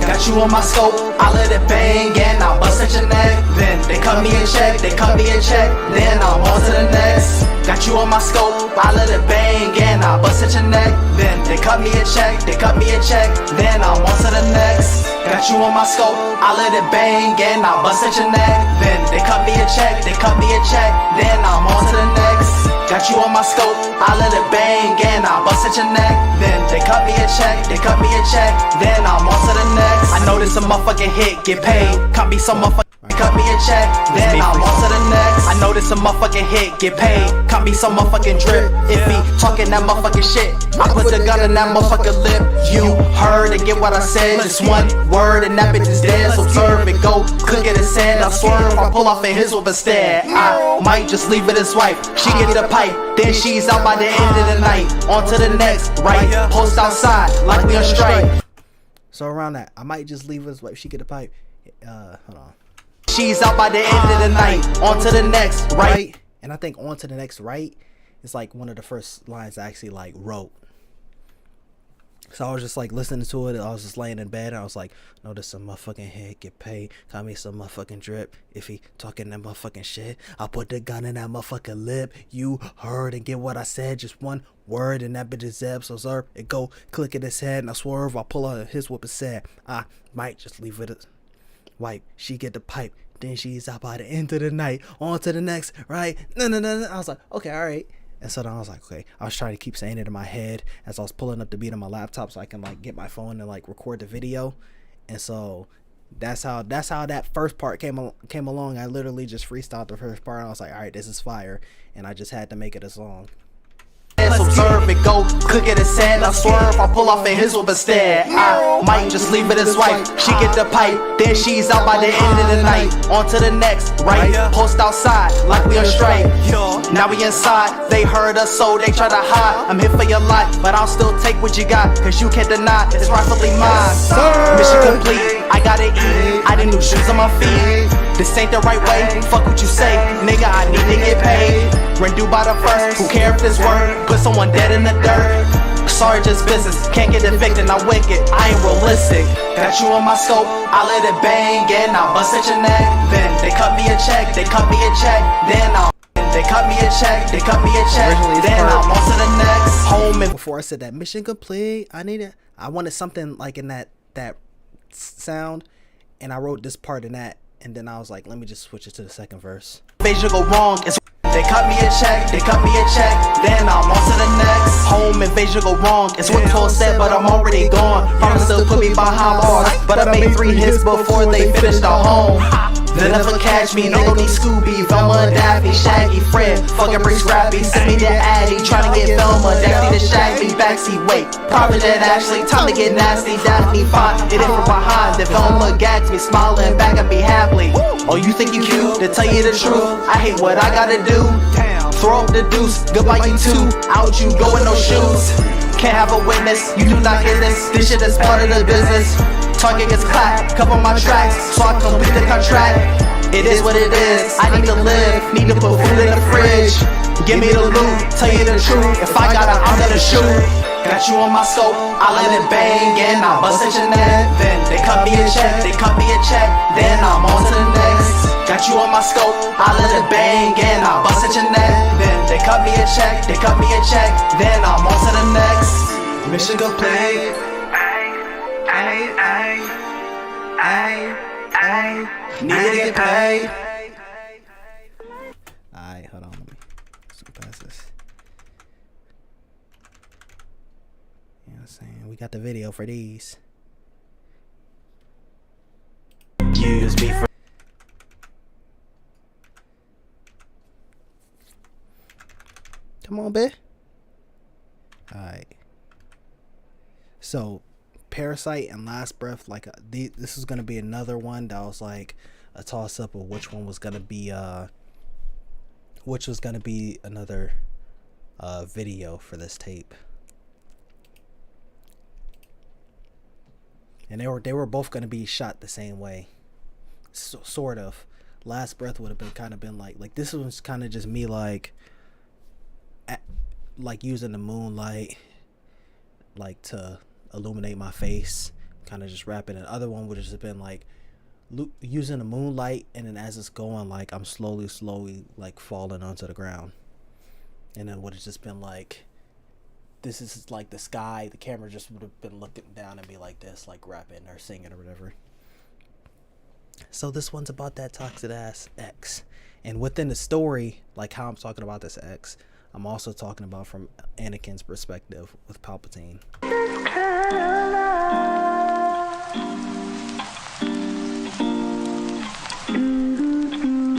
Got you on my scope, I let it bang and I bust at your neck. Then they cut me a check, then I'm on to the next. Got you on my scope, I let it bang and I bust at your neck. Then they cut me a check, then I'm on to the next. Got you on my scope, I let it bang and I bust at your neck. Then they cut me a check, then I'm on to the next. Got you on my scope, I let it bang and I bust at your neck. Then they cut me a check, then I'm on to the next. I know this a motherfucking hit, get paid. Cut me some motherfucking, cut me a check, then I'm on to the next. I know this a motherfucking hit, get paid. Cut me some motherfucking drip. If he talking that motherfucking shit, I put the gun in that motherfucking lip. You heard and get what I said, just one word and that bitch is dead. So serve it, go cook it and sand. I swerve, I pull off and his whip instead. I might just leave it as wife. She get the pipe, then she's out by the end of the night. On to the next, right? Post outside like we on strike. So around that, I might just leave his wife. She get a pipe. Hold on. She's out by the end of the night. On to the next, right? And I think on to the next, right, is like one of the first lines I actually like wrote. So I was just like listening to it. I was just laying in bed. And I was like, no, this some motherfucking head, get paid. Got me some motherfucking drip. If he talking that motherfucking shit, I put the gun in that motherfucking lip. You heard and get what I said. Just one word and that bitch is zeb. So zerp, it go click in his head and I swerve. I pull out his whip and said, I might just leave it. Wipe, she get the pipe, then she's out by the end of the night. On to the next, right? No. I was like, okay, all right. And so then I was like, okay. I was trying to keep saying it in my head as I was pulling up the beat on my laptop so I can like get my phone and like record the video. And so that's how that first part came along. I literally just freestyled the first part. And I was like, all right, this is fire. And I just had to make it a song. Observe it, go cook it and sand. I swerve, I pull off and his whip instead. I might just leave it as wife. She get the pipe, then she's out by the end of the night. On to the next, right? Post outside like we on strike. Now we inside, they heard us so they try to hide. I'm here for your life, but I'll still take what you got, cause you can't deny it's rightfully mine. Mission complete, I gotta eat. I did new shoes on my feet. This ain't the right way, fuck what you say. Nigga, I need to get paid. Rent due by the first, who care if this work? Put someone dead in the dirt. Sorry, just business. Can't get evicted, I'm wicked. I ain't realistic. Got you on my scope, I let it bang, and I bust at your neck. Then they cut me a check, they cut me a check. Then they cut me a check, they cut me a check. Then I'm on to the next. Home and before I said that mission complete, I wanted something like in that sound, and I wrote this part in that, and then I was like, let me just switch it to the second verse. invasion go wrong. They cut me a check, they cut me a check. Then I'm on to the next. Home invasion go wrong. It's what full set, but I'm already gone. Promise to put me behind bars, but I made 3 hits before they finished the home. They'll never catch me, no need Scooby, Velma, Daffy, Shaggy, Fred, fucking Bree Scrappy, send me the Addy, tryna get Velma, Daffy to Shaggy, backseat, wait, private jet Ashley, time to get nasty, Daphne fine, hit it from behind, then Velma gags me, smiling back and be happy. Oh, you think you cute? To tell you the truth, I hate what I gotta do. Throw up the deuce, goodbye you two, out you go with no shoes. Can't have a witness, you do not get this, this shit is part of the business. Target gets clapped, cover my tracks, so I complete the contract. It is what it is, I need to live, need to put food in the fridge. Give me the loot, tell you the truth, if I got it, I'm gonna shoot. Got you on my scope, I let it bang, and I bust at your neck. Then they cut me a check, they cut me a check, then I'm on to the next. Got you on my scope, I let it bang, and I bust at your neck. Then they cut me a check, they cut me a check, then I'm on to the next. Mission complete. Need to get paid. Alright, hold on. Let me zoom past this. You know what I'm saying? We got the video for these. Use me for. Come on, bitch. Alright. So, Parasite and Last Breath, like this is gonna be another one that was like a toss up of which one was gonna be another video for this tape. And they were both gonna be shot the same way, sort of. Last Breath would have been like this was kind of just me like using the moonlight like to illuminate my face, kind of just rapping. And the other one would have just been like using the moonlight, and then as it's going, like I'm slowly like falling onto the ground. And then would have just been like, this is like the sky, the camera just would have been looking down and be like this, like rapping or singing or whatever. So this one's about that toxic ass ex, and within the story, like how I'm talking about this ex, I'm also talking about from Anakin's perspective with Palpatine.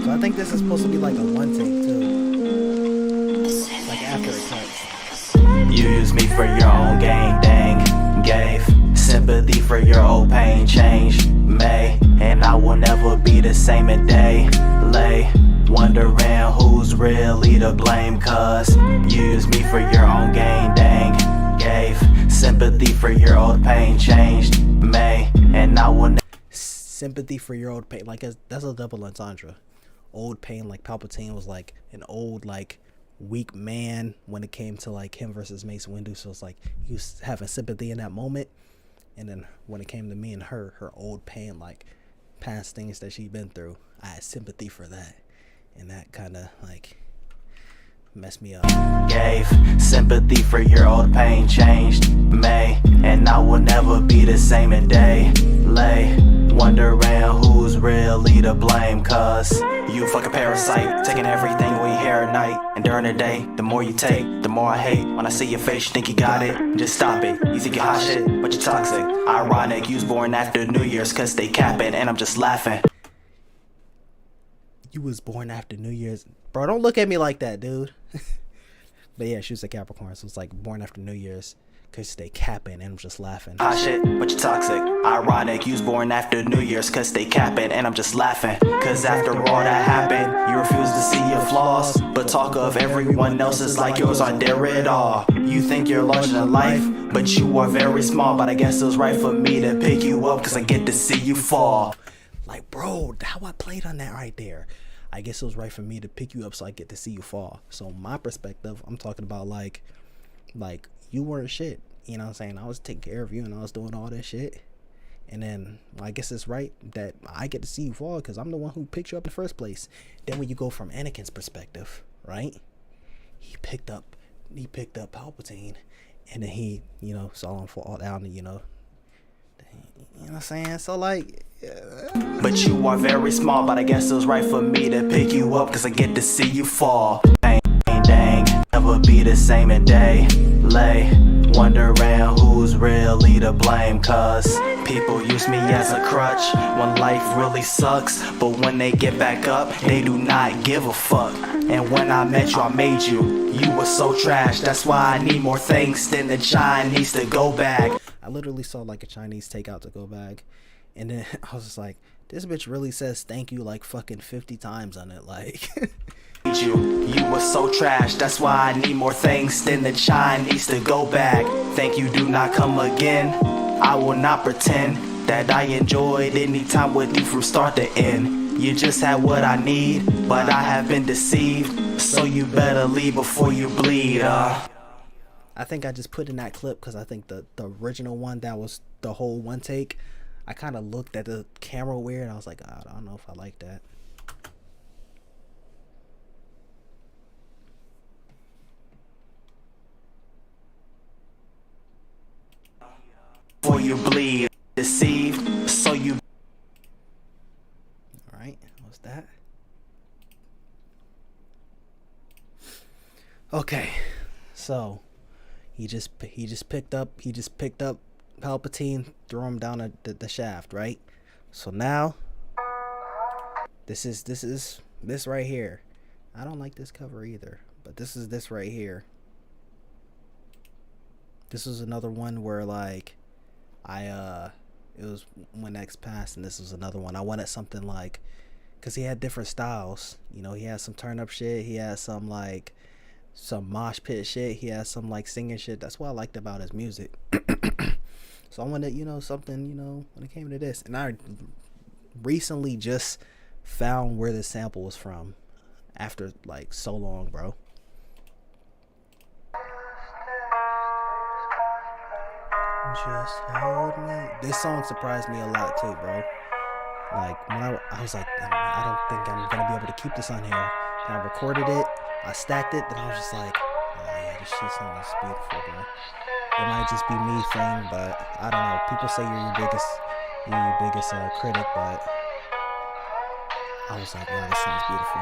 So I think this is supposed to be like a one take too, like after it cuts. You use me for your own gain, dang. Gave sympathy for your old pain, changed May, and I will never be the same a day. Lay, wondering who's really to blame, cause you use me for your own gain, dang. Gave sympathy for your old pain, changed May, and I will sympathy for your old pain, like that's a double entendre. Old pain, like Palpatine was like an old, like weak man when it came to like him versus Mace Windu, so it's like he was having sympathy in that moment. And then when it came to me and her old pain, like past things that she'd been through, I had sympathy for that, and that kind of like messed me up. Gave sympathy for your old pain, changed May, and I will never be the same a day. Lay, wondering who's really to blame, cause you fucking parasite, taking everything we hear at night. And during the day, the more you take, the more I hate. When I see your face, you think you got it, just stop it. You think you're hot shit, but you're toxic. Ironic, you was born after New Year's, cause they capping, and I'm just laughing. You was born after New Year's. Bro, don't look at me like that, dude. But yeah, she was a Capricorn, so it's like born after New Year's, cause they capping, and I'm just laughing. Ah shit, but you're toxic. Ironic, you was born after New Year's, cause they capping, and I'm just laughing. Cause after all that happened, you refuse to see your flaws, but talk of everyone else's like yours aren't there at all. You think you're larger than life, but you are very small. But I guess it was right for me to pick you up, cause I get to see you fall. Like, bro, how I played on that right there. I guess it was right for me to pick you up so I get to see you fall. So my perspective, I'm talking about like you weren't shit. You know what I'm saying? I was taking care of you and I was doing all this shit. And then I guess it's right that I get to see you fall because I'm the one who picked you up in the first place. Then when you go from Anakin's perspective, right? He picked up Palpatine, and then he, you know, saw him fall down, and you know what I'm saying? So like, but you are very small, but I guess it was right for me to pick you up, cause I get to see you fall. Dang, never be the same a day. Wondering who's really to blame, cause people use me as a crutch when life really sucks, but when they get back up, they do not give a fuck. And when I met you, I made you. You were so trash, that's why I need more things than the Chinese to go bag. I literally saw like a Chinese takeout to go bag, and then I was just like, this bitch really says thank you like fucking 50 times on it, like. You were so trash, that's why I need more things than the Chinese to go back. Thank you, do not come again. I will not pretend that I enjoyed any time with you from start to end. You just had what I need, but I have been deceived, so you better leave before you bleed. I think I just put in that clip because I think the original one, that was the whole one take, I kind of looked at the camera weird and I was like, I don't know if I like that. Before you bleed, deceived, so you. Alright, what's that? Okay, so he just picked up Palpatine, threw him down the shaft, right? So now this right here. I don't like this cover either, but this right here. This was another one where like it was when X passed, and this was another one. I wanted something like, because he had different styles, you know, he had some turn up shit, he had some like some mosh pit shit, he had some like singing shit. That's what I liked about his music. So I wanted, you know, something, you know, when it came to this. And I recently just found where this sample was from after like so long, bro. Just hold me. This song surprised me a lot too, bro. Like when I was like, I don't think I'm gonna be able to keep this on here. And I recorded it, I stacked it, then I was just like, oh yeah, this shit sounds beautiful, bro. It might just be me thing, but I don't know. People say you're your biggest critic, but I was like, yeah, this sounds beautiful.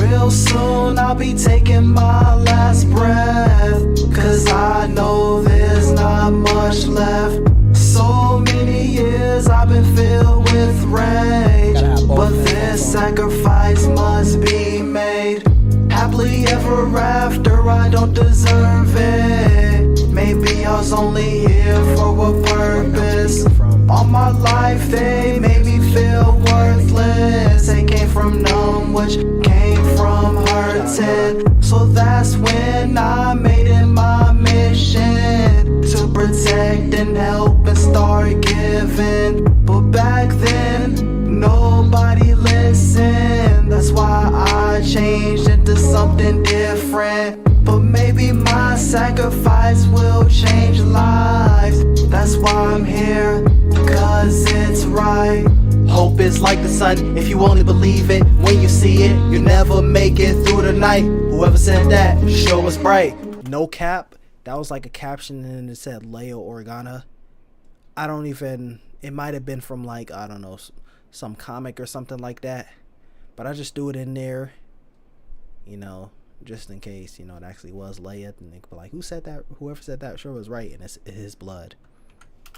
Real soon I'll be taking my last breath, cause I know there's not much left. So many years I've been filled with rage, but this sacrifice must be made. Happily ever after, I don't deserve it. Maybe I was only here for a purpose. All my life they made me feel worthless. They came from numb, which came from hurting. So that's when I made it my mission to protect and help and start giving. But back then, nobody listened. That's why I changed into something different. But maybe my sacrifice will change lives. That's why I'm here, cause it's right. Hope is like the sun, if you only believe it. When you see it, you never make it through the night. Whoever said that, sure was bright. No cap, that was like a caption and it said Leia Organa. I don't even, it might have been from like, I don't know, some comic or something like that. But I just threw it in there, you know, just in case, you know, it actually was Leia. And they could be like, who said that? Whoever said that sure was right, and it's his blood.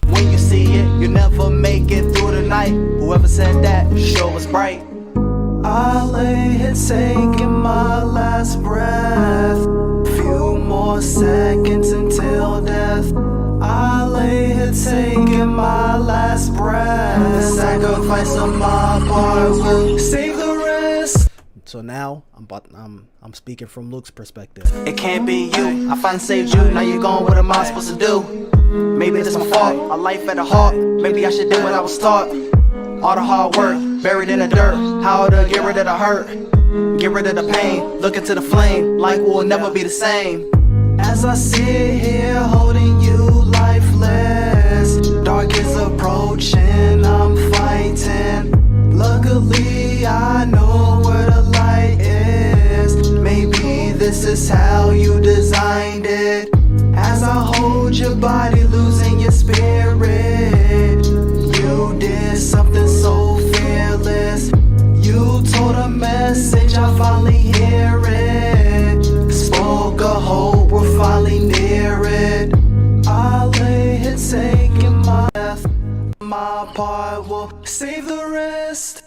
When you see it, you never make it through the night. Whoever said that, sure was bright. I lay here taking my last breath. Few more seconds until death. I lay here taking my last breath. The sacrifice of my part will save the rest. So now I'm speaking from Luke's perspective. It can't be you. I finally saved you. Now you're going. What am I supposed to do? Maybe it's my fault. A life at the heart. Maybe I should do what I was taught. All the hard work buried in the dirt. How to get rid of the hurt. Get rid of the pain, look into the flame, life will never be the same. As I sit here holding you lifeless, dark is approaching, I'm fighting. Luckily I know where the light is. Maybe this is how you designed it. As I hold your body, losing your spirit. You did something so fearless. You told a message, I finally hear it. Spoke a hope, we're finally near it. I lay here taking my death. My part will save the rest.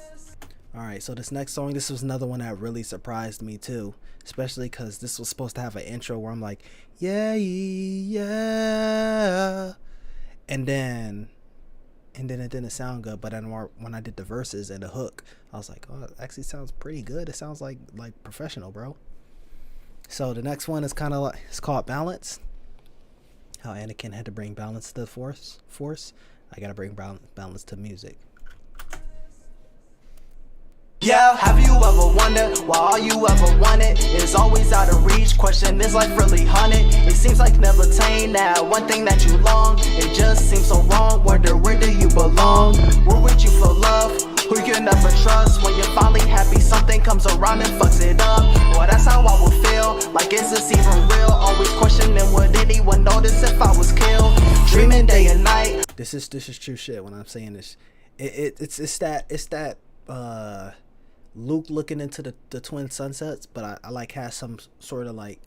Alright, so this next song, this was another one that really surprised me too. Especially because this was supposed to have an intro where I'm like, yeah, yeah. And then it didn't sound good. But then when I did the verses and the hook, I was like, oh, it actually sounds pretty good. It sounds like professional, bro. So the next one is kind of like, it's called Balance. How Anakin had to bring balance to the force. I gotta bring balance to music. Yeah, have you ever wondered why all you ever wanted is always out of reach? Question, is life really haunted? It seems like never attained that one thing that you long. It just seems so wrong. Wonder, where do you belong? Where would you feel love? Who you never trust? When you're finally happy, something comes around and fucks it up. Well, that's how I would feel. Like, is this even real? Always questioning, would anyone notice if I was killed? Dreaming day and night. This is true shit when I'm saying this. It's that Luke looking into the twin sunsets, but I like has some sort of like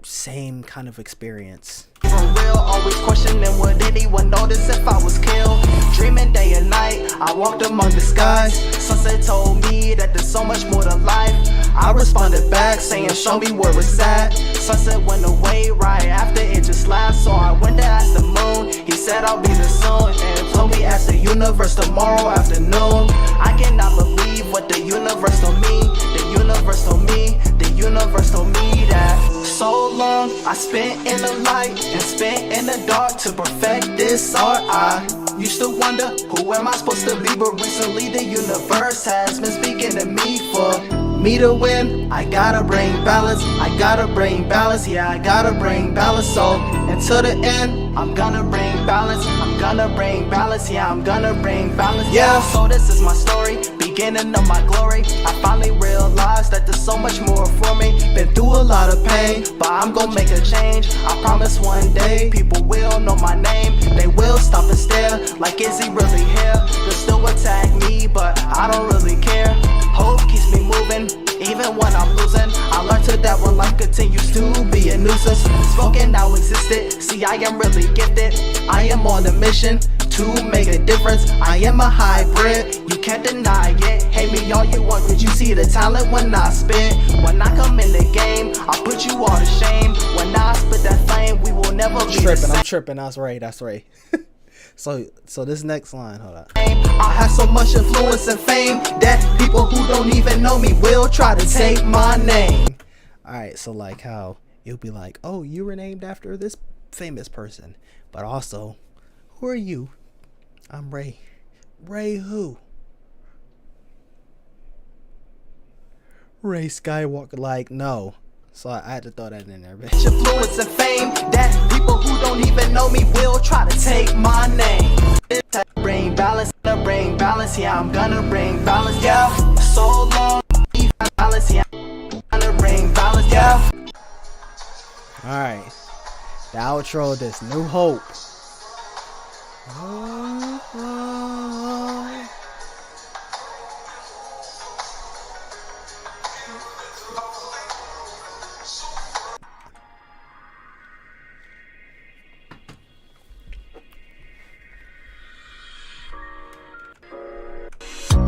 same kind of experience. For real, always questioning, would anyone notice if I was killed? Dreaming day and night, I walked among the skies. Sunset told me that there's so much more to life. I responded back saying, show me where it's at. Sunset went away right after it just laughed. So I went to ask the moon, he said I'll be there soon, and told me ask the universe tomorrow afternoon. I cannot believe what the universe told me. The universe told me, the universe told me that. So long I spent in the light and spent in the dark to perfect this art. I used to wonder, who am I supposed to be? But recently the universe has been speaking to me. For me to win, I gotta bring balance. I gotta bring balance, yeah, I gotta bring balance. So until the end, I'm gonna bring balance. I'm gonna bring balance, yeah, I'm gonna bring balance. Yeah, so this is my story, beginning of my glory. I finally realized that there's so much more for me. Been through a lot of pain, but I'm gonna make a change. I promise one day people will know my name. They will stop and stare, like is he really here? They'll still attack me, but I don't really care. Hope keeps me moving, even when I'm losing. I learned to that when life continues to be a nuisance. Spoken now existed, see I am really gifted. I am on a mission to make a difference. I am a hybrid, you can't deny it. Hate me all you want, cause you see the talent when I spit. When I come in the game, I'll put you all to shame. When I spit that flame, we will never be the same. I'm tripping, that's right. So this next line, hold on. I have so much influence and fame that people who don't even know me will try to take my name. Alright, so like how you'll be like, oh, you were named after this famous person, but also, who are you? I'm Ray. Ray who? Ray Skywalker. Like, no. So I had to throw that in there, bitch. Influence and fame that people who don't even know me will try to take my name. Bring balance, yeah, I'm gonna bring balance, yeah. So long, balance, yeah, I'm gonna bring balance, yeah. Alright, the outro of this New Hope.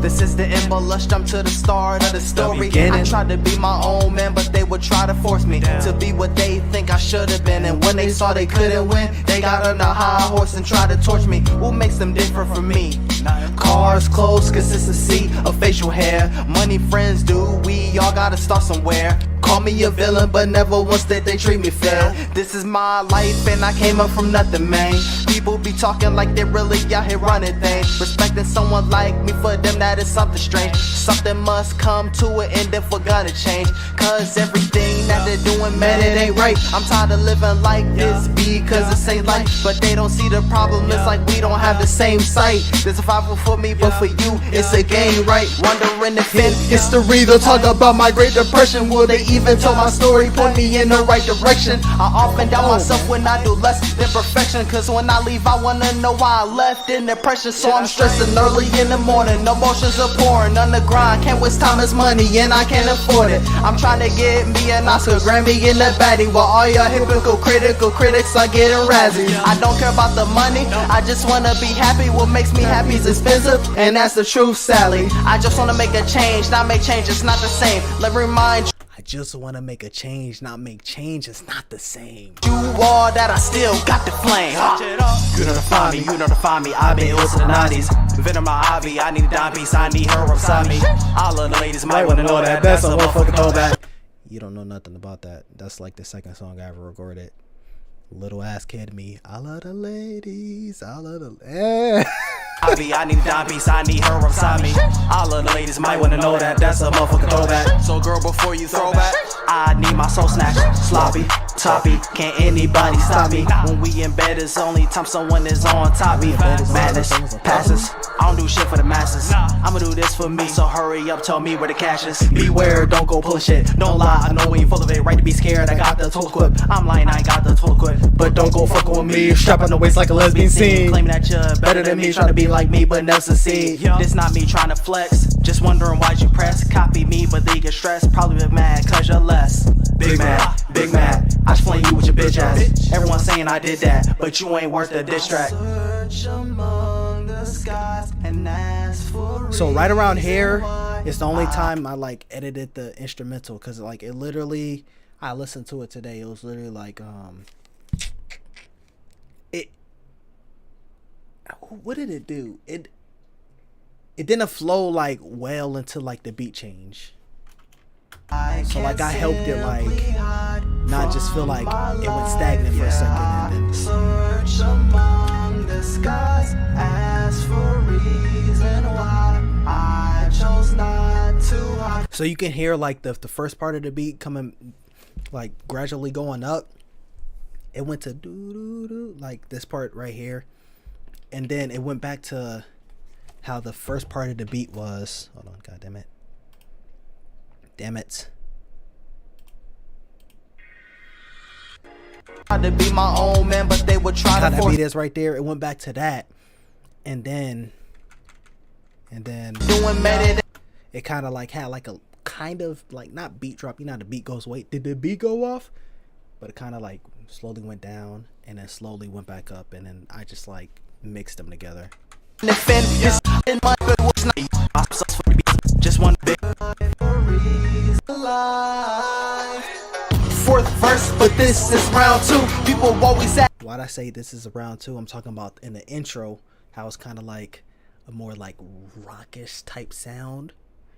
This is the end, but let's jump to the start of the story. I tried to be my own man, but they would try to force me to be what they think I should have been. And when they saw they couldn't win, they got on a high horse and tried to torch me. What makes them different from me? Cars, clothes, consistency of facial hair. Money, friends, do we all gotta start somewhere. call me a villain, but never once did they treat me fair. This is my life and I came up from nothing, man. People be talking like they really out here running things. Respecting someone like me, for them that is something strange. Something must come to an end if we're gonna change. Cause everything that they're doing, man, it ain't right. I'm tired of living like this because this ain't life. But they don't see the problem, it's like we don't have the same sight. There's a survival for me, but for you, it's a game, right? Wondering if in history they'll talk about my Great Depression. Will they even tell my story, point me in the right direction? I often doubt myself when I do less than perfection. Cause when I leave, I wanna know why I left in depression. So I'm stressing early in the morning, emotions are pouring on the grind. Can't waste time as money and I can't afford it. I'm trying to get me an Oscar, Grammy in the baddie, while all y'all critical critics are getting razzy. I don't care about the money, I just wanna be happy. What makes me happy is expensive, and that's the truth, Sally. I just wanna make a change, not make change, it's not the same. Let me remind you, I just want to make a change, not make change. It's not the same. you all that I still got the flame. You know to find me, you know to find me. I've been ill to the 90s. Venom my ivy, I need a dime piece, I need her beside me. All of the ladies might wanna know that. That's a motherfucking throwback. You don't know nothing about that. That's like the second song I ever recorded. Little ass kid me. I love the ladies. I love the. I need a dime piece, I need her beside me. All of the ladies might wanna know that. That's a motherfucking throwback. So girl, before you throw back, I need my soul snatched. Sloppy, toppy, can't anybody stop me. When we in bed, it's only time someone is on top me. Madness, passes, I don't do shit for the masses. I'ma do this for me, so hurry up, tell me where the cash is. Beware, don't go pull shit, don't lie, I know we ain't full of it. Right to be scared, I got the total quip. I'm lying, I ain't got the total quip. But don't go fucking with me, strap on the waist like a lesbian scene. Claiming that you're better than me, trying to be like me, but never succeed. This not me trying to flex, just wondering why'd you press. Copy me, but they get stressed, probably been mad cause you're less. Big mad, big mad, I just flame you with your bitch ass. Everyone saying I did that, but you ain't worth the diss track. So right around here, it's the only time I like edited the instrumental, because like it literally, I listened to it today. It was literally like what did it do? It didn't flow like well until like the beat change. So like I helped it like not just feel like it went stagnant for a second and then search among the skies, ask for reason why I chose not to hide. So you can hear like the first part of the beat coming like gradually going up. It went to doo doo doo, like this part right here, and then it went back to how the first part of the beat was. Hold on, god damn it. Damn it. To be my own man, but they would try to force. That beat is right there. It went back to that, and then it kind of like had like a kind of like not beat drop. You know how the beat goes. Wait, did the beat go off? But it kind of like slowly went down and then slowly went back up, and then I just like mixed them together. Just one big fourth verse, but this is round two. People always ask why'd I say this is round two. I'm talking about in the intro how it's kind of like a more like rockish type sound,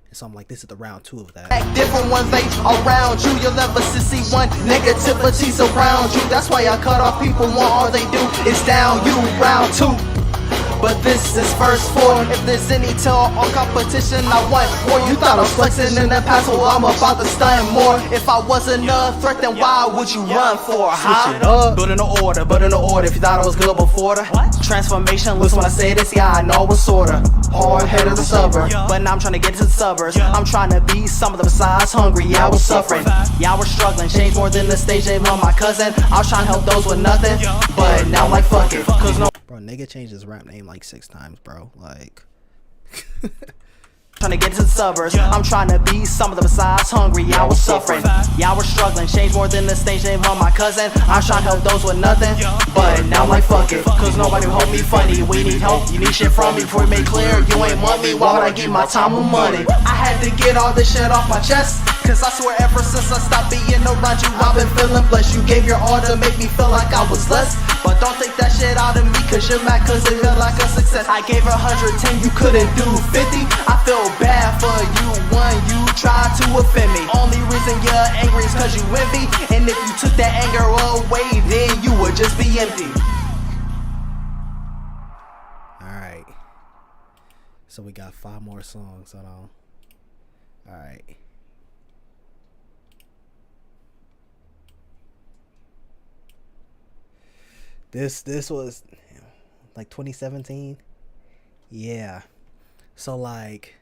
and so I'm like, this is the round two of that. Different ones they around you. You'll never see one negativities around you. That's why I cut off people. All they do is down you. Round two. But this is first four. If there's any tell or competition, I want more. You thought I was flexing in the past, well I'm about to stun more. If I wasn't a threat, then why would you run for? Huh? But in the order, if you thought I was good before the transformation, listen when I say this, yeah I know it's sorta hard head of the suburb, but now I'm trying to get to the suburbs. I'm trying to be some of the besides hungry. Yeah I was suffering, yeah I was struggling. Change more than the stage they love my cousin. I was trying to help those with nothing, but now I'm like fuck it, cause no. Bro, nigga changed his rap name like 6 times, bro. Like trying to get to the suburbs. I'm trying to be some of the besides hungry. Yeah I was suffering, yeah I was struggling. Change more than the stage name of my cousin. I'm trying to help those with nothing, but now I'm like fuck it, cause nobody hold me funny. We need help, you need shit from me. Before we make clear, you ain't want me, why would I give my time and money? I had to get all this shit off my chest, cause I swear ever since I stopped being around you, I've been feeling blessed. You gave your all to make me feel like I was less, but don't take that shit out of me, cause you're mad cause it felt like a success. I gave her 110, you couldn't do 50. I feel bad for you, one, you try to offend me. Only reason you're angry is cause you envy. And if you took that anger away, then you would just be empty. Alright. So we got 5 more songs. Hold on. Alright. This was like 2017. Yeah. So like,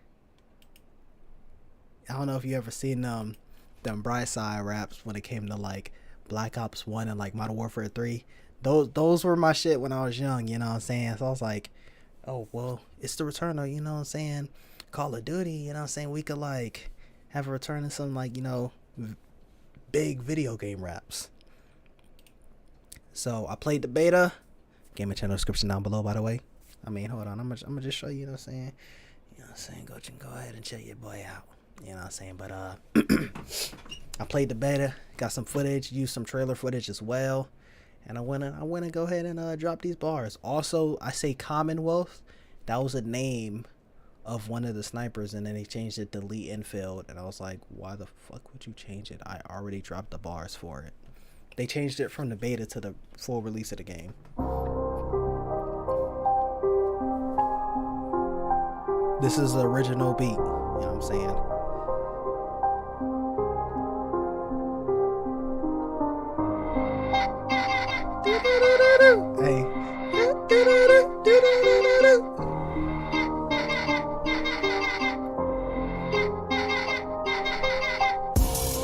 I don't know if you ever seen them Brightside raps when it came to like Black Ops 1 and like Modern Warfare 3. Those were my shit when I was young, you know what I'm saying? So I was like, oh well, it's the return of, you know what I'm saying, Call of Duty, you know what I'm saying? We could like have a return of some like, you know, big video game raps. So I played the beta. Gaming channel description down below, by the way. I mean, hold on, I'm gonna just show you, you know what I'm saying? You know what I'm saying? Go ahead and check your boy out. You know what I'm saying? But I played the beta, got some footage, used some trailer footage as well. And I went and go ahead and drop these bars. Also, I say Commonwealth. That was a name of one of the snipers, and then they changed it to Lee Enfield. And I was like, why the fuck would you change it? I already dropped the bars for it. They changed it from the beta to the full release of the game. This is the original beat. You know what I'm saying? Hey.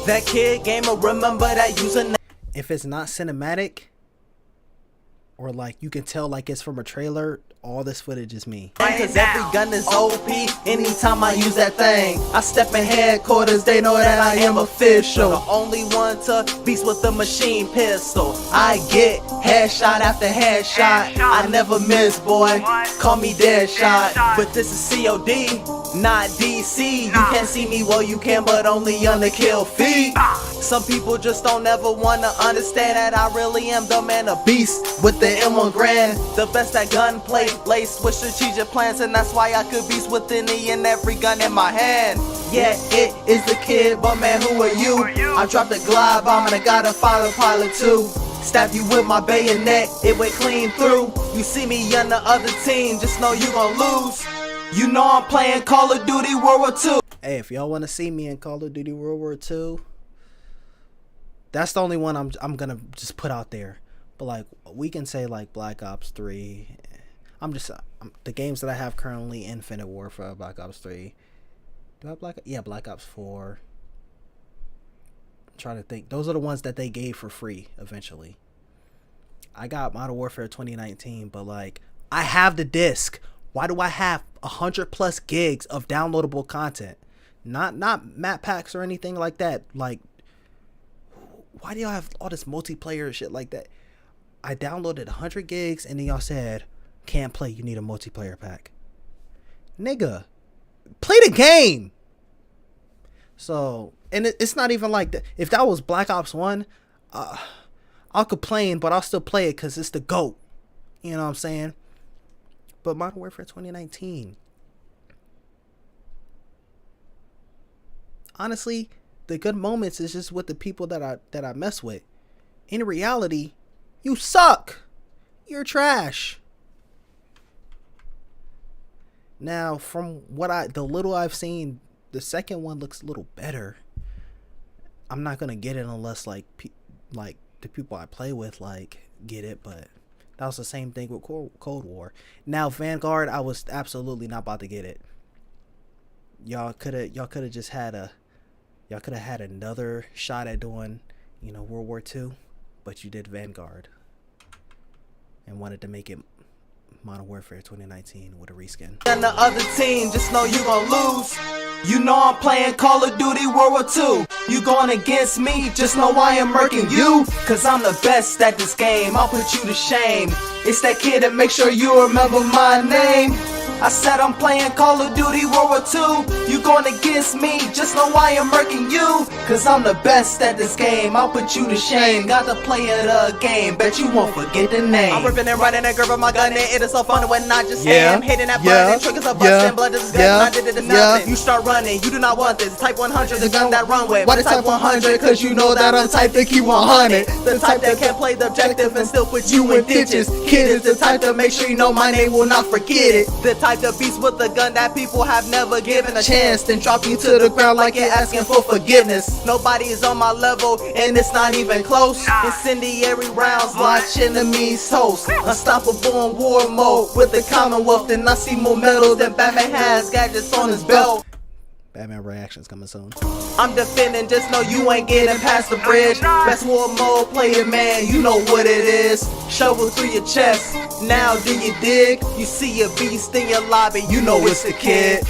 That kid gamer, remember that username. If it's not cinematic, or like you can tell like it's from a trailer, all this footage is me. Cause every gun is OP anytime I use that thing. I step in headquarters, they know that I am official. The only one to beast with the machine pistol. I get headshot after headshot. I never miss, boy. Call me Deadshot. But this is COD, not DC. You can't see me, well you can, but only on the kill feed. Some people just don't ever wanna understand that I really am the man, a beast with the M1 Grand. The best at gunplay, laced with strategic plans, and that's why I could beast with any and every gun in my hand. Yeah, it is the kid, but man, who are you? I dropped a glide bomb and I got a follow pilot too. Stab you with my bayonet, it went clean through. You see me on the other team, just know you gon' lose. You know I'm playing Call of Duty World War II. Hey, if y'all want to see me in Call of Duty World War II, that's the only one I'm gonna just put out there. But like, we can say like Black Ops 3. The games that I have currently: Infinite Warfare, Black Ops 3. Do I have Black Ops 4. I'm trying to think. Those are the ones that they gave for free eventually. I got Modern Warfare 2019, but like, I have the disc. Why do I have 100+ gigs of downloadable content? Not map packs or anything like that. Like, why do y'all have all this multiplayer shit like that? I downloaded 100 gigs and then y'all said, can't play, you need a multiplayer pack. Nigga, play the game. So, and it's not even like that. If that was Black Ops 1, I'll complain, but I'll still play it because it's the GOAT. You know what I'm saying? But Modern Warfare 2019, honestly, the good moments is just with the people that I mess with. In reality, you suck. You're trash. Now, from the little I've seen, the second one looks a little better. I'm not gonna get it unless like the people I play with like get it, but that was the same thing with Cold War. Now Vanguard, I was absolutely not about to get it. Y'all could have just had another shot at doing, you know, World War II, but you did Vanguard and wanted to make it Modern Warfare 2019 with a reskin. And the other team, just know you gon' lose. You know I'm playing Call of Duty World War II. You going against me, just know I am murking you. Cause I'm the best at this game, I'll put you to shame. It's that kid that make sure you remember my name. I said I'm playing Call of Duty World War II. You going against me, just know I am murking you. Cause I'm the best at this game, I'll put you to shame. Got to play the game, bet you won't forget the name. I'm ripping and running and gripping my gun, and it is so fun when I just Yeah. am hitting that Yeah. button, triggers are busting, blood is good, Yeah. and I did it to nothing. You start running, you do not want this. Type 100, the gun that run with. Why the type 100? Cause you know that I'm type to keep 100. The type that can play the objective and still put you in ditches. Kid is the type to make sure you know my name, will not forget it. The type to beast with the gun that people have never given a chance. Then drop you to the ground like you're asking for forgiveness. Nobody is on my level, and it's not even close. Incendiary rounds, Watch enemies host, unstoppable in war mode with the Commonwealth. And I see more medals than Batman has, gadgets on his belt. Batman reactions coming soon. I'm defending, just know you ain't getting past the bridge. Best war mode, play it, man, you know what it is. Shovel through your chest, now do you dig? You see a beast in your lobby, you know it's the kid.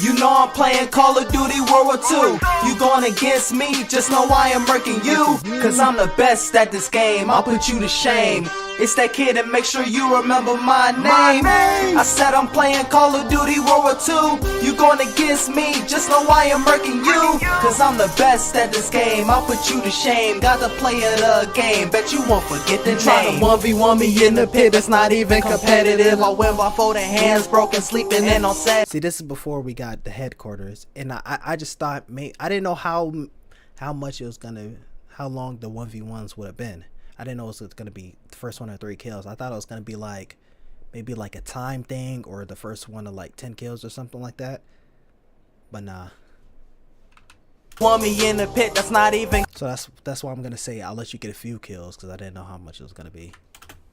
You know I'm playing Call of Duty World War II. You going against me, just know I am murking you. Cause I'm the best at this game, I'll put you to shame. It's that kid and make sure you remember my name. I said I'm playing Call of Duty World War II. You going against me, just know I am murking you. Cause I'm the best at this game, I'll put you to shame. Got to play the game, bet you won't forget the name. Trying to 1v1 me in the pit, that's not even competitive. I win by folding hands, broken, sleeping in on set. See, this is before we got the headquarters, and I just thought, I didn't know how much it was gonna, how long the 1v1s would have been. I didn't know it was gonna be the first one or 3 kills. I thought it was gonna be like maybe like a time thing, or the first one of like 10 kills or something like that. But nah. Want me in the pit, that's not even. So that's why I'm gonna say I'll let you get a few kills, because I didn't know how much it was gonna be.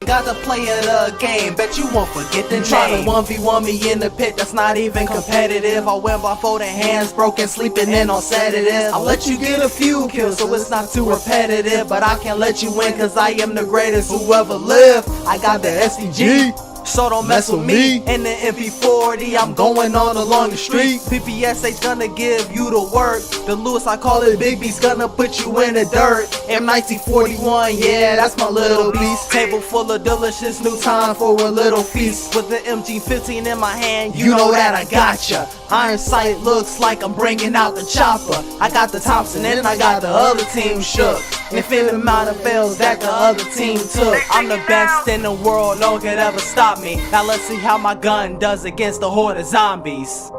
Got to play the game, bet you won't forget the Trying name. to 1v1 me in the pit, that's not even competitive. I win by folding hands, broken, sleeping in on sedatives. I'll let you get a few kills so it's not too repetitive, but I can't let you win cause I am the greatest who ever lived. I got the SDG, so don't mess with me. In the MP40, I'm going on along the street. PPS ain't gonna give you the work. The Lewis, I call it Big B's, gonna put you in the dirt. M1941, yeah, that's my little beast. Table full of delicious new time for a little feast. With the MG15 in my hand, you know that I gotcha. Iron sight looks like I'm bringing out the chopper. I got the Thompson and I got the other team shook. Infinite amount of fails that the other team took. I'm the best in the world, no one could ever stop me. Now let's see how my gun does against the horde of zombies.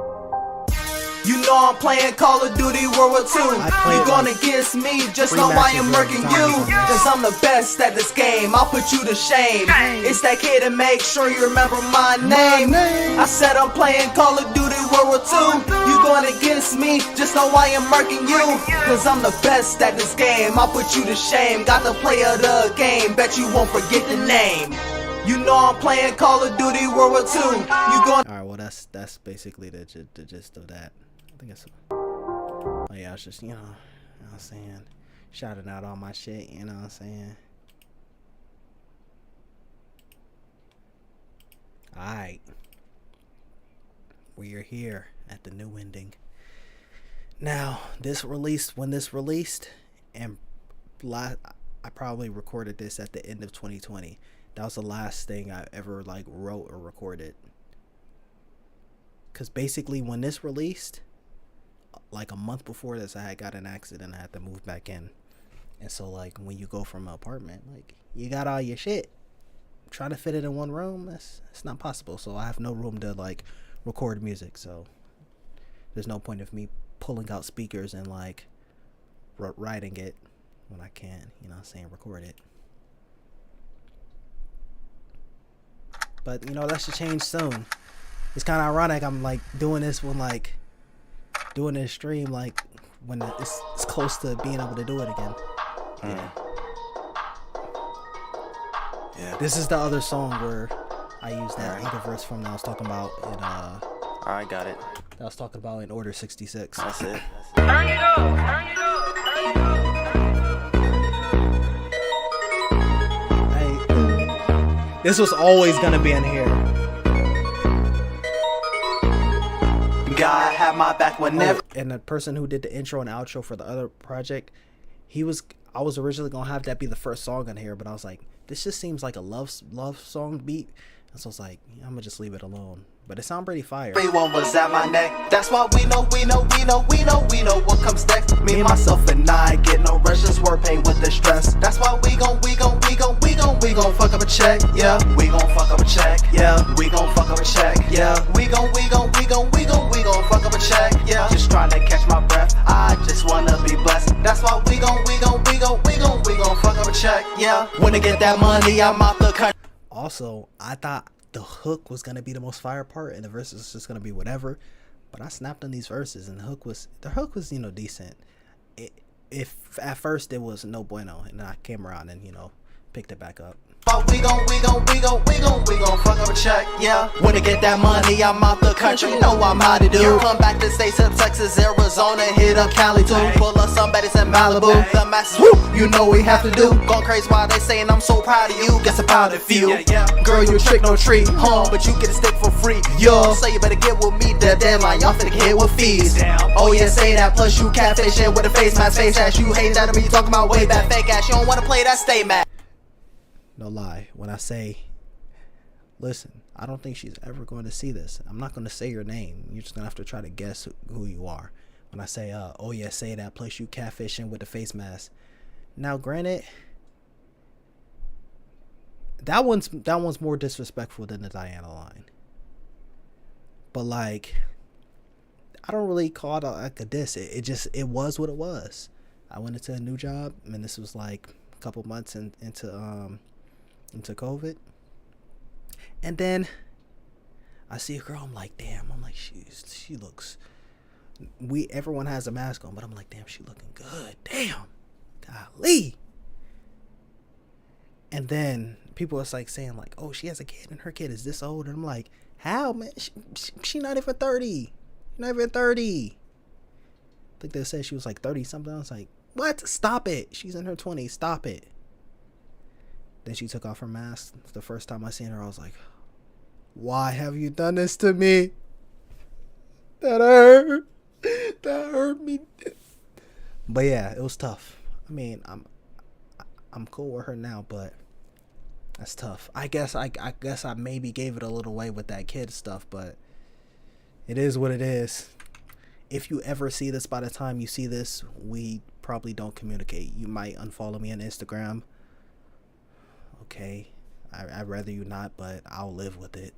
You know I'm playing Call of Duty World War II. You going against me, just know I am murking you. Cause I'm the best at this game, I'll put you to shame. It's that kid and make sure you remember my name. I said I'm playing Call of Duty World War II. You going against me, just know I am murking you. Cause I'm the best at this game, I'll put you to shame. Got to play the game, bet you won't forget the name. You know I'm playing Call of Duty World War II. You going. All right, well that's basically the gist of that. I think it's. Oh yeah, I was just you know what I'm saying, shouting out all my shit. You know what I'm saying. All right, we are here at the new ending. Now when this released, and I probably recorded this at the end of 2020. That was the last thing I ever like wrote or recorded. Cause basically when this released, like a month before this, I had got an accident. I had to move back in, and so like when you go from an apartment, like you got all your shit, trying to fit it in one room, it's not possible. So I have no room to like record music. So there's no point of me pulling out speakers and like writing it when I can, you know what I'm saying, record it. But you know that should change soon. It's kind of ironic. I'm like doing this when like doing this stream like when it's close to being able to do it again. Yeah. This is the other song where I used that other verse from that I was talking about in Alright, got it. that I was talking about in Order 66. That's it. Turn it up, turn it up, turn it up. This was always gonna be in here. God have my back whenever. And the person who did the intro and outro for the other project, I was originally gonna have that be the first song on here, but I was like, this just seems like a love song beat, and so I was like, I'm gonna just leave it alone. but it sound pretty fire. Everyone was at my neck. That's why we know what comes next. Me, myself, and I get no rush. Just work paid with the stress. That's why we gon' fuck up a check. Yeah, we gon' fuck up a check. Yeah, we gon' fuck up a check. Yeah, we gon' fuck up a check. Yeah, just trying to catch my breath. I just wanna be blessed. That's why we gon' fuck up a check. Yeah, when I get that money, I'm out the country. Also, I thought the hook was gonna be the most fire part, and the verses was just gonna be whatever. But I snapped on these verses, and the hook was decent. If at first it was no bueno, and then I came around and picked it back up. We gon' fuck up a check, yeah. When I get that money, I'm out the country, you know I'm out to do. Come back to states of Texas, Arizona, hit up Cali too. Pull up some baddies in Malibu, the masses, woo, you know we have to do. Going crazy while they saying I'm so proud of you, guess I'm proud of you. Girl, you trick no treat, but you get a stick for free. Yo, so you better get with me, the deadline, y'all finna get with fees. Oh yeah, say that, plus you catfishing with a face mask, face ass. You hate that, I mean you talking about way back, fake ass. You don't wanna play that, stay mad. No lie, when I say, listen, I don't think she's ever going to see this. I'm not going to say your name. You're just going to have to try to guess who you are. When I say, oh yeah, say that, plus you catfishing with the face mask. Now, granted, that one's more disrespectful than the Diana line. But like, I don't really call it like a diss. It was what it was. I went into a new job, and this was like a couple months into COVID, and then I see a girl. I'm like, damn. I'm like, she looks. Everyone has a mask on, but I'm like, damn, she looking good. Damn, golly. And then people was like saying like, oh, she has a kid, and her kid is this old, and I'm like, how, man? She not even 30. Not even 30. I think they said she was like 30 something. I was like, what? Stop it. She's in her 20s. Stop it. Then she took off her mask. The first time I seen her, I was like, why have you done this to me? That hurt. That hurt me. But yeah, it was tough. I mean, I'm cool with her now, but that's tough. I guess I maybe gave it a little way with that kid stuff, but it is what it is. If you ever see this, by the time you see this, we probably don't communicate. You might unfollow me on Instagram. Okay, I'd rather you not, but I'll live with it.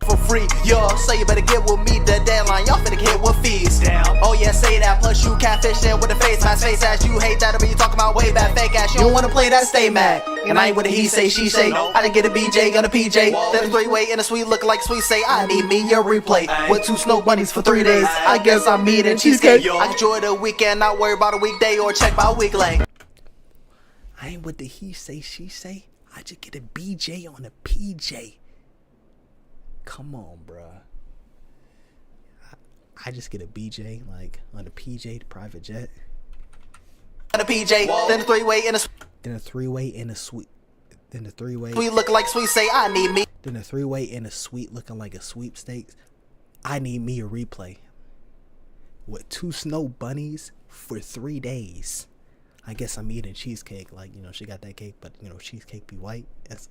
For free, yo, so you better get with me, the deadline, y'all finna get with fees. Oh yeah, say that, plus you catfishing with a face mask, face ass. You hate that, I mean you talking about way back, fake ass. You don't wanna play that, stay mad. And I ain't with a he say, she say. I didn't get a BJ, got a PJ. Then a three-way in a suite looking like sweet say. I need me a replay with 2 snow bunnies for 3 days. I guess I'm eating cheesecake. I enjoy the weekend, not worry about a weekday or check by week length. I ain't with the he say, she say. I just get a BJ on a PJ. Come on, bruh. I just get a BJ, like, on a PJ, the private jet. On a PJ, then a three-way in a Then a three-way in a suite. Then a three-way. We look like sweet say, I need me. Then a three-way in a suite looking like a sweepstakes. I need me a replay. With 2 snow bunnies for 3 days. I guess I'm eating cheesecake. Like, she got that cake, but, cheesecake be white. That's...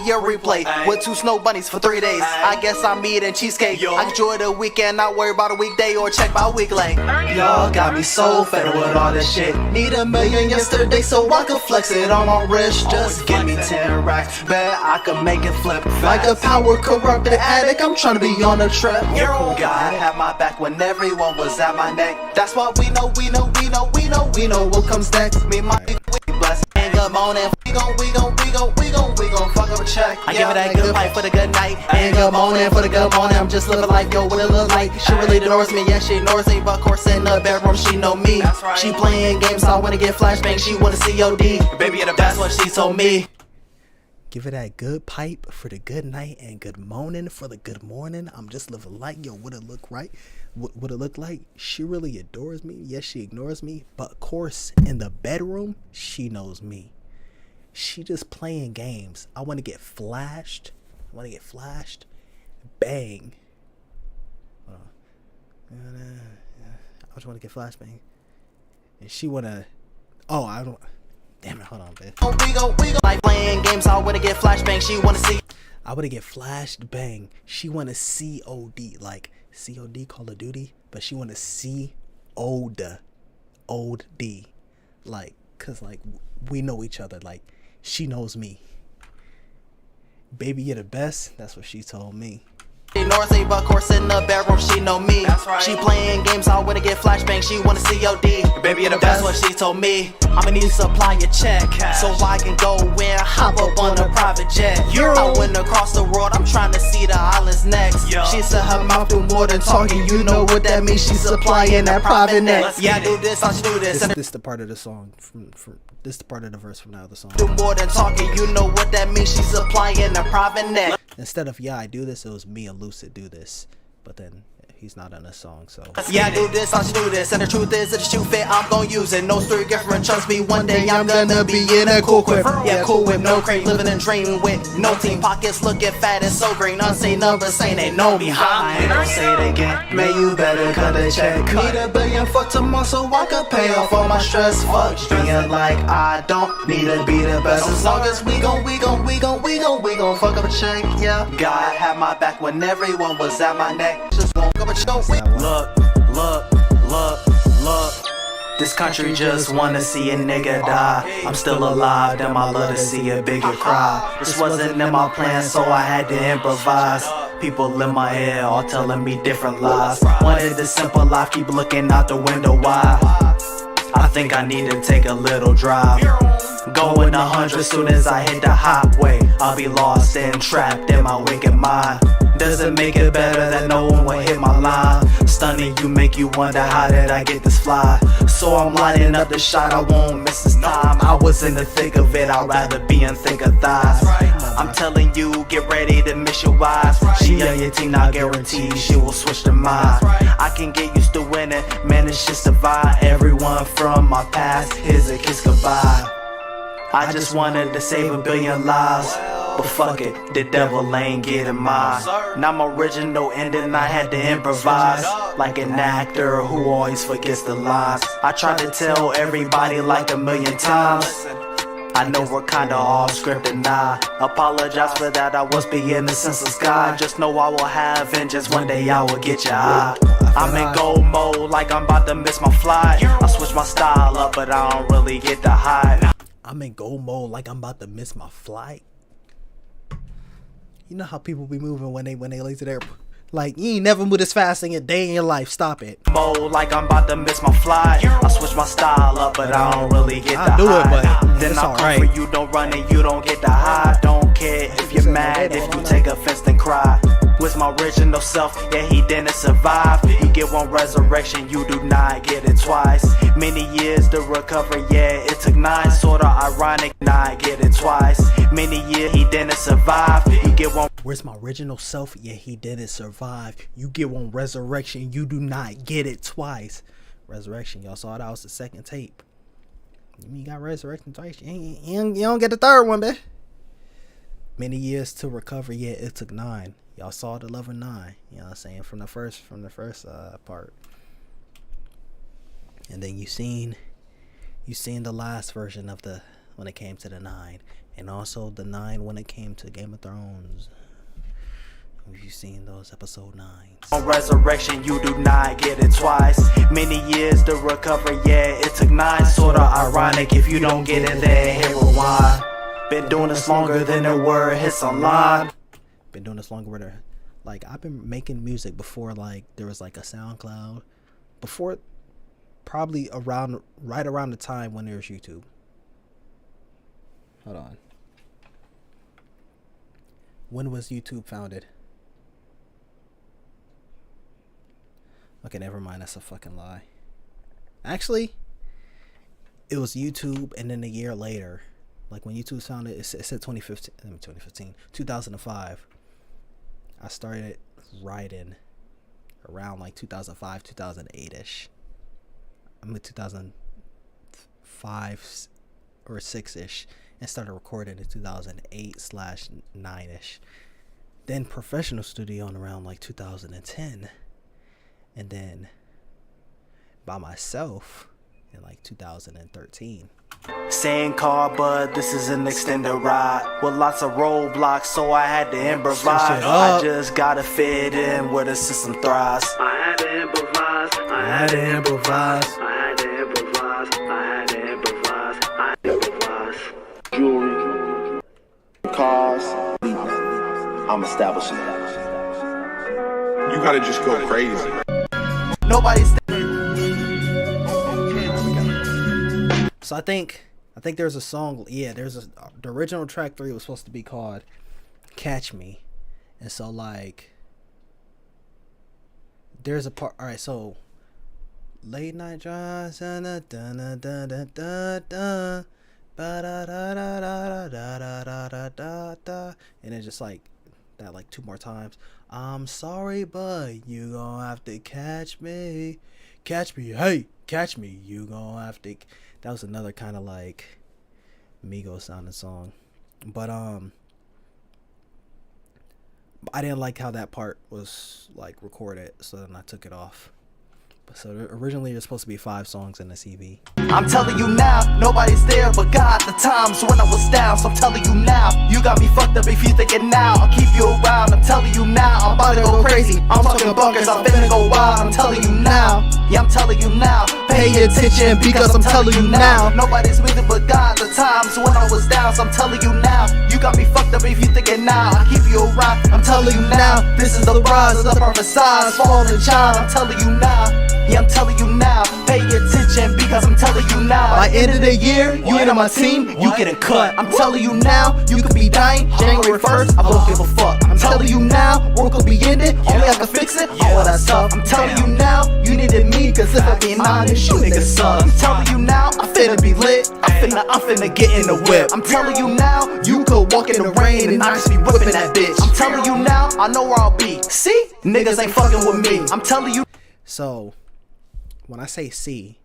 Your replay with 2 snow bunnies for 3 days. I guess I'm eating cheesecake. I enjoy the weekend, not worry about a weekday or check by week length. Y'all got me so fed with all this shit. Need $1 million yesterday so I can flex it on my wrist. Just give me 10 racks, bet I can make it flip. Like a power corrupted addict, I'm trying to be on a trip. God had my back when everyone was at my neck. That's why we know what comes next. Me and my we blessed. And good morning. We gon' fuck up a check. I give her that good pipe for the good night. And good morning for the good morning. I'm just living life, yo, what it look like. She really ignores me, yeah, she ignores me. But of course in the bedroom, she know me. She playing games, so I wanna get flashbang. She wanna COD. Baby, that's what she told me. Give her that good pipe for the good night and good morning for the good morning. I'm just living life, yo, what it look right. What it look like. She really adores me. Yes, she ignores me. But of course, in the bedroom, she knows me. She just playing games. I want to get flashed. Bang. I just want to get flashbang. And she want to... Oh, I don't... Damn it, hold on, babe. We go like playing games. I want to get flashbang. She want to see... I would get flashed bang. She want to COD, like COD, Call of Duty, but she want to old D, like, cause like we know each other, like she knows me. Baby, you're the best. That's what she told me. North Sea, but course in the bedroom, she know me. That's right. She playing games, I wanna get flashbang, she wanna COD. Baby, you're the best. That's what she told me. I'ma need to supply a check, so I can go and hop up on a private jet. I went across the world, I'm trying to see the islands next. She said her mouth do more than talking, you know what that means, she's supplying that private net. Yeah, I do this, I should do this. This the part of the song, from this the part of the verse from now the song. Do more than talking, you know what that means, she's supplying a private net. Instead of yeah, I do this, it was me and Lucid do this. But then he's not on this song, so yeah, I do this, I should do this. And the truth is, if the shoe fit, I'm gonna use it. No story different, trust me, one day I'm gonna be in a cool whip. Yeah, cool whip, no crate, living and dreaming with no team. Pockets looking fat and so green. Unseen numbers saying they know me. I ain't gonna say it again. Man, you better cut a check. Need $1 billion for tomorrow so I can pay off all my stress. Fuck being like I don't need to be the best. As long as we gon' fuck up a check. Yeah, God had my back when everyone was at my neck. Just won't go. Look. This country just wanna see a nigga die. I'm still alive, damn I love to see a bigger cry. This wasn't in my plan, so I had to improvise. People in my head all telling me different lies. Wanted the simple life, keep looking out the window wide. I think I need to take a little drive. Going 100 soon as I hit the highway. I'll be lost and trapped in my wicked mind. Doesn't make it better that no one will hit my line. Stunning you make you wonder how did I get this fly. So I'm lighting up the shot, I won't miss this time. I was in the thick of it, I'd rather be in thick of thighs. I'm telling you, get ready to miss your wives. She on your team, I guarantee she will switch to mine. I can get used to winning, man it's just a vibe. Everyone from my past, here's a kiss goodbye. I just wanted to save 1 billion lives, but fuck it, the devil ain't getting mine. Now my original ending, I had to improvise. Like an actor who always forgets the lines. I tried to tell everybody like 1,000,000 times. I know we're kinda off script and I apologize for that, I was being a senseless guy. Just know I will have vengeance, one day I will get your eye. I'm in go mode like I'm about to miss my flight. I switch my style up but I don't really get the hype. I'm in go mode like I'm about to miss my flight. You know how people be moving when they leave to the airport. Like, you ain't never moved this fast in a day in your life. Stop it. Mode like I'm about to miss my flight. I switch my style up, but I don't really get the do it, but then I'll come for you, don't run and you don't get the high. Don't care if you're mad, if you take offense then cry. With my original self, yeah he didn't survive. You get one resurrection, you do not get it twice. Many years to recover, yeah it took 9. Sorta ironic, not get it twice. Many years he didn't survive. You get one. Where's my original self? Yeah, he didn't survive. You get one resurrection, you do not get it twice. Resurrection, y'all saw that was the second tape. You got resurrection twice. You don't get the third one, man. Many years to recover, yeah, it took 9. Y'all saw the level 9. You know what I'm saying? From the first part. And then you seen the last version of the when it came to the 9, and also the 9 when it came to Game of Thrones. Have you seen those episode 9s? On resurrection, you do not get it twice. Many years to recover, yeah, it took 9. Sorta ironic if you don't get it, then hit rewind. Been doing this longer than there were hits online. Been doing this longer than, like, I've been making music before, like, there was like a SoundCloud. Before, probably right around the time when there was YouTube. Hold on. When was YouTube founded? Okay, never mind. That's a fucking lie. Actually, it was YouTube, and then a year later, like when YouTube founded, it said 2005. I started writing around like 2005, 2008-ish. I'm in 2005 or 6-ish, and started recording in 2008/9-ish. Then professional studio in around like 2010. And then by myself in like 2013. Same car, but this is an extended ride with lots of roadblocks, so I had to improvise. I just gotta fit in where the system thrives. I had to improvise. I had to improvise. I had to improvise. I had to improvise. I had to improvise. Jewelry, cars, I'm establishing that. You gotta just go crazy. Nobody's So I think there's a song. Yeah, the original track 3 was supposed to be called "Catch Me," and so like there's a part. All right, so late night drives, and it's just like that like 2 more times. I'm sorry, but you gonna have to catch me, hey, catch me. You gonna have to. That was another kind of like Migos sounding song, but I didn't like how that part was like recorded, so then I took it off. But so originally there's supposed to be 5 songs in the CV. I'm telling you now, nobody's there but God. The times when I was down, so I'm telling you now, you got me fucked up if you thinking now. I'll keep you around, I'm telling you now, I'm about to go crazy. I'm talking bunkers, I'm finna go wild. I'm telling you now, yeah, I'm telling you now. Pay attention because I'm telling you now, nobody's with it but God. The times when I was down, so I'm telling you now, you got me fucked up if you thinking now. I'll keep you around, I'm telling you now. This is the rise of the prophesied fallen child. I'm telling you now. Yeah, I'm telling you now, pay attention because I'm telling you now. By end of the year, you ain't on my team, you getting cut. I'm telling you now, you could be dying January 1st, I don't give a fuck. I'm telling you now, work will be ended, only I can fix it, all of that stuff. I'm telling you now, you needed me, cause if I'm being honest, you niggas suck. I'm telling you now, I'm finna be lit, I'm finna get in the whip. I'm telling you now, you could walk in the rain and I just be whipping that bitch. I'm telling you now, I know where I'll be. See, niggas ain't fucking with me. I'm telling you. So when I say C,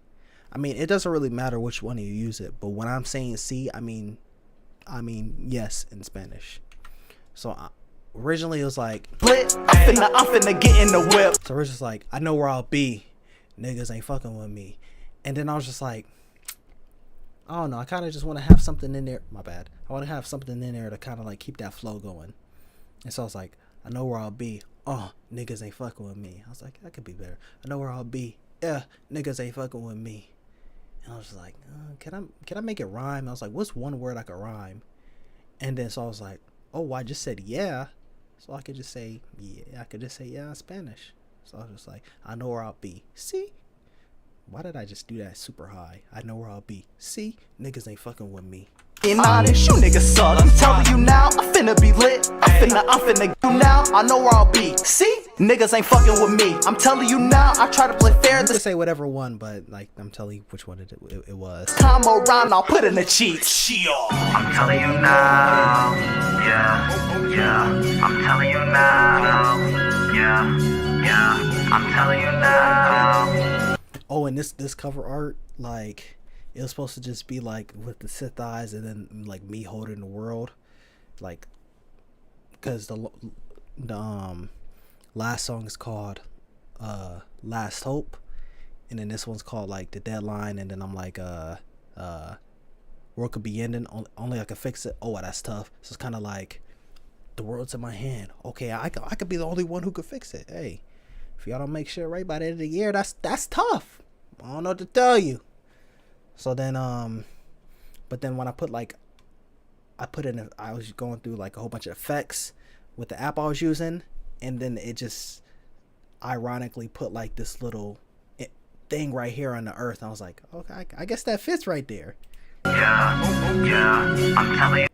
I mean it doesn't really matter which one you use it, but when I'm saying C, I mean yes in Spanish. So originally it was like I'm finna get in the whip. So we're just like, I know where I'll be, niggas ain't fucking with me. And then I was just like, I don't know, I kind of just want to have something in there. My bad. I want to have something in there to kind of like keep that flow going. And so I was like, I know where I'll be. Oh, niggas ain't fucking with me. I was like, that could be better. I know where I'll be. Yeah, niggas ain't fucking with me. And I was just like, can I make it rhyme? I was like, what's one word I could rhyme? And then so I was like, oh, I just said yeah, so I could just say yeah. I could just say yeah in Spanish. So I was just like, I know where I'll be. See, why did I just do that super high? I know where I'll be. See, niggas ain't fucking with me. Being honest, you niggas suck. I'm telling you now, I'm finna be lit. I'm finna do now. I know where I'll be. See, niggas ain't fucking with me. I'm telling you now, I try to play fair. You could say whatever one, but like I'm telling you which one it was. Time around, I'll put in the cheats. I'm telling you now. Yeah. I'm telling you now. Yeah. I'm telling you now. Oh, and this cover art, like, it was supposed to just be like with the Sith eyes and then like me holding the world, like, because the last song is called Last Hope, and then this one's called like The Deadline, and then I'm like world could be ending, only I can fix it. Oh, that's tough. So it's kind of like the world's in my hand. Okay, I could be the only one who could fix it. Hey, if y'all don't make shit right by the end of the year, that's tough. I don't know what to tell you. So then but then when I put like I was going through like a whole bunch of effects with the app I was using, and then it just ironically put like this little thing right here on the earth. I was like, okay, I guess that fits right there. Yeah, I'm telling you.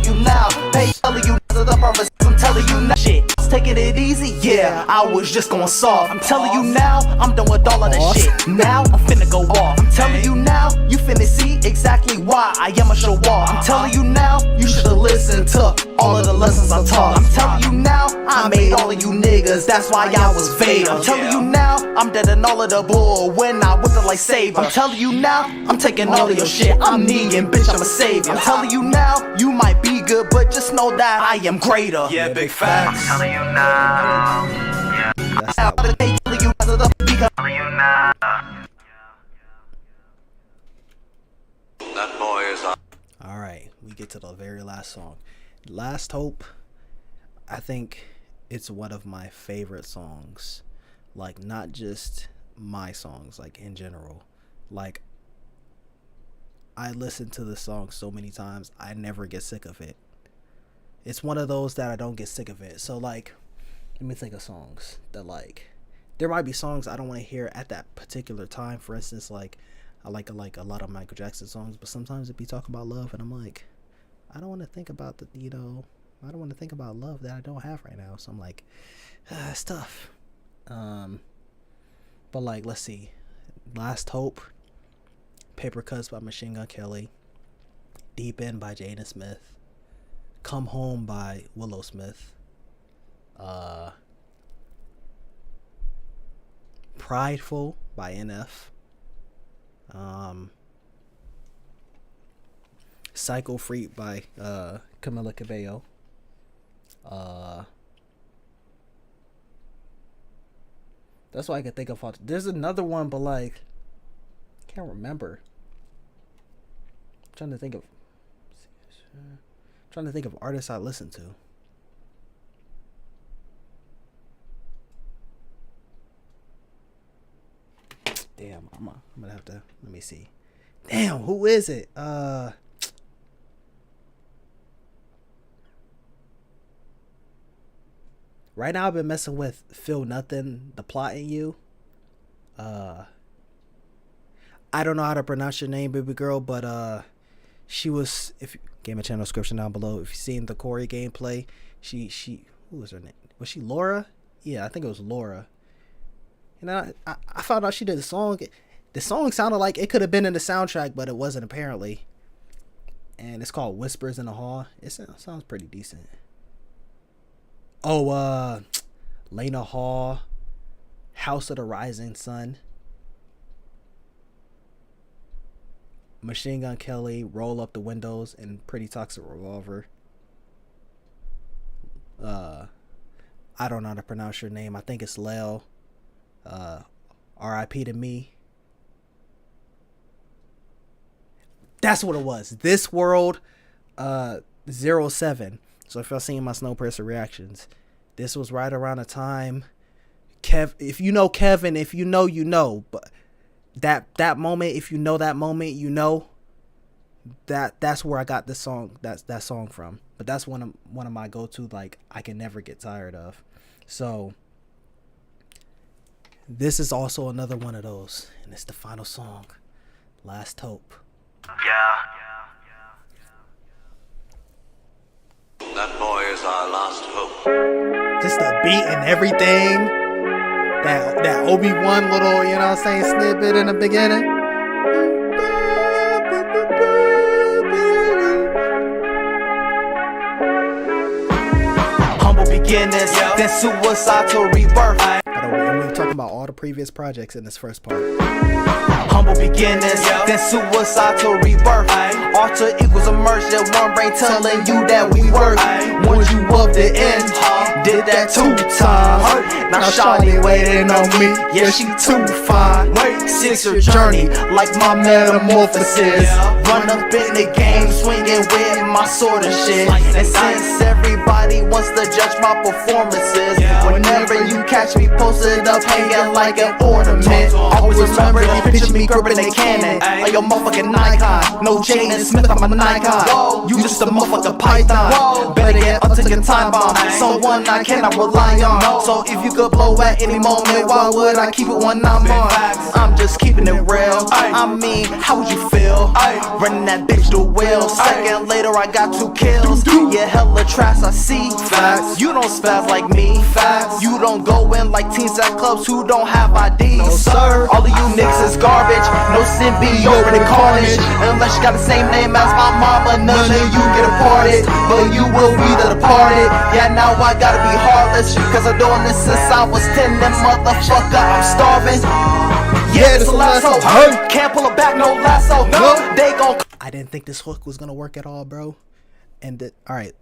You now, hey, telling you the purpose. I'm telling you now, shit. Taking it easy, yeah. I was just going soft. I'm telling you now, I'm done with all of that shit. Now I'm finna go off. I'm telling you now, you finna see exactly why I am a show off. I'm telling you now, you should've listened to all of the lessons I taught. I'm telling you now, I made all of you niggas. That's why I was Vader. I'm telling you now, I'm dead in all of the bull when I whip the lightsaber. I'm telling you now, I'm taking all of your shit. I'm Negan, bitch, I'm a savior. I'm telling you now, you might be good, but just know that I am greater. Yeah, big facts. I'm telling you now. Yeah. That's not I'm telling you now. All right, we get to the very last song. Last Hope, I think it's one of my favorite songs. Like, not just my songs, like in general. Like, I listen to this song so many times, I never get sick of it. It's one of those that I don't get sick of it. So, like, let me think of songs that, like, there might be songs I don't want to hear at that particular time. For instance, like, I like a lot of Michael Jackson songs, but sometimes it be talking about love, and I'm like, I don't want to think about I don't want to think about love that I don't have right now. So I'm like, it's tough. But like, let's see, Last Hope, Paper Cuts by Machine Gun Kelly, Deep End by Jaden Smith, Come Home by Willow Smith, Prideful by NF, Psycho Freak by Camila Cabello, that's what I can think of. There's another one, but like, can't remember. I'm trying to think of artists I listen to. Damn, I'm gonna have to, let me see. Damn, who is it? Right now I've been messing with Feel Nothing, The Plot in You. I don't know how to pronounce your name, baby girl, but she was, if game of channel description down below, if you've seen the Corey gameplay, she who was her name? Was she Laura? Yeah, I think it was Laura. And I found out she did a song. The song sounded like it could have been in the soundtrack, but it wasn't apparently. And it's called Whispers in the Hall. It sounds pretty decent. Oh, Lena Hall, House of the Rising Sun, Machine Gun Kelly, Roll Up the Windows, and Pretty Toxic Revolver. I don't know how to pronounce your name. I think it's Lel. R.I.P. to Me. That's what it was. This World 07. So if y'all seen my Snowpiercer reactions, this was right around the time if you know Kevin, if you know, you know. But that moment, if you know that moment, you know that's where I got this song, that song from. But that's one of my go-to, like, I can never get tired of. So this is also another one of those, and it's the final song, Last Hope. Yeah. That boy is our last hope. Just the beat and everything. That Obi-Wan little, you know what I'm saying, snippet in the beginning. Humble beginnings, then suicide to rebirth. And we're talking about all the previous projects in this first part. Humble beginnings, then suicide to rebirth. Alter equals emerge, that one brain telling you that we work. Once you up the end, did that 2 times. Now shawty waiting on me, yeah, she too fine. 6-year journey, like my metamorphosis. Run up in the game, swinging with my sword and shit. And since everybody wants to judge my performances, whenever you catch me posted up, hanging like an ornament, always remember you picture me gripping a cannon, like a motherfucking Nikon. No Jaden Smith, I'm a Nikon. You just a motherfucking python. Better get up to your time bomb, someone I cannot rely on. So if you could blow at any moment, why would I keep it when I'm on? I'm just keeping it real. I mean, how would you feel? Running that bitch the wheel. Second later, I got 2 kills. Yeah, hella trash, I see. Facts. You don't spaz like me. Facts. You don't go in like teens at clubs who don't have IDs. No, sir. All of you niggas is garbage. No symbiote in carnage. Unless you got the same name as my mama, none of you get departed. But you will be the departed. Yeah, now I gotta be heartless, cause I'm doing this since I was 10. And motherfucker, I'm starving. Yeah, it's a lasso. Can't pull it back, no lasso. No, they gon' I didn't think this hook was gonna work at all, bro. And alright.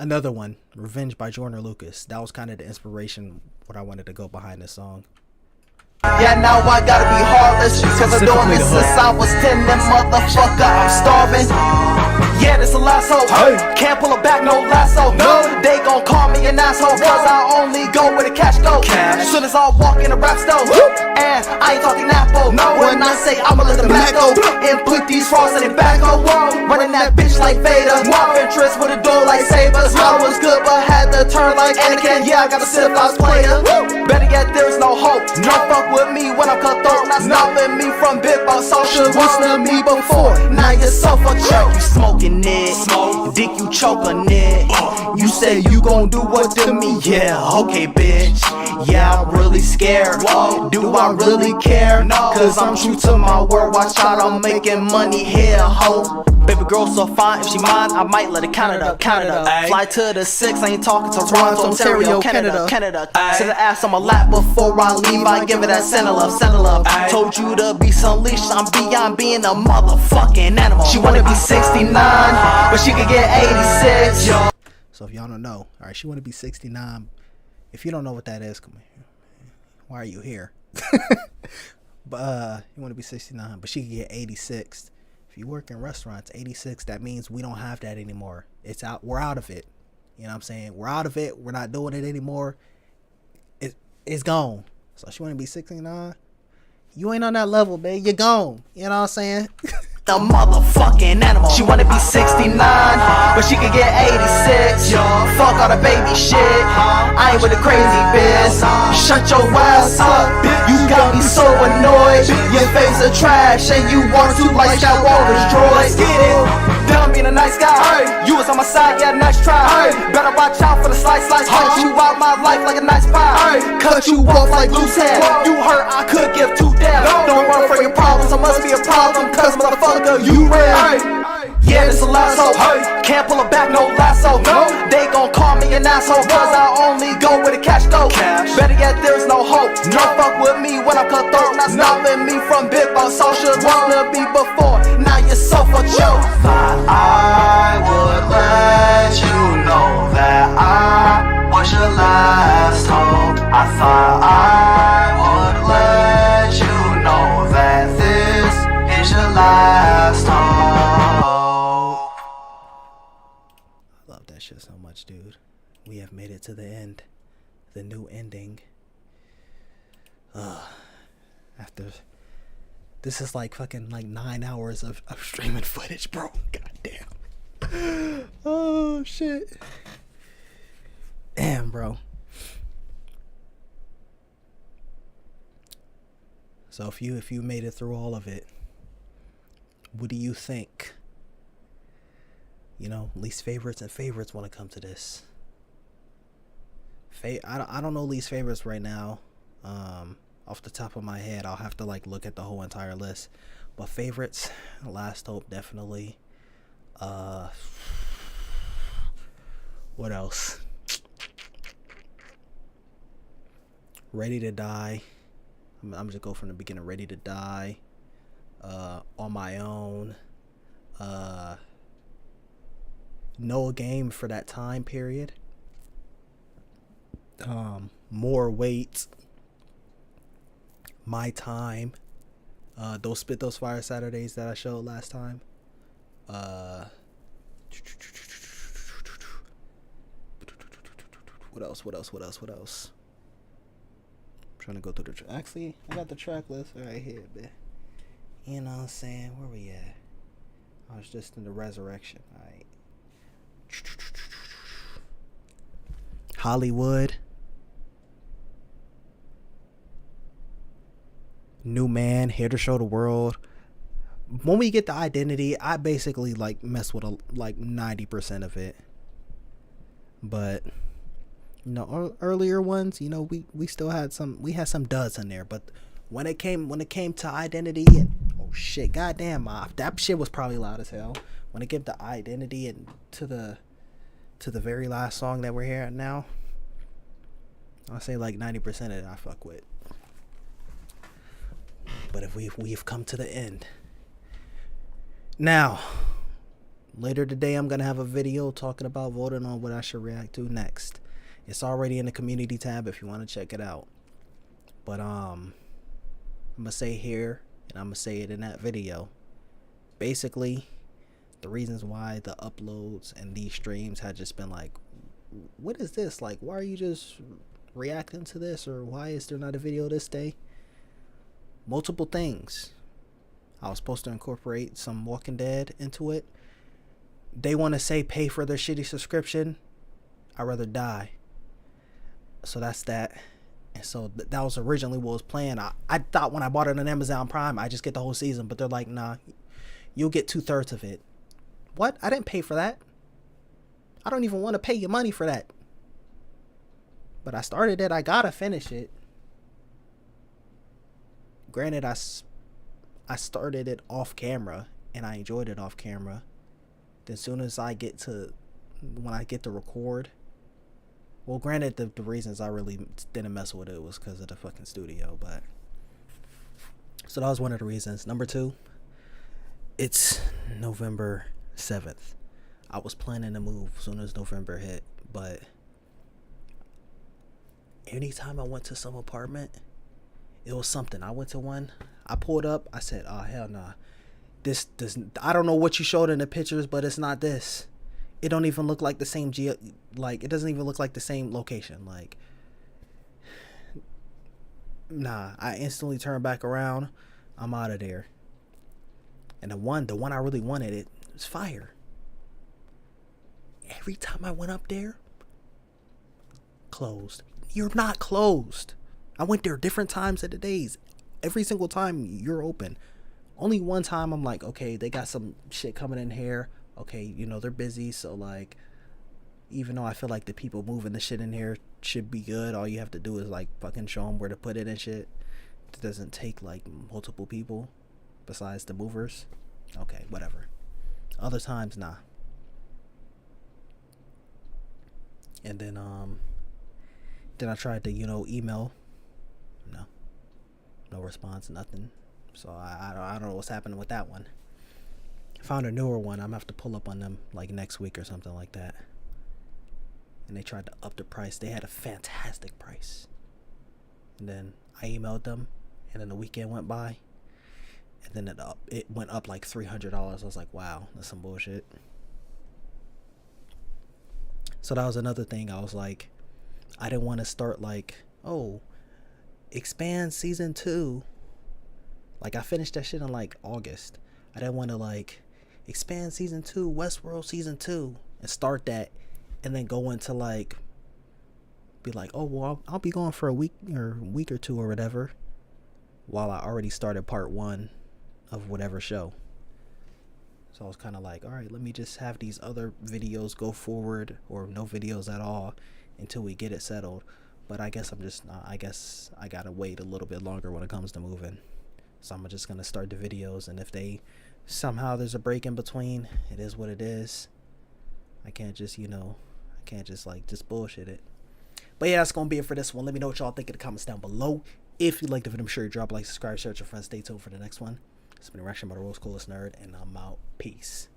Another one, Revenge by Jordan Lucas. That was kind of the inspiration, what I wanted to go behind this song. Yeah, now I gotta be heartless, cause I'm doing this since I was 10, and motherfucker, I'm starving. Yeah, this the last hope. Can't pull it back, no lasso. No, they gon' call me an asshole, cause I only go where the cash go. Soon as I walk in the rap store, and I ain't talking Apple. When I say I'ma let the Mac go, and put these frogs in the back, running that bitch like Vader. One interest with a door like sabers. I was good, but had to turn like Anakin. Yeah, I got a civilized player. Better yet, there's no hope. Don't fuck with me when I'm cutthroat. Not stopping me from Big Boss Social. Listen to me before. Now you're so fucked up. You smoking it, dick you choking it. You say you gon' do what to me? Yeah, okay, bitch. Yeah, I'm really scared. Do I really care? Cause I'm true to my word. Watch out, I'm making money here, ho. Baby girl so fine, if she mine, I might let it count it up. Fly to the 6, I ain't talking to Toronto, Ontario, Canada. Sit the ass on my lap before I leave, I give it that send love. Told you to be some leash, I'm beyond being a motherfucking animal. She wanna be 69, but she could get 86. So if y'all don't know, alright, she wanna be 69. If you don't know what that is, come here. Why are you here? But you wanna be 69, but she could get 86. You work in restaurants, 86, that means we don't have that anymore. It's out, we're out of it. You know what I'm saying? We're out of it. We're not doing it anymore. It's gone. So she want to be 69. You ain't on that level, babe. You're gone. You know what I'm saying? The motherfucking animal. She wanna be 69, but she could get 86. Fuck all the baby shit. I ain't with the crazy biz. Shut your ass up. You got me so annoyed. Your face a trash and you want to like that wall destroyed. Get it? Done being a nice guy. You was on my side, yeah, nice try. Better watch out for the slice. Cut you out my life like a nice pie. Cut you off like loose hair. You hurt, I could give two damn. Don't run for your problems, I must be a problem. Cause motherfucker, you ran. Yeah, this the last hope. Can't pull it back, no lasso. They gon' call me an asshole, cause I only go where the cash go. Better yet, there's no hope. Don't fuck with me when I'm cutthroat. Not stopping me from Big Boss Social. Wanna be before, now you're so fucked yo. I would let you know that I was your last hope. I thought I would let you know that this is your last hope. I love that shit so much, dude. We have made it to the end. The new ending. After this is like fucking like 9 hours of streaming footage, bro. God damn. Oh shit. Damn, bro. So if you made it through all of it, what do you think? You know, least favorites and favorites when it comes to this. I don't know least favorites right now. Off the top of my head, I'll have to like look at the whole entire list. But favorites, Last Hope definitely. What else? Ready to Die. I'm just go from the beginning. Ready to Die. On My Own. No Game for that time period. More Weight. My Time. Those Spit Those Fire Saturdays that I showed last time. What else? I'm trying to go through the actually, I got the track list right here, man. You know what I'm saying? Where we at? I was just in the Resurrection. Alright. Hollywood. New Man, Here to Show the World. When we get to Identity, I basically like mess with like 90% of it. But you know, earlier ones, you know, we still had some duds in there, but when it came to Identity and oh shit, goddamn, that shit was probably loud as hell. When it came to Identity and to the very last song that we're hearing now, I'll say like 90% of it I fuck with. But if we've come to the end. Now, later today I'm gonna have a video talking about voting on what I should react to next. It's already in the community tab if you want to check it out. But I'm gonna say here, and I'm gonna say it in that video. Basically, the reasons why the uploads and these streams had just been like, what is this? Like, why are you just reacting to this? Or why is there not a video this day? Multiple things. I was supposed to incorporate some Walking Dead into it. They want to say pay for their shitty subscription. I'd rather die. So that's that. And so that was originally what was planned. I thought when I bought it on Amazon Prime, I just get the whole season. But they're like, nah, you'll get 2/3 of it. What? I didn't pay for that. I don't even want to pay you money for that. But I started it. I gotta finish it. Granted, I started it off camera and I enjoyed it off camera. Then as soon as when I get to record, well, granted, the reasons I really didn't mess with it was because of the fucking studio, but so that was one of the reasons. Number two, it's November 7th. I was planning to move as soon as November hit, but anytime I went to some apartment, it was something. I went to one, I pulled up, I said, oh, hell nah. This I don't know what you showed in the pictures, but it's not this. It don't even look like the same it doesn't even look like the same location. Like, nah, I instantly turned back around. I'm out of there. And the one I really wanted, it was fire. Every time I went up there, closed. You're not closed. I went there different times of the days. Every single time you're open. Only one time I'm like, okay, they got some shit coming in here. Okay, you know, they're busy. So, like, even though I feel like the people moving the shit in here should be good, all you have to do is, like, fucking show them where to put it and shit. It doesn't take, like, multiple people besides the movers. Okay, whatever. Other times, nah. And then I tried to, email. No response, nothing. So I don't know what's happening with that one. Found a newer one. I'm gonna have to pull up on them like next week or something like that. And they tried to up the price. They had a fantastic price. And then I emailed them, and then the weekend went by, and then it went up like $300. I was like, wow, that's some bullshit. So that was another thing. I was like, I didn't want to start like, oh, expand season 2. Like, I finished that shit in like August. I didn't want to like expand season 2, Westworld season 2, and start that, and then go into like, be like, oh well, I'll be going for a week or two or whatever, while I already started part 1 of whatever show. So I was kind of like, all right, let me just have these other videos go forward, or no videos at all, until we get it settled. But I guess I gotta wait a little bit longer when it comes to moving. So I'm just gonna start the videos, and if somehow there's a break in between, it is what it is. I can't just just bullshit it. But yeah, that's gonna be it for this one. Let me know what y'all think in the comments down below. If you liked the video, make sure you drop a like, subscribe, share with your friends. Stay tuned for the next one. It's been Reaction by the World's Coolest Nerd, and I'm out. Peace.